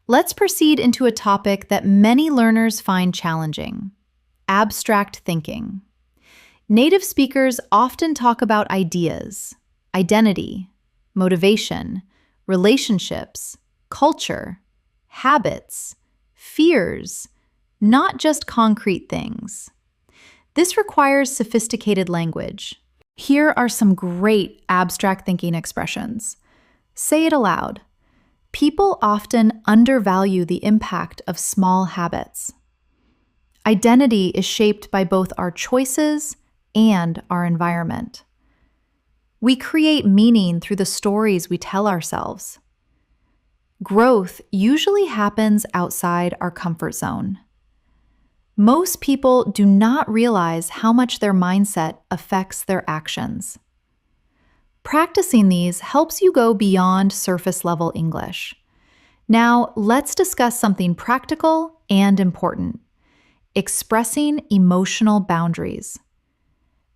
Let's proceed into a topic that many learners find challenging: abstract thinking. Native speakers often talk about ideas, identity, motivation, relationships, culture, habits, fears, not just concrete things. This requires sophisticated language. Here are some great abstract thinking expressions. Say it aloud. People often undervalue the impact of small habits. Identity is shaped by both our choices and our environment. We create meaning through the stories we tell ourselves. Growth usually happens outside our comfort zone. Most people do not realize how much their mindset affects their actions. Practicing these helps you go beyond surface-level English. Now, let's discuss something practical and important: expressing emotional boundaries.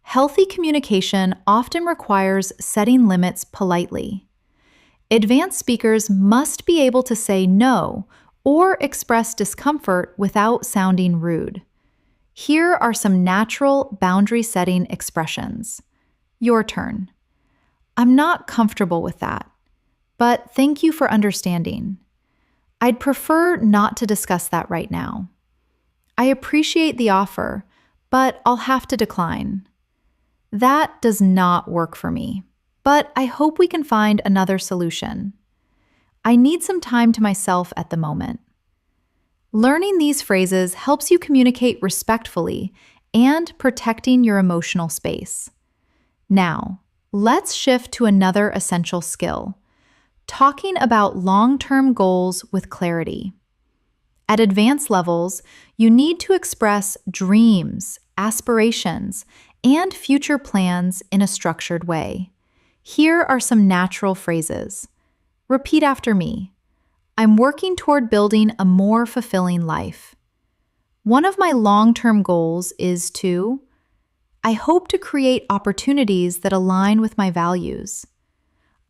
Healthy communication often requires setting limits politely. Advanced speakers must be able to say no or express discomfort without sounding rude. Here are some natural boundary-setting expressions. Your turn. I'm not comfortable with that, but thank you for understanding. I'd prefer not to discuss that right now. I appreciate the offer, but I'll have to decline. That does not work for me, but I hope we can find another solution. I need some time to myself at the moment. Learning these phrases helps you communicate respectfully and protecting your emotional space. Now, let's shift to another essential skill: talking about long-term goals with clarity. At advanced levels, you need to express dreams, aspirations, and future plans in a structured way. Here are some natural phrases. Repeat after me. I'm working toward building a more fulfilling life. One of my long-term goals is to... I hope to create opportunities that align with my values.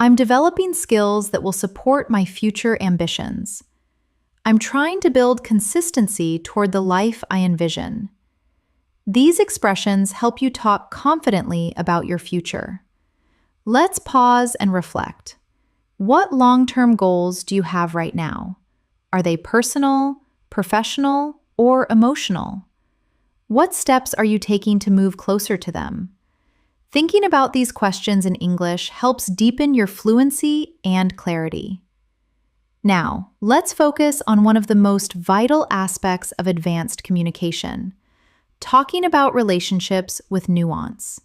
I'm developing skills that will support my future ambitions. I'm trying to build consistency toward the life I envision. These expressions help you talk confidently about your future. Let's pause and reflect. What long-term goals do you have right now? Are they personal, professional, or emotional? What steps are you taking to move closer to them? Thinking about these questions in English helps deepen your fluency and clarity. Now, let's focus on one of the most vital aspects of advanced communication: talking about relationships with nuance.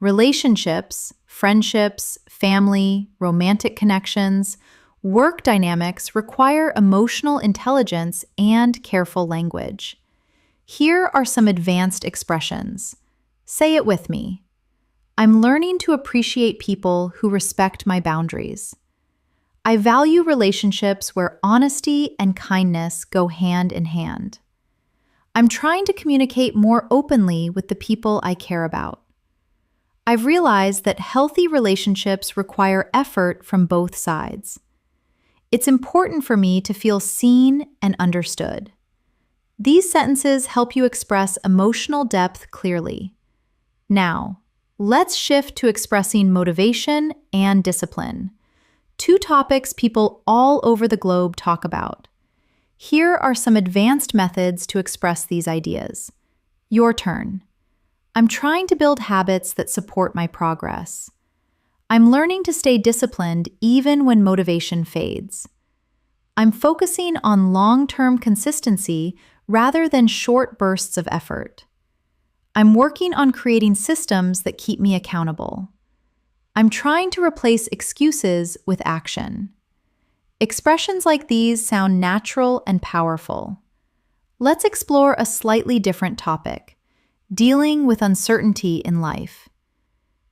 Relationships, friendships, family, romantic connections, work dynamics require emotional intelligence and careful language. Here are some advanced expressions. Say it with me. I'm learning to appreciate people who respect my boundaries. I value relationships where honesty and kindness go hand in hand. I'm trying to communicate more openly with the people I care about. I've realized that healthy relationships require effort from both sides. It's important for me to feel seen and understood. These sentences help you express emotional depth clearly. Now, let's shift to expressing motivation and discipline, two topics people all over the globe talk about. Here are some advanced methods to express these ideas. Your turn. I'm trying to build habits that support my progress. I'm learning to stay disciplined even when motivation fades. I'm focusing on long-term consistency rather than short bursts of effort. I'm working on creating systems that keep me accountable. I'm trying to replace excuses with action. Expressions like these sound natural and powerful. Let's explore a slightly different topic: dealing with uncertainty in life.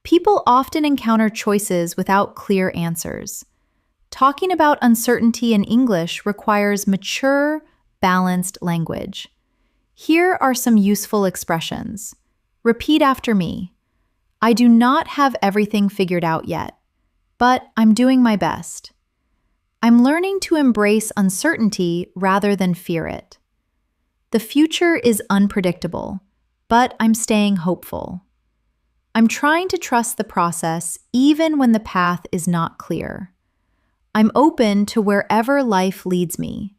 People often encounter choices without clear answers. Talking about uncertainty in English requires mature, balanced language. Here are some useful expressions. Repeat after me. I do not have everything figured out yet, but I'm doing my best. I'm learning to embrace uncertainty rather than fear it. The future is unpredictable, but I'm staying hopeful. I'm trying to trust the process even when the path is not clear. I'm open to wherever life leads me.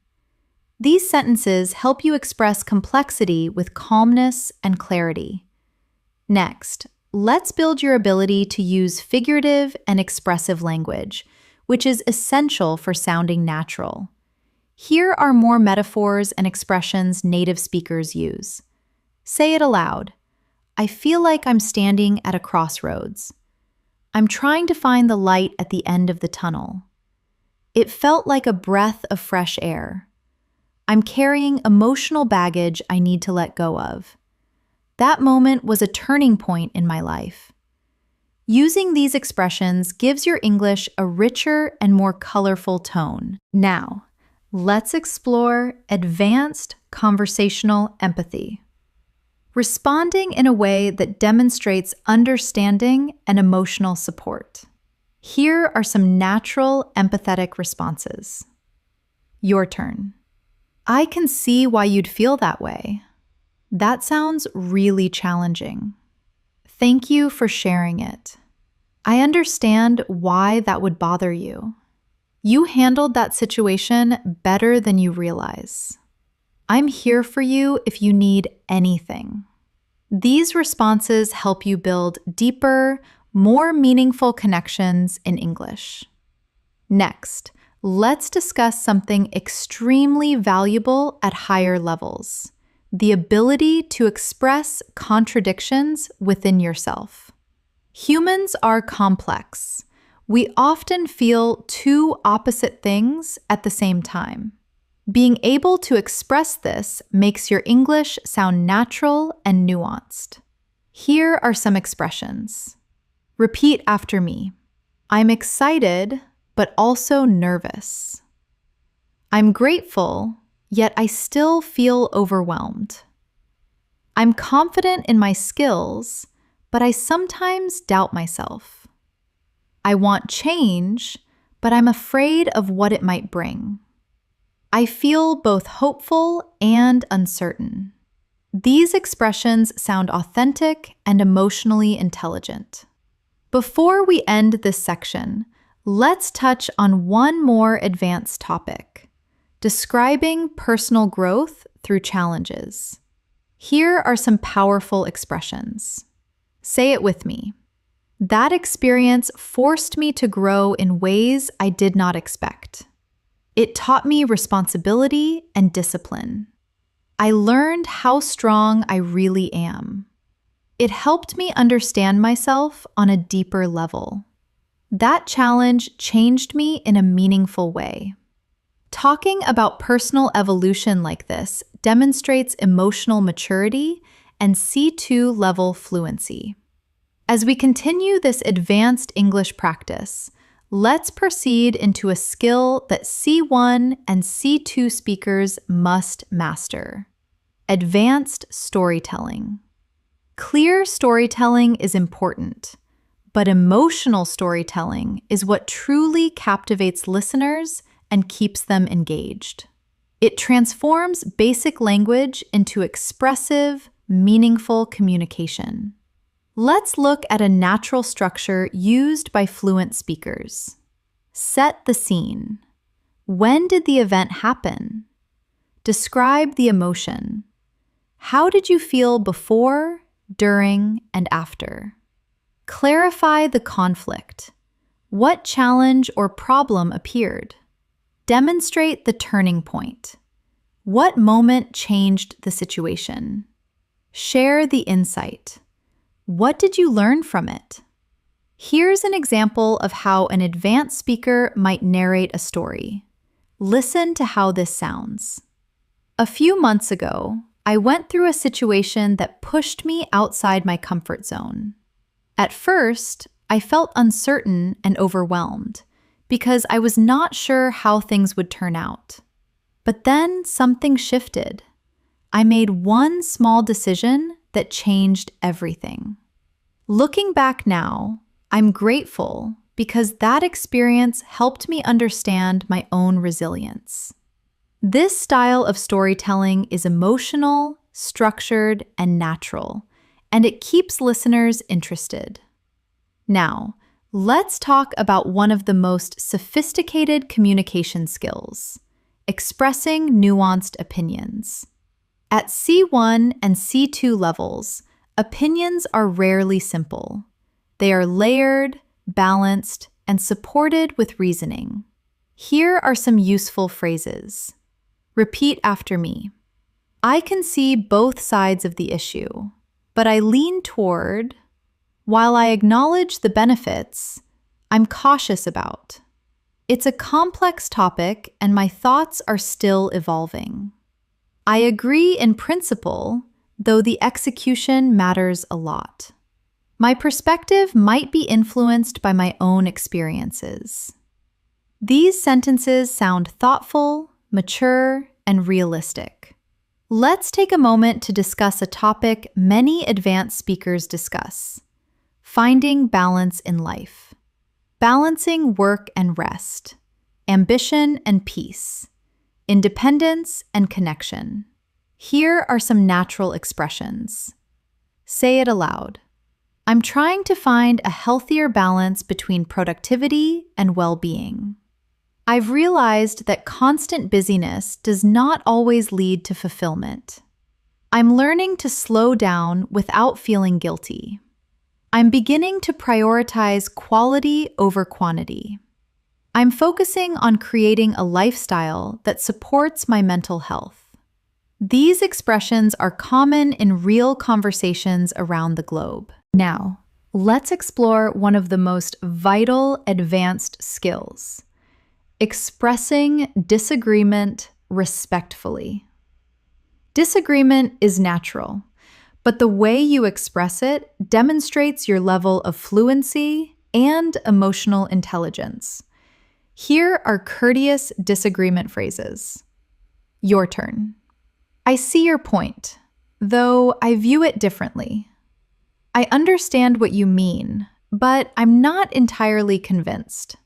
These sentences help you express complexity with calmness and clarity. Next, let's build your ability to use figurative and expressive language, which is essential for sounding natural. Here are more metaphors and expressions native speakers use. Say it aloud. I feel like I'm standing at a crossroads. I'm trying to find the light at the end of the tunnel. It felt like a breath of fresh air. I'm carrying emotional baggage I need to let go of. That moment was a turning point in my life. Using these expressions gives your English a richer and more colorful tone. Now, let's explore advanced conversational empathy. Responding in a way that demonstrates understanding and emotional support. Here are some natural empathetic responses. Your turn. I can see why you'd feel that way. That sounds really challenging. Thank you for sharing it. I understand why that would bother you. You handled that situation better than you realize. I'm here for you if you need anything. These responses help you build deeper, more meaningful connections in English. Next, let's discuss something extremely valuable at higher levels: the ability to express contradictions within yourself. Humans are complex. We often feel two opposite things at the same time. Being able to express this makes your English sound natural and nuanced. Here are some expressions. Repeat after me. I'm excited, but also nervous. I'm grateful, yet I still feel overwhelmed. I'm confident in my skills, but I sometimes doubt myself. I want change, but I'm afraid of what it might bring. I feel both hopeful and uncertain. These expressions sound authentic and emotionally intelligent. Before we end this section, let's touch on one more advanced topic: describing personal growth through challenges. Here are some powerful expressions. Say it with me. That experience forced me to grow in ways I did not expect. It taught me responsibility and discipline. I learned how strong I really am. It helped me understand myself on a deeper level. That challenge changed me in a meaningful way. Talking about personal evolution like this demonstrates emotional maturity and C2 level fluency. As we continue this advanced English practice, let's proceed into a skill that C1 and C2 speakers must master: advanced storytelling. Clear storytelling is important, but emotional storytelling is what truly captivates listeners and keeps them engaged. It transforms basic language into expressive, meaningful communication. Let's look at a natural structure used by fluent speakers. Set the scene. When did the event happen? Describe the emotion. How did you feel before, during, and after? Clarify the conflict. What challenge or problem appeared? Demonstrate the turning point. What moment changed the situation? Share the insight. What did you learn from it? Here's an example of how an advanced speaker might narrate a story. Listen to how this sounds. A few months ago, I went through a situation that pushed me outside my comfort zone. At first, I felt uncertain and overwhelmed because I was not sure how things would turn out. But then something shifted. I made one small decision that changed everything. Looking back now, I'm grateful because that experience helped me understand my own resilience. This style of storytelling is emotional, structured, and natural, and it keeps listeners interested. Now, let's talk about one of the most sophisticated communication skills: expressing nuanced opinions. At C1 and C2 levels, opinions are rarely simple. They are layered, balanced, and supported with reasoning. Here are some useful phrases. Repeat after me. I can see both sides of the issue, but I lean toward. While I acknowledge the benefits, I'm cautious about. It's a complex topic and my thoughts are still evolving. I agree in principle, though the execution matters a lot. My perspective might be influenced by my own experiences. These sentences sound thoughtful, mature, and realistic. Let's take a moment to discuss a topic many advanced speakers discuss: finding balance in life. Balancing work and rest, ambition and peace, independence and connection. Here are some natural expressions. Say it aloud. I'm trying to find a healthier balance between productivity and well-being. I've realized that constant busyness does not always lead to fulfillment. I'm learning to slow down without feeling guilty. I'm beginning to prioritize quality over quantity. I'm focusing on creating a lifestyle that supports my mental health. These expressions are common in real conversations around the globe. Now, let's explore one of the most vital advanced skills: expressing disagreement respectfully. Disagreement is natural, but the way you express it demonstrates your level of fluency and emotional intelligence. Here are courteous disagreement phrases. Your turn. I see your point, though I view it differently. I understand what you mean, but I'm not entirely convinced.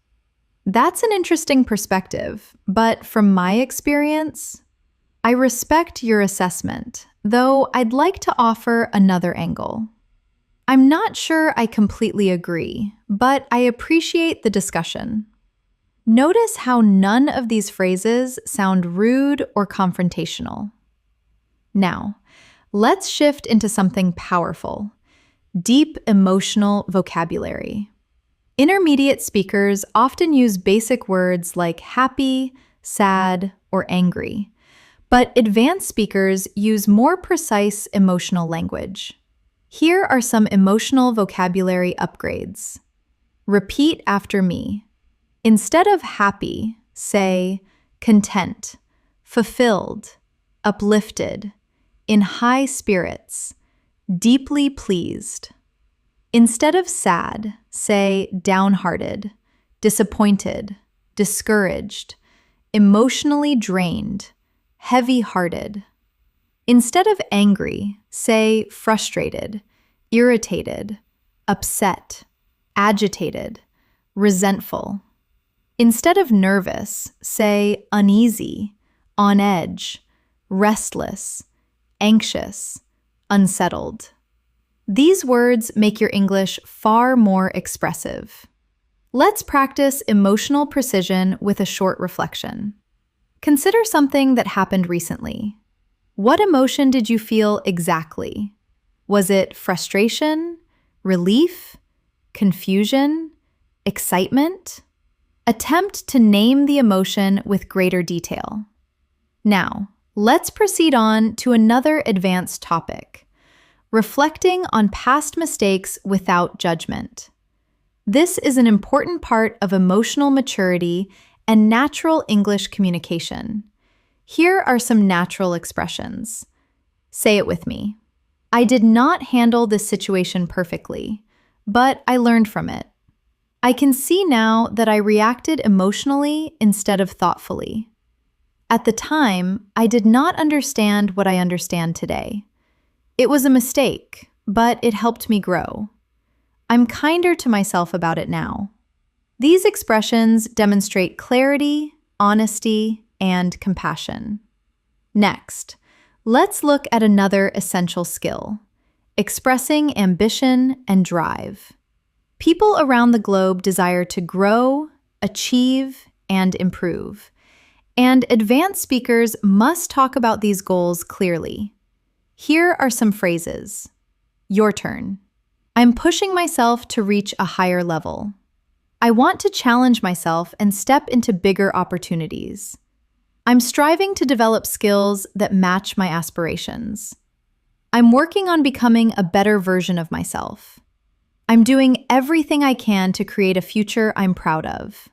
That's an interesting perspective, but from my experience, I respect your assessment, though I'd like to offer another angle. I'm not sure I completely agree, but I appreciate the discussion. Notice how none of these phrases sound rude or confrontational. Now, let's shift into something powerful: deep emotional vocabulary. Intermediate speakers often use basic words like happy, sad, or angry, but advanced speakers use more precise emotional language. Here are some emotional vocabulary upgrades. Repeat after me. Instead of happy, say content, fulfilled, uplifted, in high spirits, deeply pleased. Instead of sad, say downhearted, disappointed, discouraged, emotionally drained, heavy-hearted. Instead of angry, say frustrated, irritated, upset, agitated, resentful. Instead of nervous, say uneasy, on edge, restless, anxious, unsettled. These words make your English far more expressive. Let's practice emotional precision with a short reflection. Consider something that happened recently. What emotion did you feel exactly? Was it frustration, relief, confusion, excitement? Attempt to name the emotion with greater detail. Now, let's proceed on to another advanced topic: reflecting on past mistakes without judgment. This is an important part of emotional maturity and natural English communication. Here are some natural expressions. Say it with me. I did not handle this situation perfectly, but I learned from it. I can see now that I reacted emotionally instead of thoughtfully. At the time, I did not understand what I understand today. It was a mistake, but it helped me grow. I'm kinder to myself about it now. These expressions demonstrate clarity, honesty, and compassion. Next, let's look at another essential skill: expressing ambition and drive. People around the globe desire to grow, achieve, and improve. And advanced speakers must talk about these goals clearly. Here are some phrases. Your turn. I'm pushing myself to reach a higher level. I want to challenge myself and step into bigger opportunities. I'm striving to develop skills that match my aspirations. I'm working on becoming a better version of myself. I'm doing everything I can to create a future I'm proud of.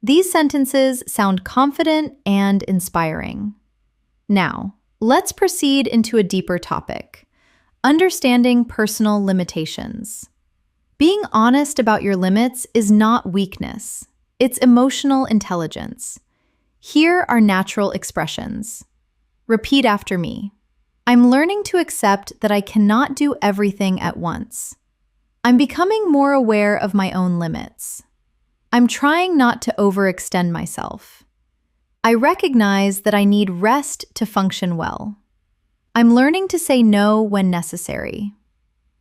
These sentences sound confident and inspiring. Now, let's proceed into a deeper topic: understanding personal limitations. Being honest about your limits is not weakness, it's emotional intelligence. Here are natural expressions. Repeat after me. I'm learning to accept that I cannot do everything at once. I'm becoming more aware of my own limits. I'm trying not to overextend myself. I recognize that I need rest to function well. I'm learning to say no when necessary.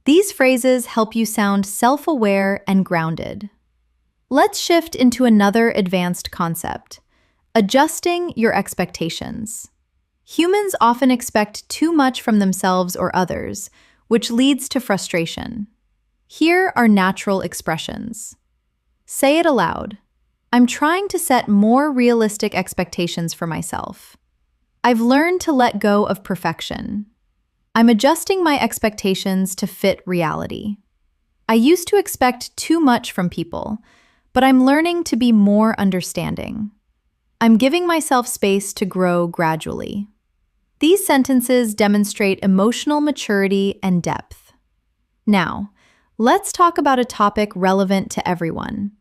These phrases help you sound self-aware and grounded. Let's shift into another advanced concept: adjusting your expectations. Humans often expect too much from themselves or others, which leads to frustration. Here are natural expressions. Say it aloud. I'm trying to set more realistic expectations for myself. I've learned to let go of perfection. I'm adjusting my expectations to fit reality. I used to expect too much from people, but I'm learning to be more understanding. I'm giving myself space to grow gradually. These sentences demonstrate emotional maturity and depth. Now, let's talk about a topic relevant to everyone: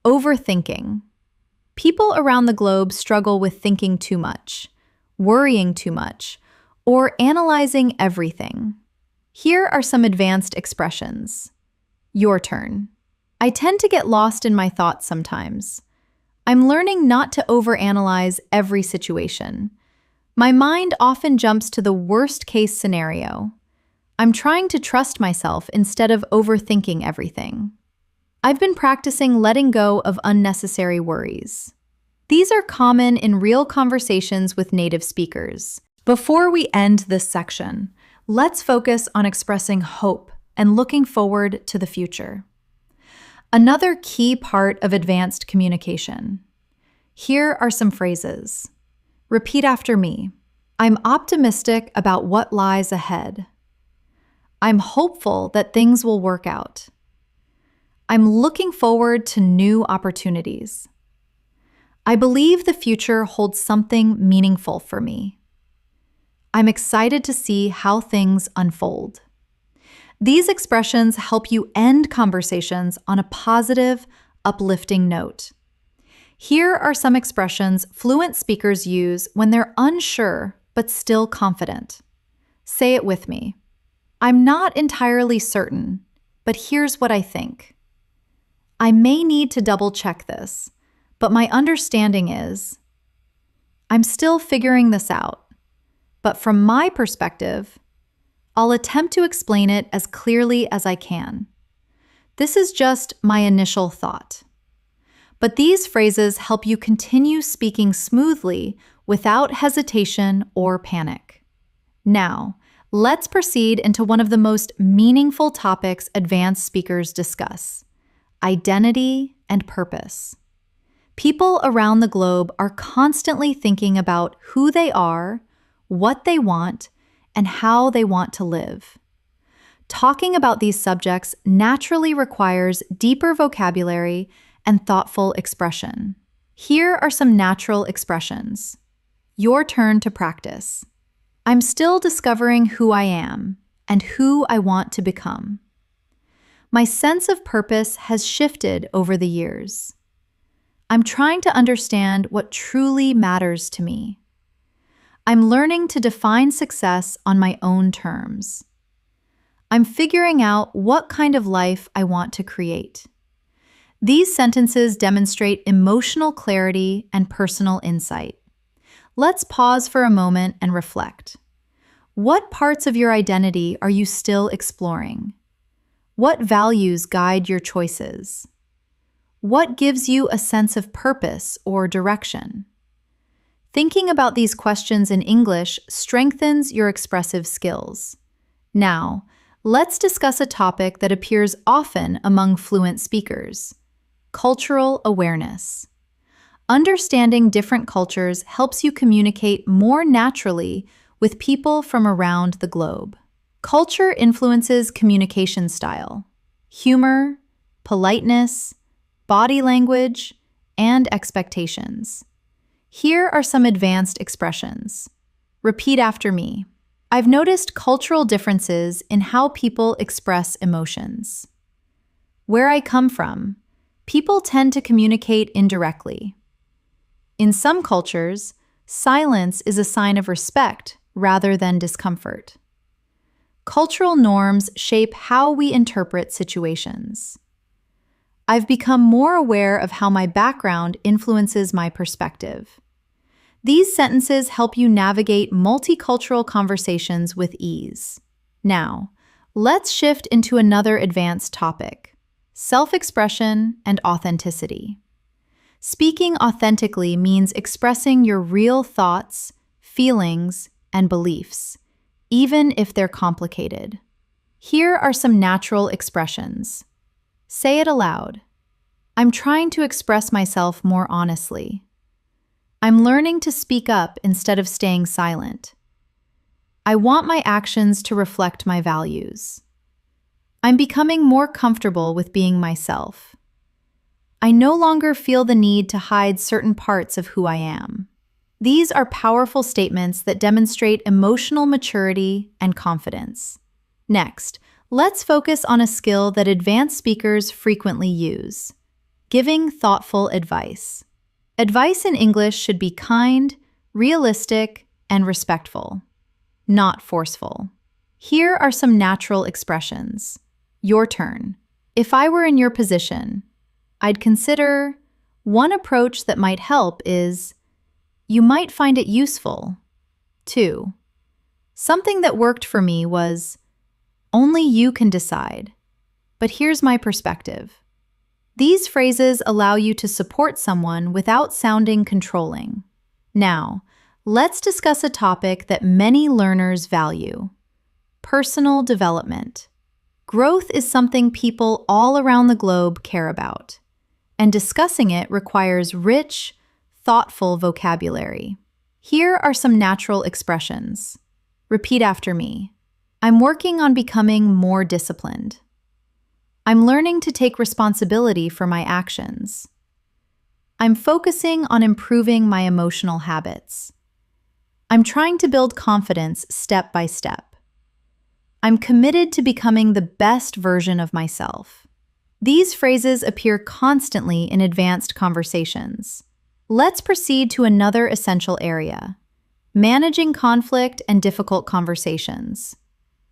overthinking. People around the globe struggle with thinking too much, worrying too much, or analyzing everything. Here are some advanced expressions. Your turn. I tend to get lost in my thoughts sometimes. I'm learning not to overanalyze every situation. My mind often jumps to the worst-case scenario. I'm trying to trust myself instead of overthinking everything. I've been practicing letting go of unnecessary worries. These are common in real conversations with native speakers. Before we end this section, let's focus on expressing hope and looking forward to the future. Another key part of advanced communication. Here are some phrases. Repeat after me. I'm optimistic about what lies ahead. I'm hopeful that things will work out. I'm looking forward to new opportunities. I believe the future holds something meaningful for me. I'm excited to see how things unfold. These expressions help you end conversations on a positive, uplifting note. Here are some expressions fluent speakers use when they're unsure but still confident. Say it with me. I'm not entirely certain, but here's what I think. I may need to double-check this, but my understanding is, I'm still figuring this out, but from my perspective, I'll attempt to explain it as clearly as I can. This is just my initial thought. But these phrases help you continue speaking smoothly without hesitation or panic. Now, let's proceed into one of the most meaningful topics advanced speakers discuss: identity and purpose. People around the globe are constantly thinking about who they are, what they want, and how they want to live. Talking about these subjects naturally requires deeper vocabulary and thoughtful expression. Here are some natural expressions. Your turn to practice. I'm still discovering who I am and who I want to become. My sense of purpose has shifted over the years. I'm trying to understand what truly matters to me. I'm learning to define success on my own terms. I'm figuring out what kind of life I want to create. These sentences demonstrate emotional clarity and personal insight. Let's pause for a moment and reflect. What parts of your identity are you still exploring? What values guide your choices? What gives you a sense of purpose or direction? Thinking about these questions in English strengthens your expressive skills. Now, let's discuss a topic that appears often among fluent speakers: cultural awareness. Understanding different cultures helps you communicate more naturally with people from around the globe. Culture influences communication style, humor, politeness, body language, and expectations. Here are some advanced expressions. Repeat after me. I've noticed cultural differences in how people express emotions. Where I come from, people tend to communicate indirectly. In some cultures, silence is a sign of respect rather than discomfort. Cultural norms shape how we interpret situations. I've become more aware of how my background influences my perspective. These sentences help you navigate multicultural conversations with ease. Now, let's shift into another advanced topic: self-expression and authenticity. Speaking authentically means expressing your real thoughts, feelings, and beliefs, even if they're complicated. Here are some natural expressions. Say it aloud. I'm trying to express myself more honestly. I'm learning to speak up instead of staying silent. I want my actions to reflect my values. I'm becoming more comfortable with being myself. I no longer feel the need to hide certain parts of who I am. These are powerful statements that demonstrate emotional maturity and confidence. Next, let's focus on a skill that advanced speakers frequently use: giving thoughtful advice. Advice in English should be kind, realistic, and respectful, not forceful. Here are some natural expressions. Your turn. If I were in your position, I'd consider. One approach that might help is, you might find it useful. 2. Something that worked for me was, only you can decide, but here's my perspective. These phrases allow you to support someone without sounding controlling. Now, let's discuss a topic that many learners value: personal development. Growth is something people all around the globe care about, and discussing it requires rich, thoughtful vocabulary. Here are some natural expressions. Repeat after me. I'm working on becoming more disciplined. I'm learning to take responsibility for my actions. I'm focusing on improving my emotional habits. I'm trying to build confidence step by step. I'm committed to becoming the best version of myself. These phrases appear constantly in advanced conversations. Let's proceed to another essential area: managing conflict and difficult conversations.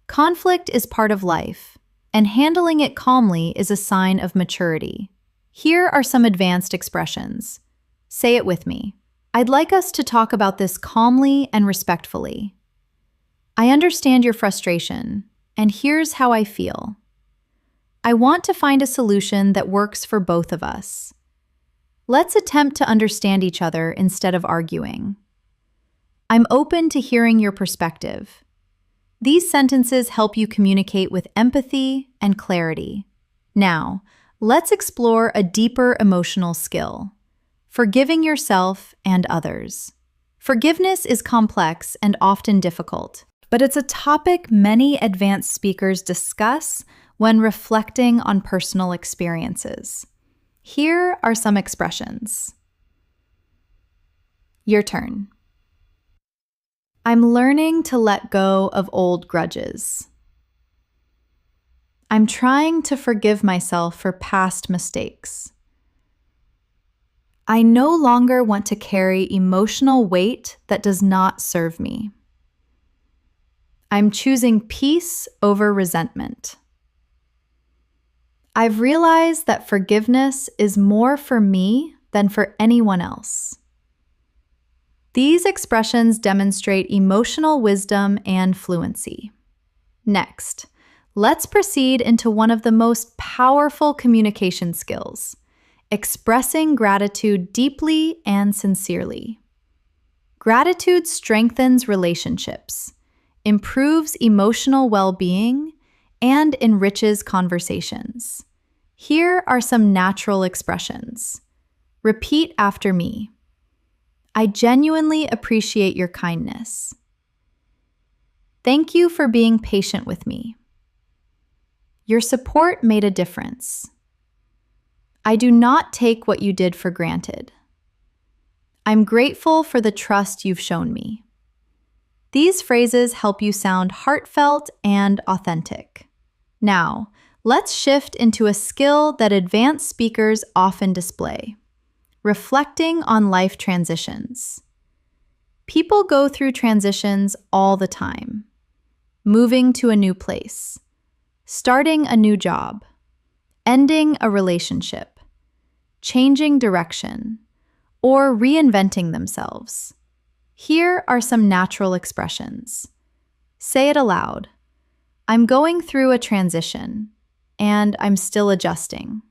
Conflict is part of life, and handling it calmly is a sign of maturity. Here are some advanced expressions. Say it with me. I'd like us to talk about this calmly and respectfully. I understand your frustration, and here's how I feel. I want to find a solution that works for both of us. Let's attempt to understand each other instead of arguing. I'm open to hearing your perspective. These sentences help you communicate with empathy and clarity. Now, let's explore a deeper emotional skill: forgiving yourself and others. Forgiveness is complex and often difficult, but it's a topic many advanced speakers discuss when reflecting on personal experiences. Here are some expressions. Your turn. I'm learning to let go of old grudges. I'm trying to forgive myself for past mistakes. I no longer want to carry emotional weight that does not serve me. I'm choosing peace over resentment. I've realized that forgiveness is more for me than for anyone else. These expressions demonstrate emotional wisdom and fluency. Next, let's proceed into one of the most powerful communication skills, expressing gratitude deeply and sincerely. Gratitude strengthens relationships, improves emotional well-being, and enriches conversations. Here are some natural expressions. Repeat after me. I genuinely appreciate your kindness. Thank you for being patient with me. Your support made a difference. I do not take what you did for granted. I'm grateful for the trust you've shown me. These phrases help you sound heartfelt and authentic. Now, let's shift into a skill that advanced speakers often display: reflecting on life transitions. People go through transitions all the time. Moving to a new place, starting a new job, ending a relationship, changing direction, or reinventing themselves. Here are some natural expressions. Say it aloud. I'm going through a transition, and I'm still adjusting.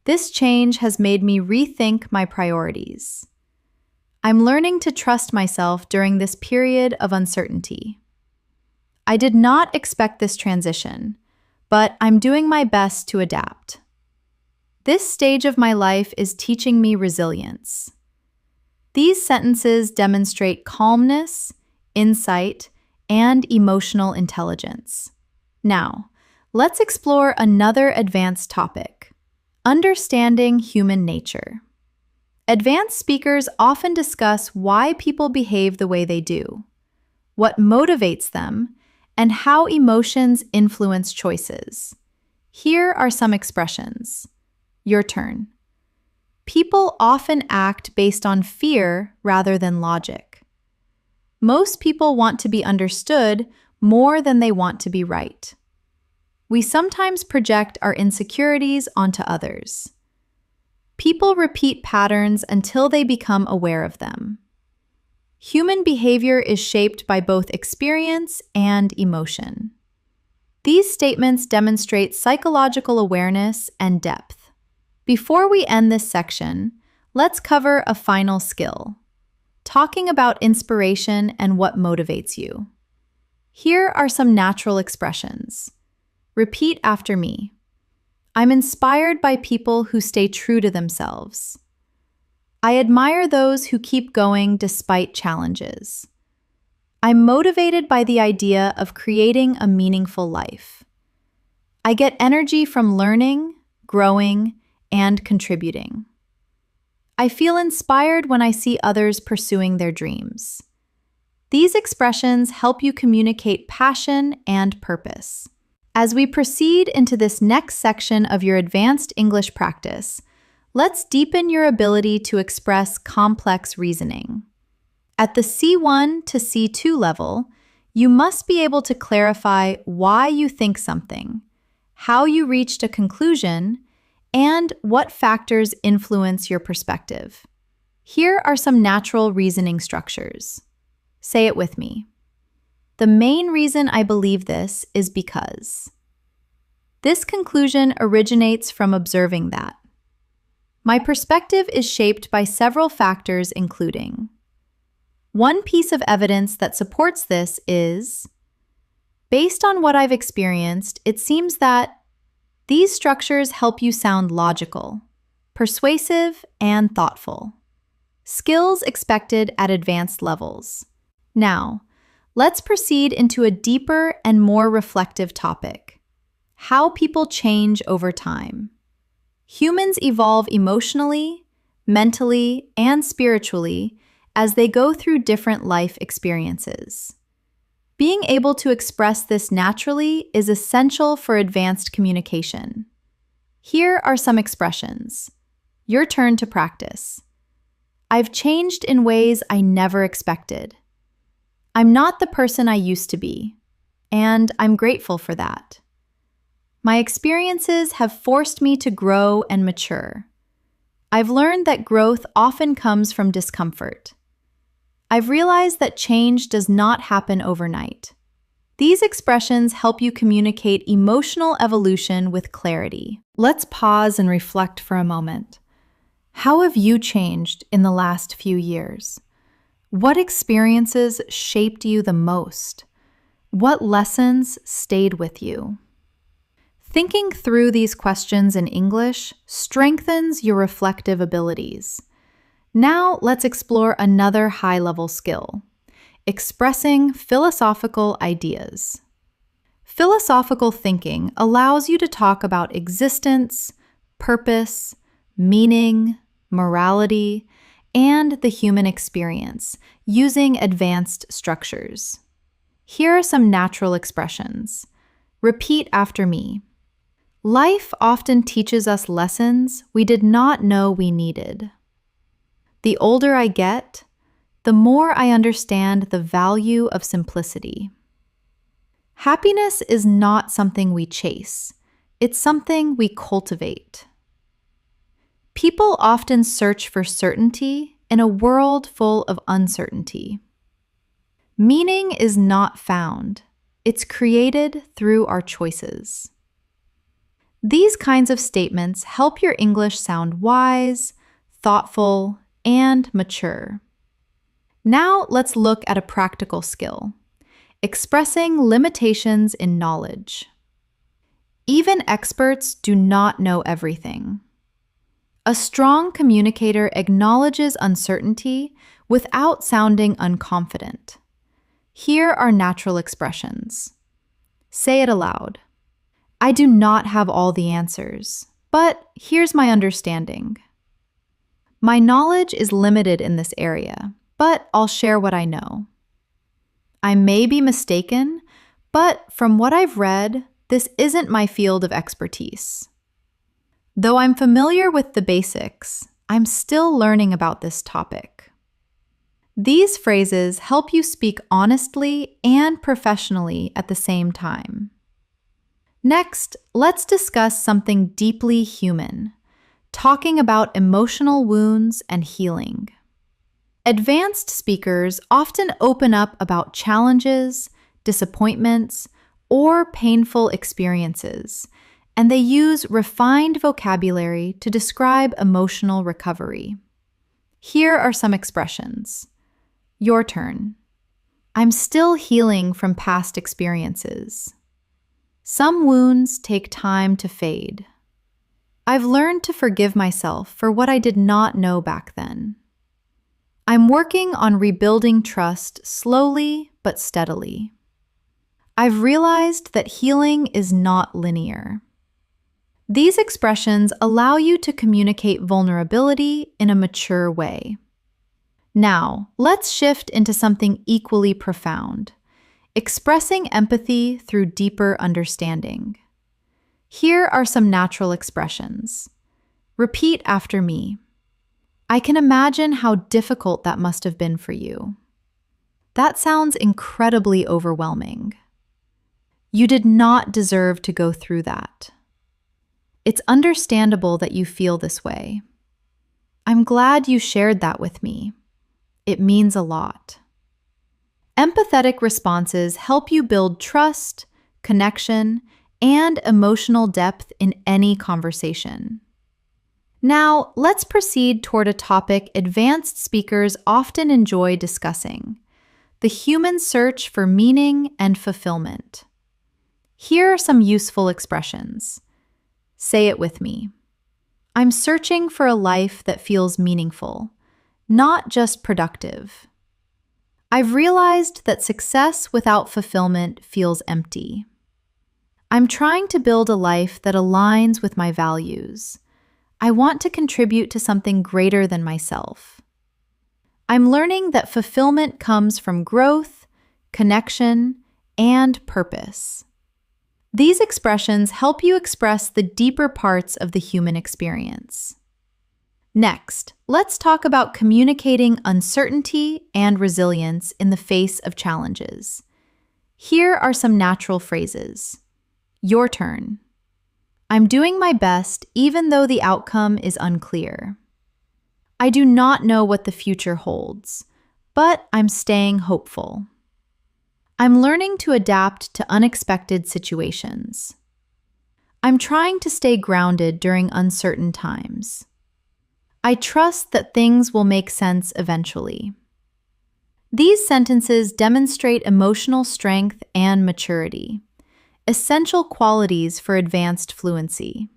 This change has made me rethink my priorities. I'm learning to trust myself during this period of uncertainty. I did not expect this transition, but I'm doing my best to adapt. This stage of my life is teaching me resilience. These sentences demonstrate calmness, insight, and emotional intelligence. Now, let's explore another advanced topic: understanding human nature. Advanced speakers often discuss why people behave the way they do, what motivates them, and how emotions influence choices. Here are some expressions. Your turn. People often act based on fear rather than logic. Most people want to be understood more than they want to be right. We sometimes project our insecurities onto others. People repeat patterns until they become aware of them. Human behavior is shaped by both experience and emotion. These statements demonstrate psychological awareness and depth. Before we end this section, let's cover a final skill: talking about inspiration and what motivates you. Here are some natural expressions. Repeat after me. I'm inspired by people who stay true to themselves. I admire those who keep going despite challenges. I'm motivated by the idea of creating a meaningful life. I get energy from learning, growing, and contributing. I feel inspired when I see others pursuing their dreams. These expressions help you communicate passion and purpose. As we proceed into this next section of your advanced English practice, let's deepen your ability to express complex reasoning. At the C1 to C2 level, you must be able to clarify why you think something, how you reached a conclusion, and what factors influence your perspective. Here are some natural reasoning structures. Say it with me. The main reason I believe this is because. This conclusion originates from observing that. My perspective is shaped by several factors, including. One piece of evidence that supports this is, based on what I've experienced, it seems that these structures help you sound logical, persuasive, and thoughtful. Skills expected at advanced levels. Now, let's proceed into a deeper and more reflective topic: how people change over time. Humans evolve emotionally, mentally, and spiritually as they go through different life experiences. Being able to express this naturally is essential for advanced communication. Here are some expressions. Your turn to practice. I've changed in ways I never expected. I'm not the person I used to be, and I'm grateful for that. My experiences have forced me to grow and mature. I've learned that growth often comes from discomfort. I've realized that change does not happen overnight. These expressions help you communicate emotional evolution with clarity. Let's pause and reflect for a moment. How have you changed in the last few years? What experiences shaped you the most? What lessons stayed with you? Thinking through these questions in English strengthens your reflective abilities. Now let's explore another high-level skill: expressing philosophical ideas. Philosophical thinking allows you to talk about existence, purpose, meaning, morality, and the human experience using advanced structures. Here are some natural expressions. Repeat after me. Life often teaches us lessons we did not know we needed. The older I get, the more I understand the value of simplicity. Happiness is not something we chase, it's something we cultivate. People often search for certainty in a world full of uncertainty. Meaning is not found, it's created through our choices. These kinds of statements help your English sound wise, thoughtful, and mature. Now let's look at a practical skill: expressing limitations in knowledge. Even experts do not know everything. A strong communicator acknowledges uncertainty without sounding unconfident. Here are natural expressions. Say it aloud. I do not have all the answers, but here's my understanding. My knowledge is limited in this area, but I'll share what I know. I may be mistaken, but from what I've read, this isn't my field of expertise. Though I'm familiar with the basics, I'm still learning about this topic. These phrases help you speak honestly and professionally at the same time. Next, let's discuss something deeply human: talking about emotional wounds and healing. Advanced speakers often open up about challenges, disappointments, or painful experiences, and they use refined vocabulary to describe emotional recovery. Here are some expressions. Your turn. I'm still healing from past experiences. Some wounds take time to fade. I've learned to forgive myself for what I did not know back then. I'm working on rebuilding trust slowly but steadily. I've realized that healing is not linear. These expressions allow you to communicate vulnerability in a mature way. Now, let's shift into something equally profound: expressing empathy through deeper understanding. Here are some natural expressions. Repeat after me. I can imagine how difficult that must have been for you. That sounds incredibly overwhelming. You did not deserve to go through that. It's understandable that you feel this way. I'm glad you shared that with me. It means a lot. Empathetic responses help you build trust, connection, and emotional depth in any conversation. Now, let's proceed toward a topic advanced speakers often enjoy discussing: the human search for meaning and fulfillment. Here are some useful expressions. Say it with me. I'm searching for a life that feels meaningful, not just productive. I've realized that success without fulfillment feels empty. I'm trying to build a life that aligns with my values. I want to contribute to something greater than myself. I'm learning that fulfillment comes from growth, connection, and purpose. These expressions help you express the deeper parts of the human experience. Next, let's talk about communicating uncertainty and resilience in the face of challenges. Here are some natural phrases. Your turn. I'm doing my best even though the outcome is unclear. I do not know what the future holds, but I'm staying hopeful. I'm learning to adapt to unexpected situations. I'm trying to stay grounded during uncertain times. I trust that things will make sense eventually. These sentences demonstrate emotional strength and maturity, essential qualities for advanced fluency.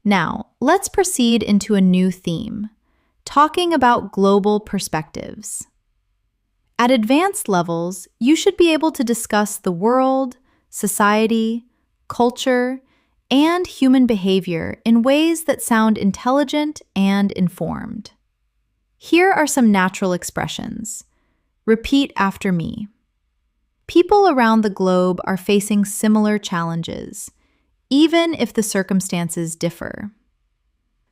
Now, let's proceed into a new theme, talking about global perspectives. At advanced levels, you should be able to discuss the world, society, culture, and human behavior in ways that sound intelligent and informed. Here are some natural expressions. Repeat after me. People around the globe are facing similar challenges, even if the circumstances differ.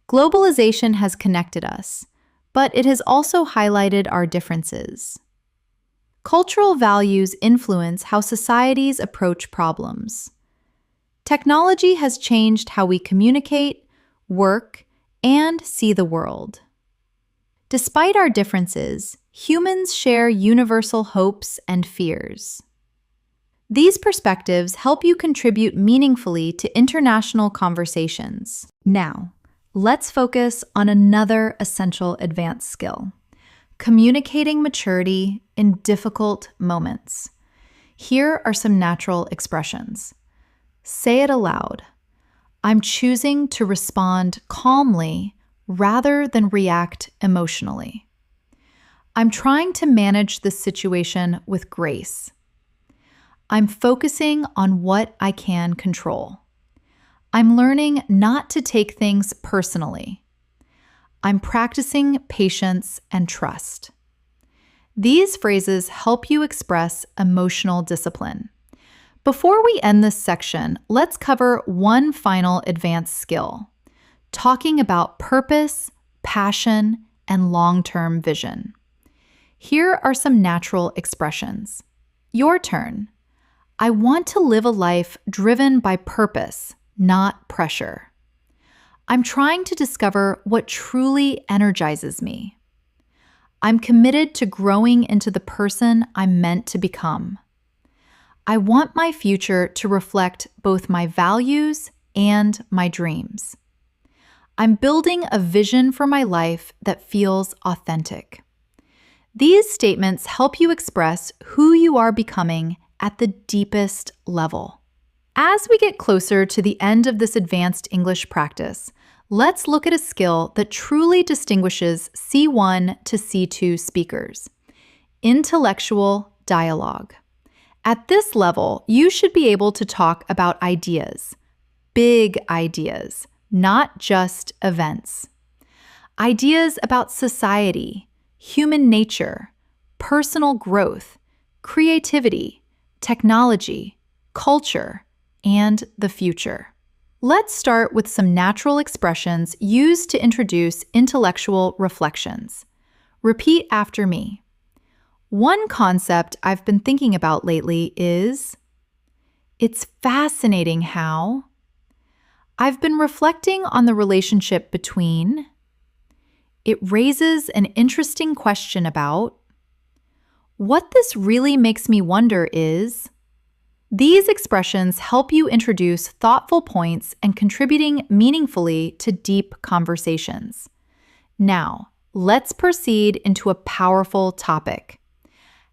Globalization has connected us, but it has also highlighted our differences. Cultural values influence how societies approach problems. Technology has changed how we communicate, work, and see the world. Despite our differences, humans share universal hopes and fears. These perspectives help you contribute meaningfully to international conversations. Now, let's focus on another essential advanced skill: communicating maturity in difficult moments. Here are some natural expressions. Say it aloud. I'm choosing to respond calmly rather than react emotionally. I'm trying to manage this situation with grace. I'm focusing on what I can control. I'm learning not to take things personally. I'm practicing patience and trust. These phrases help you express emotional discipline. Before we end this section, let's cover one final advanced skill: talking about purpose, passion, and long-term vision. Here are some natural expressions. Your turn. I want to live a life driven by purpose, not pressure. I'm trying to discover what truly energizes me. I'm committed to growing into the person I'm meant to become. I want my future to reflect both my values and my dreams. I'm building a vision for my life that feels authentic. These statements help you express who you are becoming at the deepest level. As we get closer to the end of this advanced English practice, let's look at a skill that truly distinguishes C1 to C2 speakers: intellectual dialogue. At this level, you should be able to talk about ideas, big ideas, not just events. Ideas about society, human nature, personal growth, creativity, technology, culture, and the future. Let's start with some natural expressions used to introduce intellectual reflections. Repeat after me. One concept I've been thinking about lately is, it's fascinating how. I've been reflecting on the relationship between. It raises an interesting question about. What this really makes me wonder is. These expressions help you introduce thoughtful points and contributing meaningfully to deep conversations. Now, let's proceed into a powerful topic: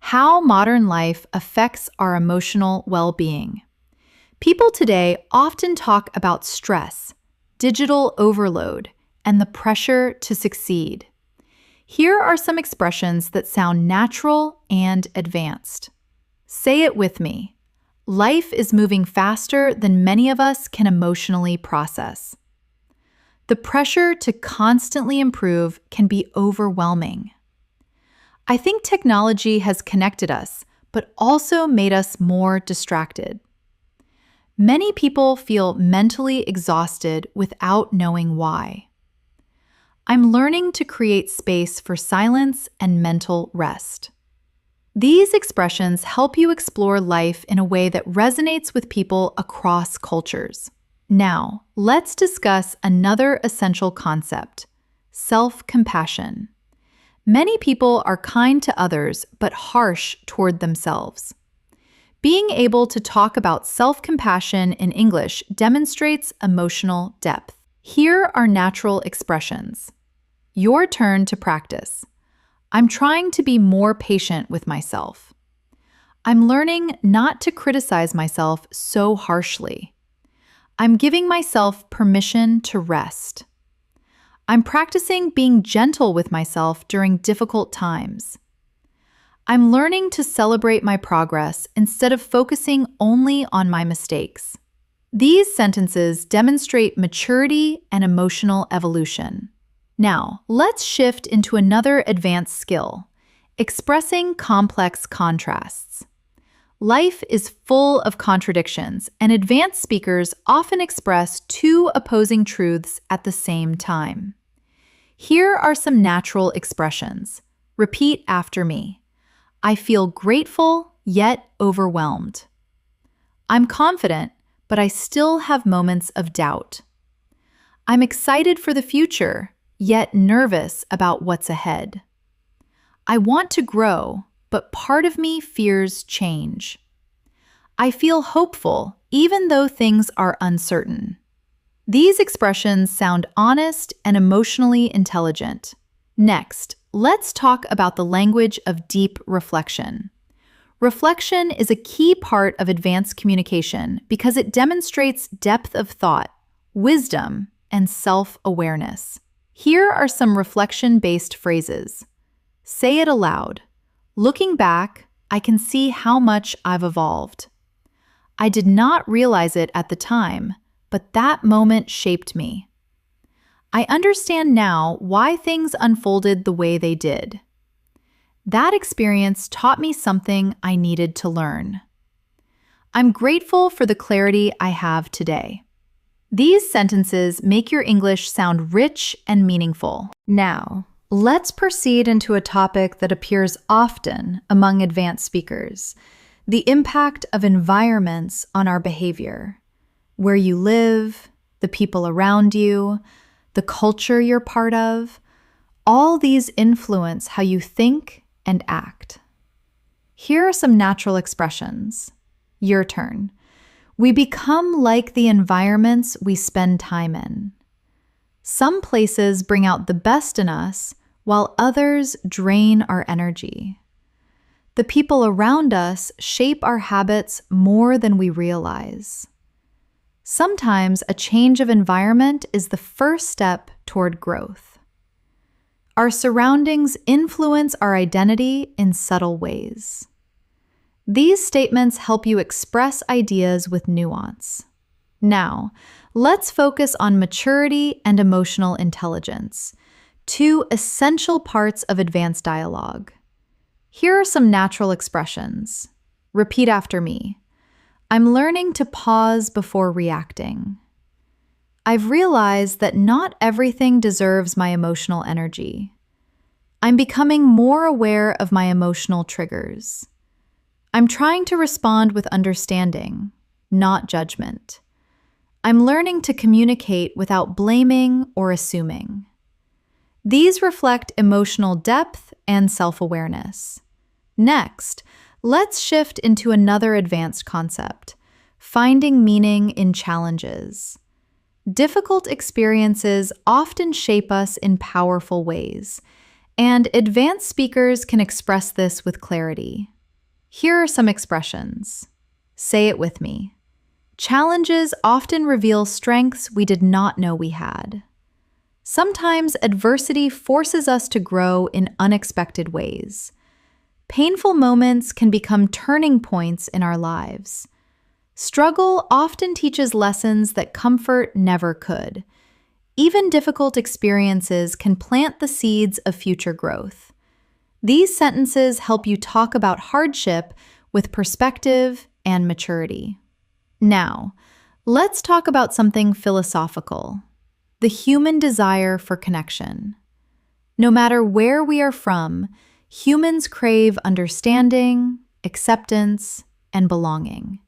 how modern life affects our emotional well-being. People today often talk about stress, digital overload, and the pressure to succeed. Here are some expressions that sound natural and advanced. Say it with me. Life is moving faster than many of us can emotionally process. The pressure to constantly improve can be overwhelming. I think technology has connected us, but also made us more distracted. Many people feel mentally exhausted without knowing why. I'm learning to create space for silence and mental rest. These expressions help you explore life in a way that resonates with people across cultures. Now, let's discuss another essential concept: self-compassion. Many people are kind to others but harsh toward themselves. Being able to talk about self-compassion in English demonstrates emotional depth. Here are natural expressions. Your turn to practice. I'm trying to be more patient with myself. I'm learning not to criticize myself so harshly. I'm giving myself permission to rest. I'm practicing being gentle with myself during difficult times. I'm learning to celebrate my progress instead of focusing only on my mistakes. These sentences demonstrate maturity and emotional evolution. Now, let's shift into another advanced skill: expressing complex contrasts. Life is full of contradictions, and advanced speakers often express two opposing truths at the same time. Here are some natural expressions. Repeat after me. I feel grateful, yet overwhelmed. I'm confident, but I still have moments of doubt. I'm excited for the future, yet nervous about what's ahead. I want to grow, but part of me fears change. I feel hopeful, even though things are uncertain. These expressions sound honest and emotionally intelligent. Next, let's talk about the language of deep reflection. Reflection is a key part of advanced communication because it demonstrates depth of thought, wisdom, and self-awareness. Here are some reflection-based phrases. Say it aloud. Looking back, I can see how much I've evolved. I did not realize it at the time, but that moment shaped me. I understand now why things unfolded the way they did. That experience taught me something I needed to learn. I'm grateful for the clarity I have today. These sentences make your English sound rich and meaningful. Now, let's proceed into a topic that appears often among advanced speakers: the impact of environments on our behavior. Where you live, the people around you, the culture you're part of, all these influence how you think and act. Here are some natural expressions. Your turn. We become like the environments we spend time in. Some places bring out the best in us, while others drain our energy. The people around us shape our habits more than we realize. Sometimes a change of environment is the first step toward growth. Our surroundings influence our identity in subtle ways. These statements help you express ideas with nuance. Now, let's focus on maturity and emotional intelligence, two essential parts of advanced dialogue. Here are some natural expressions. Repeat after me. I'm learning to pause before reacting. I've realized that not everything deserves my emotional energy. I'm becoming more aware of my emotional triggers. I'm trying to respond with understanding, not judgment. I'm learning to communicate without blaming or assuming. These reflect emotional depth and self-awareness. Next, let's shift into another advanced concept: finding meaning in challenges. Difficult experiences often shape us in powerful ways, and advanced speakers can express this with clarity. Here are some expressions. Say it with me. Challenges often reveal strengths we did not know we had. Sometimes adversity forces us to grow in unexpected ways. Painful moments can become turning points in our lives. Struggle often teaches lessons that comfort never could. Even difficult experiences can plant the seeds of future growth. These sentences help you talk about hardship with perspective and maturity. Now, let's talk about something philosophical. the human desire for connection. No matter where we are from, humans crave understanding, acceptance, and belonging.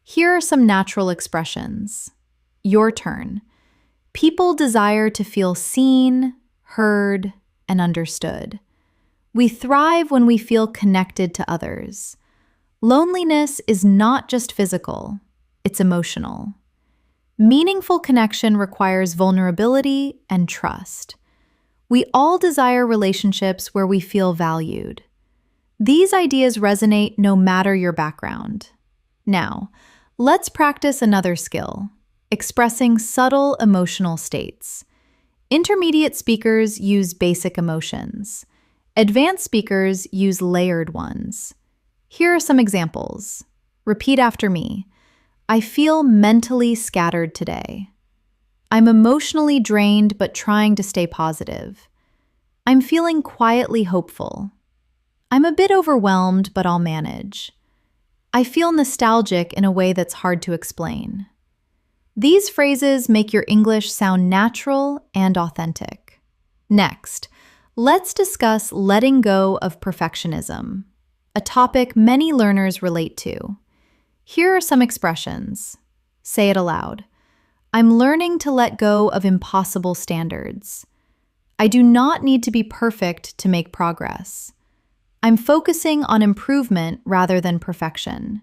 Here are some natural expressions. Your turn. People desire to feel seen, heard, and understood. We thrive when we feel connected to others. Loneliness is not just physical, it's emotional. Meaningful connection requires vulnerability and trust. We all desire relationships where we feel valued. These ideas resonate no matter your background. Now, let's practice another skill, expressing subtle emotional states. Intermediate speakers use basic emotions. Advanced speakers use layered ones. Here are some examples. Repeat after me. I feel mentally scattered today. I'm emotionally drained but trying to stay positive. I'm feeling quietly hopeful. I'm a bit overwhelmed, but I'll manage. I feel nostalgic in a way that's hard to explain. These phrases make your English sound natural and authentic. Next, let's discuss letting go of perfectionism, a topic many learners relate to. Here are some expressions. Say it aloud. I'm learning to let go of impossible standards. I do not need to be perfect to make progress. I'm focusing on improvement rather than perfection.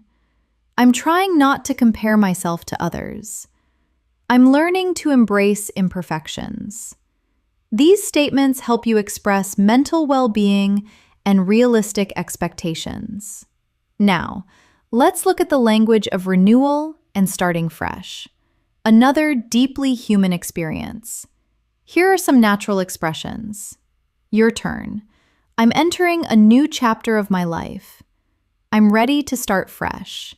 I'm trying not to compare myself to others. I'm learning to embrace imperfections. These statements help you express mental well-being and realistic expectations. Now, let's look at the language of renewal and starting fresh, another deeply human experience. Here are some natural expressions. Your turn. I'm entering a new chapter of my life. I'm ready to start fresh.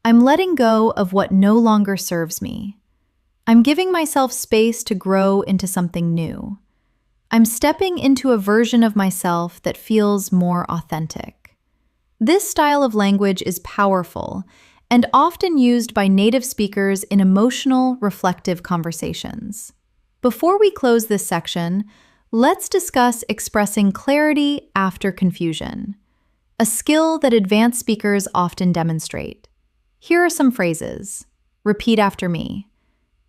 I'm letting go of what no longer serves me. I'm giving myself space to grow into something new. I'm stepping into a version of myself that feels more authentic. This style of language is powerful and often used by native speakers in emotional, reflective conversations. Before we close this section, let's discuss expressing clarity after confusion, a skill that advanced speakers often demonstrate. Here are some phrases. Repeat after me.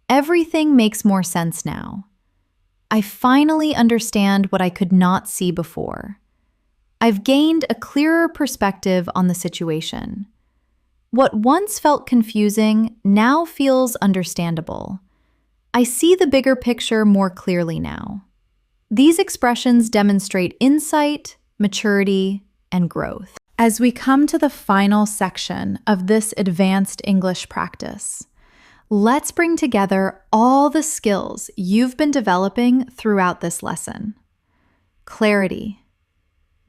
Everything makes more sense now. I finally understand what I could not see before. I've gained a clearer perspective on the situation. What once felt confusing now feels understandable. I see the bigger picture more clearly now. These expressions demonstrate insight, maturity, and growth. As we come to the final section of this advanced English practice, let's bring together all the skills you've been developing throughout this lesson. Clarity,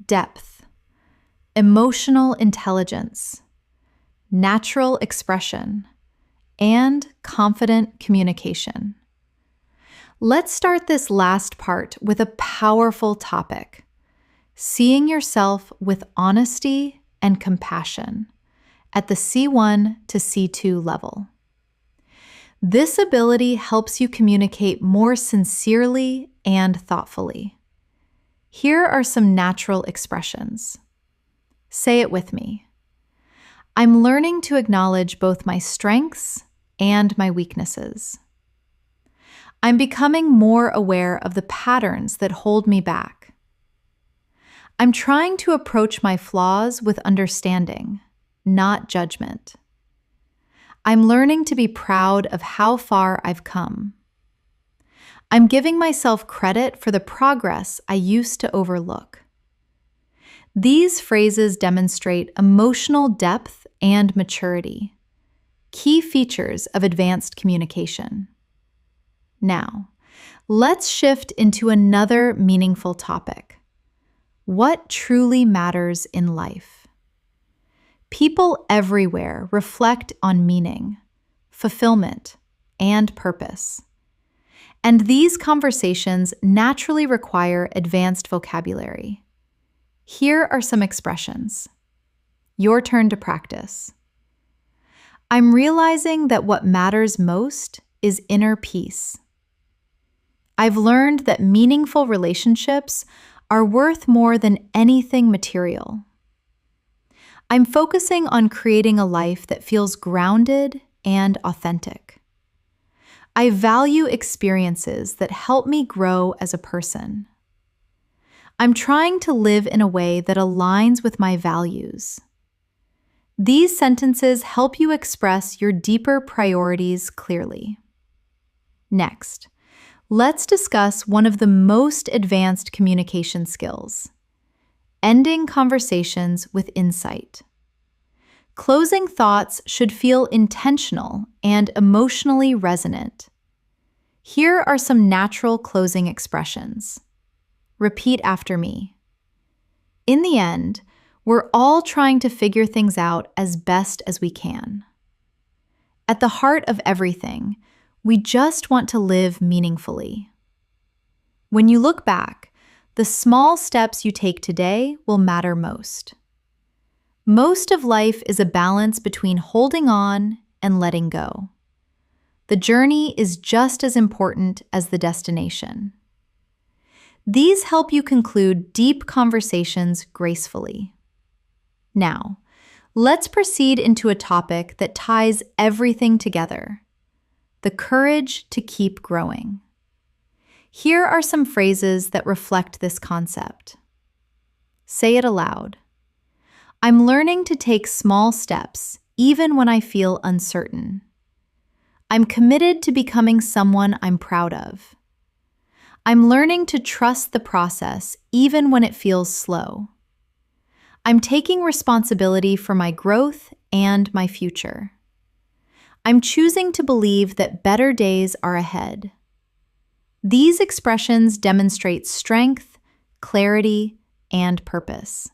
depth, emotional intelligence, natural expression, and confident communication. Let's start this last part with a powerful topic: seeing yourself with honesty and compassion at the C1 to C2 level. This ability helps you communicate more sincerely and thoughtfully. Here are some natural expressions. Say it with me. I'm learning to acknowledge both my strengths and my weaknesses. I'm becoming more aware of the patterns that hold me back. I'm trying to approach my flaws with understanding, not judgment. I'm learning to be proud of how far I've come. I'm giving myself credit for the progress I used to overlook. These phrases demonstrate emotional depth and maturity, key features of advanced communication. Now, let's shift into another meaningful topic: what truly matters in life. People everywhere reflect on meaning, fulfillment, and purpose. And these conversations naturally require advanced vocabulary. Here are some expressions. Your turn to practice. I'm realizing that what matters most is inner peace. I've learned that meaningful relationships are worth more than anything material. I'm focusing on creating a life that feels grounded and authentic. I value experiences that help me grow as a person. I'm trying to live in a way that aligns with my values. These sentences help you express your deeper priorities clearly. Next, let's discuss one of the most advanced communication skills: ending conversations with insight. Closing thoughts should feel intentional and emotionally resonant. Here are some natural closing expressions. Repeat after me. In the end, we're all trying to figure things out as best as we can. At the heart of everything, we just want to live meaningfully. When you look back, the small steps you take today will matter most. Most of life is a balance between holding on and letting go. The journey is just as important as the destination. These help you conclude deep conversations gracefully. Now, let's proceed into a topic that ties everything together: the courage to keep growing. Here are some phrases that reflect this concept. Say it aloud. I'm learning to take small steps, even when I feel uncertain. I'm committed to becoming someone I'm proud of. I'm learning to trust the process, even when it feels slow. I'm taking responsibility for my growth and my future. I'm choosing to believe that better days are ahead. These expressions demonstrate strength, clarity, and purpose.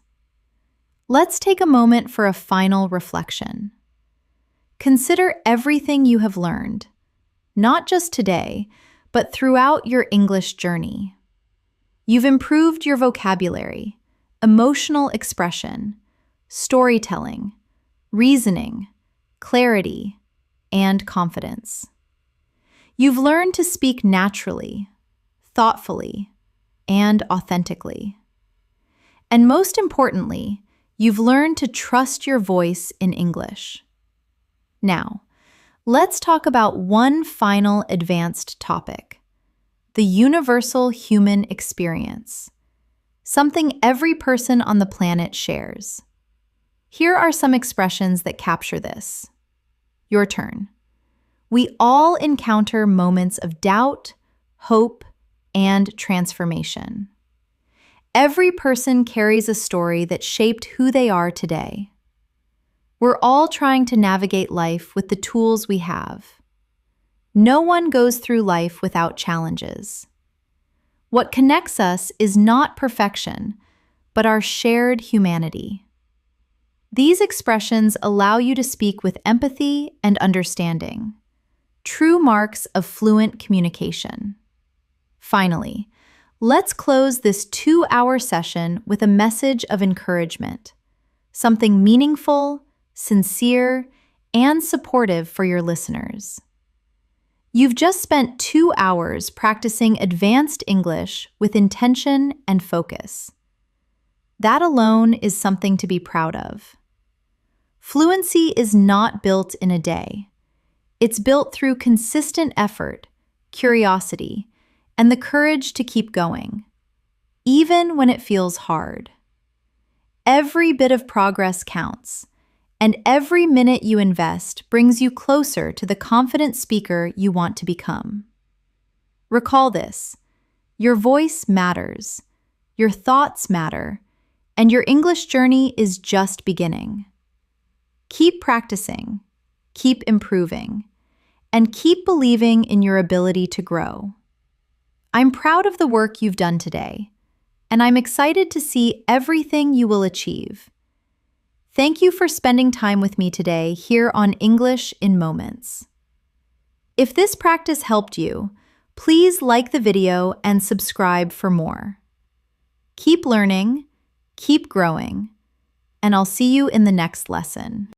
Let's take a moment for a final reflection. Consider everything you have learned, not just today, but throughout your English journey. You've improved your vocabulary, emotional expression, storytelling, reasoning, clarity, and confidence. You've learned to speak naturally, thoughtfully, and authentically. And most importantly, you've learned to trust your voice in English. Now, let's talk about one final advanced topic: the universal human experience, something every person on the planet shares. Here are some expressions that capture this. Your turn. We all encounter moments of doubt, hope, and transformation. Every person carries a story that shaped who they are today. We're all trying to navigate life with the tools we have. No one goes through life without challenges. What connects us is not perfection, but our shared humanity. These expressions allow you to speak with empathy and understanding, true marks of fluent communication. Finally, let's close this 2-hour session with a message of encouragement, something meaningful, sincere, and supportive for your listeners. You've just spent 2 hours practicing advanced English with intention and focus. That alone is something to be proud of. Fluency is not built in a day. It's built through consistent effort, curiosity, and the courage to keep going, even when it feels hard. Every bit of progress counts, and every minute you invest brings you closer to the confident speaker you want to become. Recall this: your voice matters, your thoughts matter, and your English journey is just beginning. Keep practicing, keep improving, and keep believing in your ability to grow. I'm proud of the work you've done today, and I'm excited to see everything you will achieve. Thank you for spending time with me today here on English in Moments. If this practice helped you, please like the video and subscribe for more. Keep learning, keep growing, and I'll see you in the next lesson.